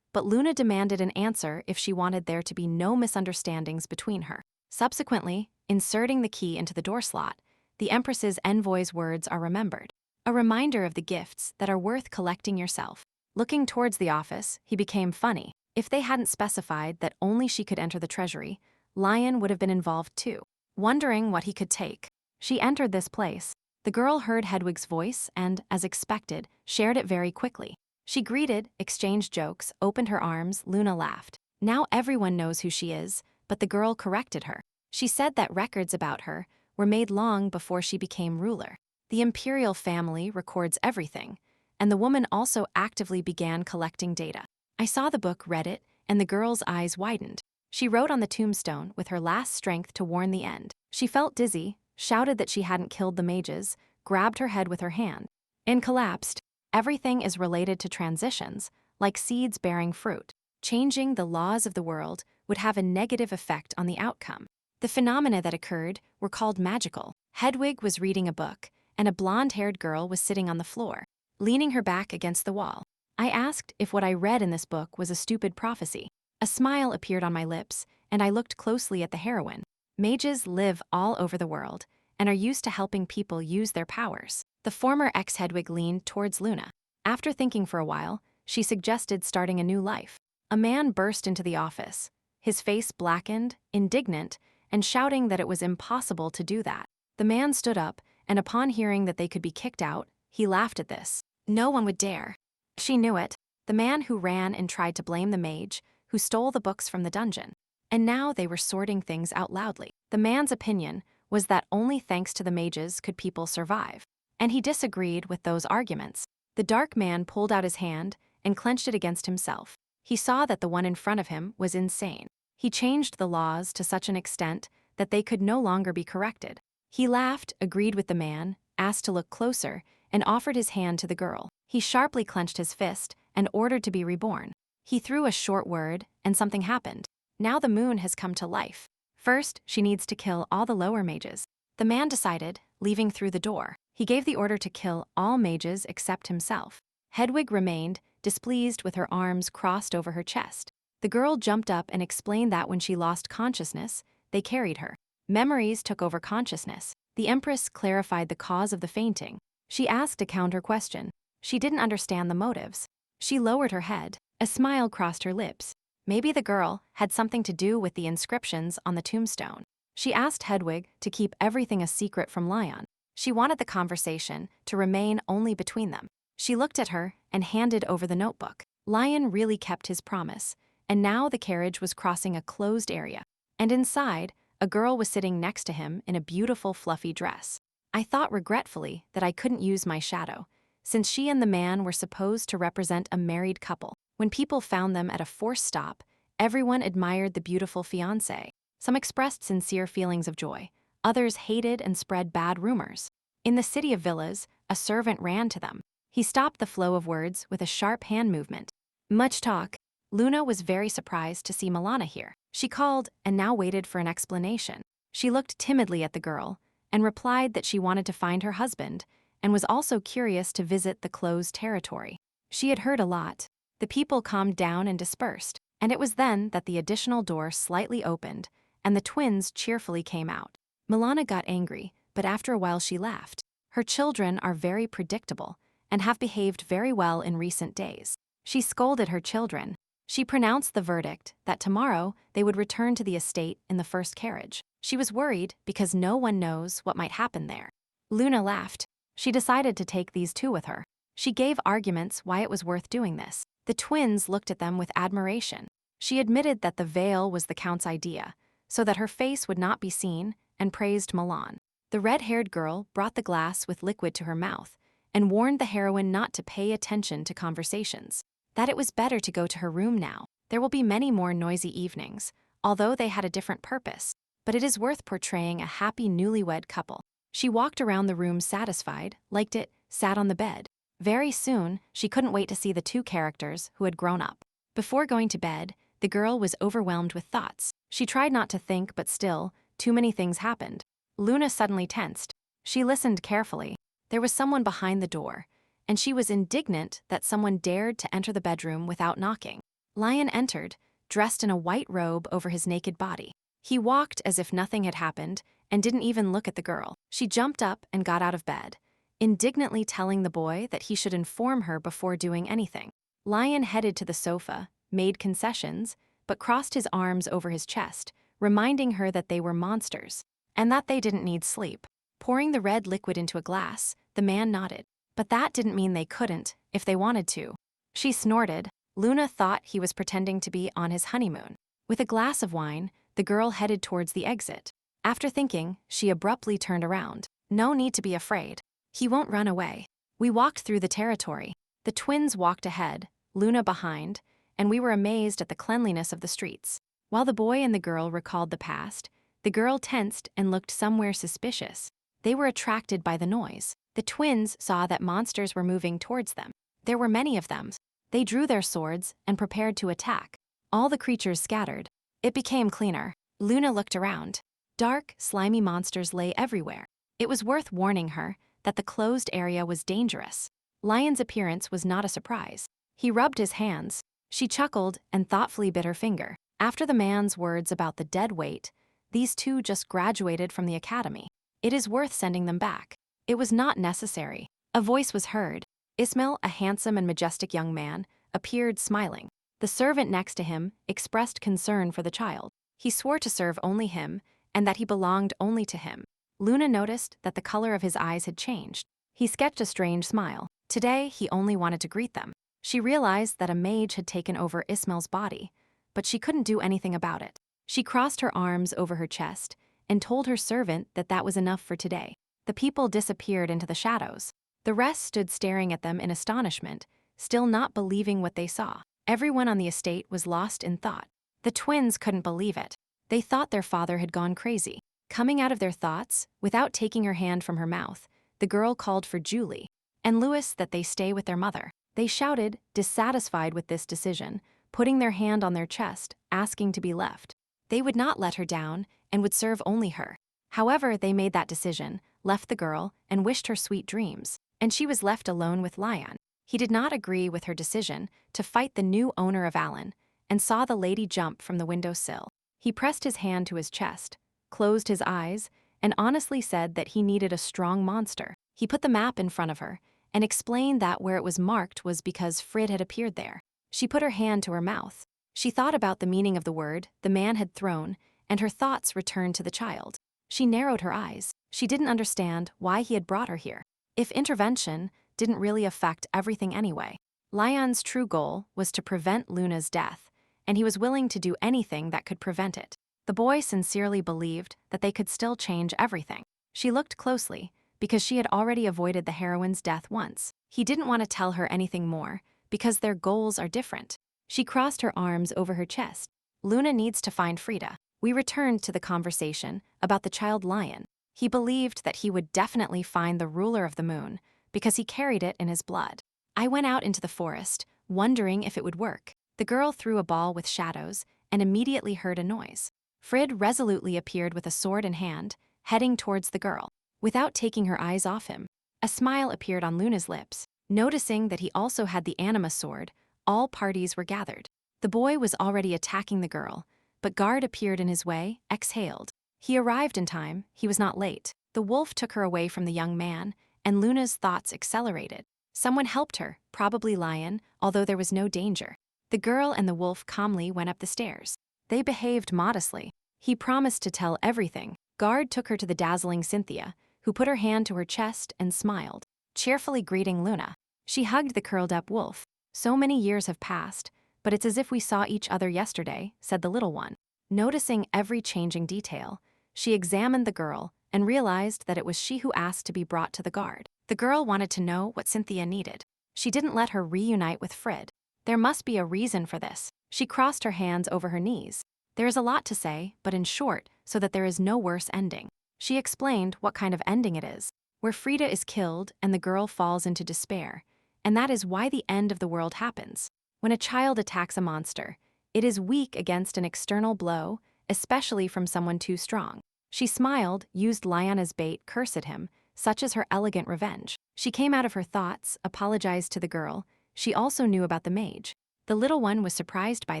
But Luna demanded an answer if she wanted there to be no misunderstandings between her. Subsequently, inserting the key into the door slot, the Empress's envoy's words are remembered. A reminder of the gifts that are worth collecting yourself. Looking towards the office, he became funny. If they hadn't specified that only she could enter the treasury, Lion would have been involved too. Wondering what he could take, she entered this place. The girl heard Hedwig's voice and, as expected, shared it very quickly. She greeted, exchanged jokes, opened her arms. Luna laughed. Now everyone knows who she is, but the girl corrected her. She said that records about her were made long before she became ruler. The imperial family records everything, and the woman also actively began collecting data. I saw the book, read it, and the girl's eyes widened. She wrote on the tombstone with her last strength to warn the end. She felt dizzy, shouted that she hadn't killed the mages, grabbed her head with her hand, and collapsed. Everything is related to transitions, like seeds bearing fruit. Changing the laws of the world would have a negative effect on the outcome. The phenomena that occurred were called magical. Hedwig was reading a book, and a blonde-haired girl was sitting on the floor, leaning her back against the wall. I asked if what I read in this book was a stupid prophecy. A smile appeared on my lips, and I looked closely at the heroine. Mages live all over the world and are used to helping people use their powers. The former ex-Hedwig leaned towards Luna. After thinking for a while, she suggested starting a new life. A man burst into the office, his face blackened, indignant, and shouting that it was impossible to do that. The man stood up, and upon hearing that they could be kicked out, he laughed at this. No one would dare. She knew it. The man who ran and tried to blame the mage, who stole the books from the dungeon. And now they were sorting things out loudly. The man's opinion was that only thanks to the mages could people survive. And he disagreed with those arguments. The dark man pulled out his hand and clenched it against himself. He saw that the one in front of him was insane. He changed the laws to such an extent that they could no longer be corrected. He laughed, agreed with the man, asked to look closer, and offered his hand to the girl. He sharply clenched his fist and ordered to be reborn. He threw a short word, and something happened. Now the moon has come to life. First, she needs to kill all the lower mages. The man decided, leaving through the door. He gave the order to kill all mages except himself. Hedwig remained, displeased with her arms crossed over her chest. The girl jumped up and explained that when she lost consciousness, they carried her. Memories took over consciousness. The Empress clarified the cause of the fainting. She asked a counter question. She didn't understand the motives. She lowered her head. A smile crossed her lips. Maybe the girl had something to do with the inscriptions on the tombstone. She asked Hedwig to keep everything a secret from Lion. She wanted the conversation to remain only between them. She looked at her and handed over the notebook. Lion really kept his promise, and now the carriage was crossing a closed area. And inside, a girl was sitting next to him in a beautiful fluffy dress. I thought regretfully that I couldn't use my shadow, since she and the man were supposed to represent a married couple. When people found them at a forced stop, everyone admired the beautiful fiancé. Some expressed sincere feelings of joy. Others hated and spread bad rumors. In the city of villas, a servant ran to them. He stopped the flow of words with a sharp hand movement. Much talk. Luna was very surprised to see Milana here. She called and now waited for an explanation. She looked timidly at the girl and replied that she wanted to find her husband and was also curious to visit the closed territory. She had heard a lot. The people calmed down and dispersed, and it was then that the additional door slightly opened and the twins cheerfully came out. Milana got angry, but after a while she laughed. Her children are very predictable and have behaved very well in recent days. She scolded her children. She pronounced the verdict that tomorrow they would return to the estate in the first carriage. She was worried because no one knows what might happen there. Luna laughed. She decided to take these two with her. She gave arguments why it was worth doing this. The twins looked at them with admiration. She admitted that the veil was the Count's idea, so that her face would not be seen, and praised Milan. The red-haired girl brought the glass with liquid to her mouth and warned the heroine not to pay attention to conversations, that it was better to go to her room now. There will be many more noisy evenings, although they had a different purpose, but it is worth portraying a happy newlywed couple. She walked around the room satisfied, liked it, sat on the bed. Very soon, she couldn't wait to see the two characters who had grown up. Before going to bed, the girl was overwhelmed with thoughts. She tried not to think, but still, too many things happened. Luna suddenly tensed. She listened carefully. There was someone behind the door, and she was indignant that someone dared to enter the bedroom without knocking. Lion entered, dressed in a white robe over his naked body. He walked as if nothing had happened and didn't even look at the girl. She jumped up and got out of bed, indignantly telling the boy that he should inform her before doing anything. Lion headed to the sofa, made concessions, but crossed his arms over his chest, reminding her that they were monsters, and that they didn't need sleep. Pouring the red liquid into a glass, the man nodded. But that didn't mean they couldn't, if they wanted to. She snorted. Luna thought he was pretending to be on his honeymoon. With a glass of wine, the girl headed towards the exit. After thinking, she abruptly turned around. No need to be afraid. He won't run away. We walked through the territory. The twins walked ahead, Luna behind, and we were amazed at the cleanliness of the streets. While the boy and the girl recalled the past, the girl tensed and looked somewhere suspicious. They were attracted by the noise. The twins saw that monsters were moving towards them. There were many of them. They drew their swords and prepared to attack. All the creatures scattered. It became cleaner. Luna looked around. Dark, slimy monsters lay everywhere. It was worth warning her that the closed area was dangerous. Lion's appearance was not a surprise. He rubbed his hands. She chuckled and thoughtfully bit her finger. After the man's words about the dead weight, these two just graduated from the academy. It is worth sending them back. It was not necessary. A voice was heard. Ismail, a handsome and majestic young man, appeared smiling. The servant next to him expressed concern for the child. He swore to serve only him and that he belonged only to him. Luna noticed that the color of his eyes had changed. He sketched a strange smile. Today, he only wanted to greet them. She realized that a mage had taken over Ismail's body, but she couldn't do anything about it. She crossed her arms over her chest and told her servant that that was enough for today. The people disappeared into the shadows. The rest stood staring at them in astonishment, still not believing what they saw. Everyone on the estate was lost in thought. The twins couldn't believe it. They thought their father had gone crazy. Coming out of their thoughts, without taking her hand from her mouth, the girl called for Julie and Louis that they stay with their mother. They shouted, dissatisfied with this decision, putting their hand on their chest, asking to be left. They would not let her down and would serve only her. However, they made that decision, left the girl, and wished her sweet dreams, and she was left alone with Lion. He did not agree with her decision to fight the new owner of Alan, and saw the lady jump from the windowsill. He pressed his hand to his chest, closed his eyes, and honestly said that he needed a strong monster. He put the map in front of her and explained that where it was marked was because Frid had appeared there. She put her hand to her mouth. She thought about the meaning of the word the man had thrown, and her thoughts returned to the child. She narrowed her eyes. She didn't understand why he had brought her here. If intervention didn't really affect everything anyway. Lion's true goal was to prevent Luna's death, and he was willing to do anything that could prevent it. The boy sincerely believed that they could still change everything. She looked closely, because she had already avoided the heroine's death once. He didn't want to tell her anything more, because their goals are different. She crossed her arms over her chest. Luna needs to find Frida. We returned to the conversation about the child lion. He believed that he would definitely find the ruler of the moon, because he carried it in his blood. I went out into the forest, wondering if it would work. The girl threw a ball with shadows and immediately heard a noise. Frid resolutely appeared with a sword in hand, heading towards the girl. Without taking her eyes off him, a smile appeared on Luna's lips. Noticing that he also had the anima sword, all parties were gathered. The boy was already attacking the girl, but guard appeared in his way, exhaled. He arrived in time, he was not late. The wolf took her away from the young man, and Luna's thoughts accelerated. Someone helped her, probably Lion, although there was no danger. The girl and the wolf calmly went up the stairs. They behaved modestly. He promised to tell everything. Guard took her to the dazzling Cynthia, who put her hand to her chest and smiled, cheerfully greeting Luna. She hugged the curled-up wolf. So many years have passed, but it's as if we saw each other yesterday, said the little one. Noticing every changing detail, she examined the girl and realized that it was she who asked to be brought to the guard. The girl wanted to know what Cynthia needed. She didn't let her reunite with Frid. There must be a reason for this. She crossed her hands over her knees. There is a lot to say, but in short, so that there is no worse ending. She explained what kind of ending it is, where Frida is killed and the girl falls into despair, and that is why the end of the world happens. When a child attacks a monster, it is weak against an external blow, especially from someone too strong. She smiled, used Lion as bait, cursed him, such is her elegant revenge. She came out of her thoughts, apologized to the girl. She also knew about the mage. The little one was surprised by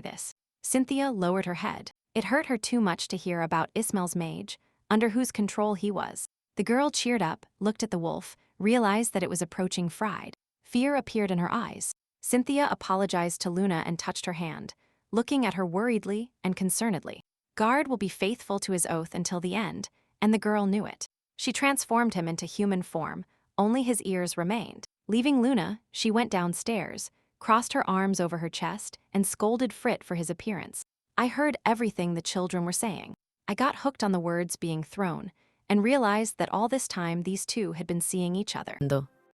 this. Cynthia lowered her head. It hurt her too much to hear about Ismail's mage, under whose control he was. The girl cheered up, looked at the wolf, realized that it was approaching Fried. Fear appeared in her eyes. Cynthia apologized to Luna and touched her hand, looking at her worriedly and concernedly. Guard will be faithful to his oath until the end, and the girl knew it. She transformed him into human form, only his ears remained. Leaving Luna, she went downstairs, crossed her arms over her chest, and scolded Frit for his appearance. I heard everything the children were saying. I got hooked on the words being thrown, and realized that all this time these two had been seeing each other.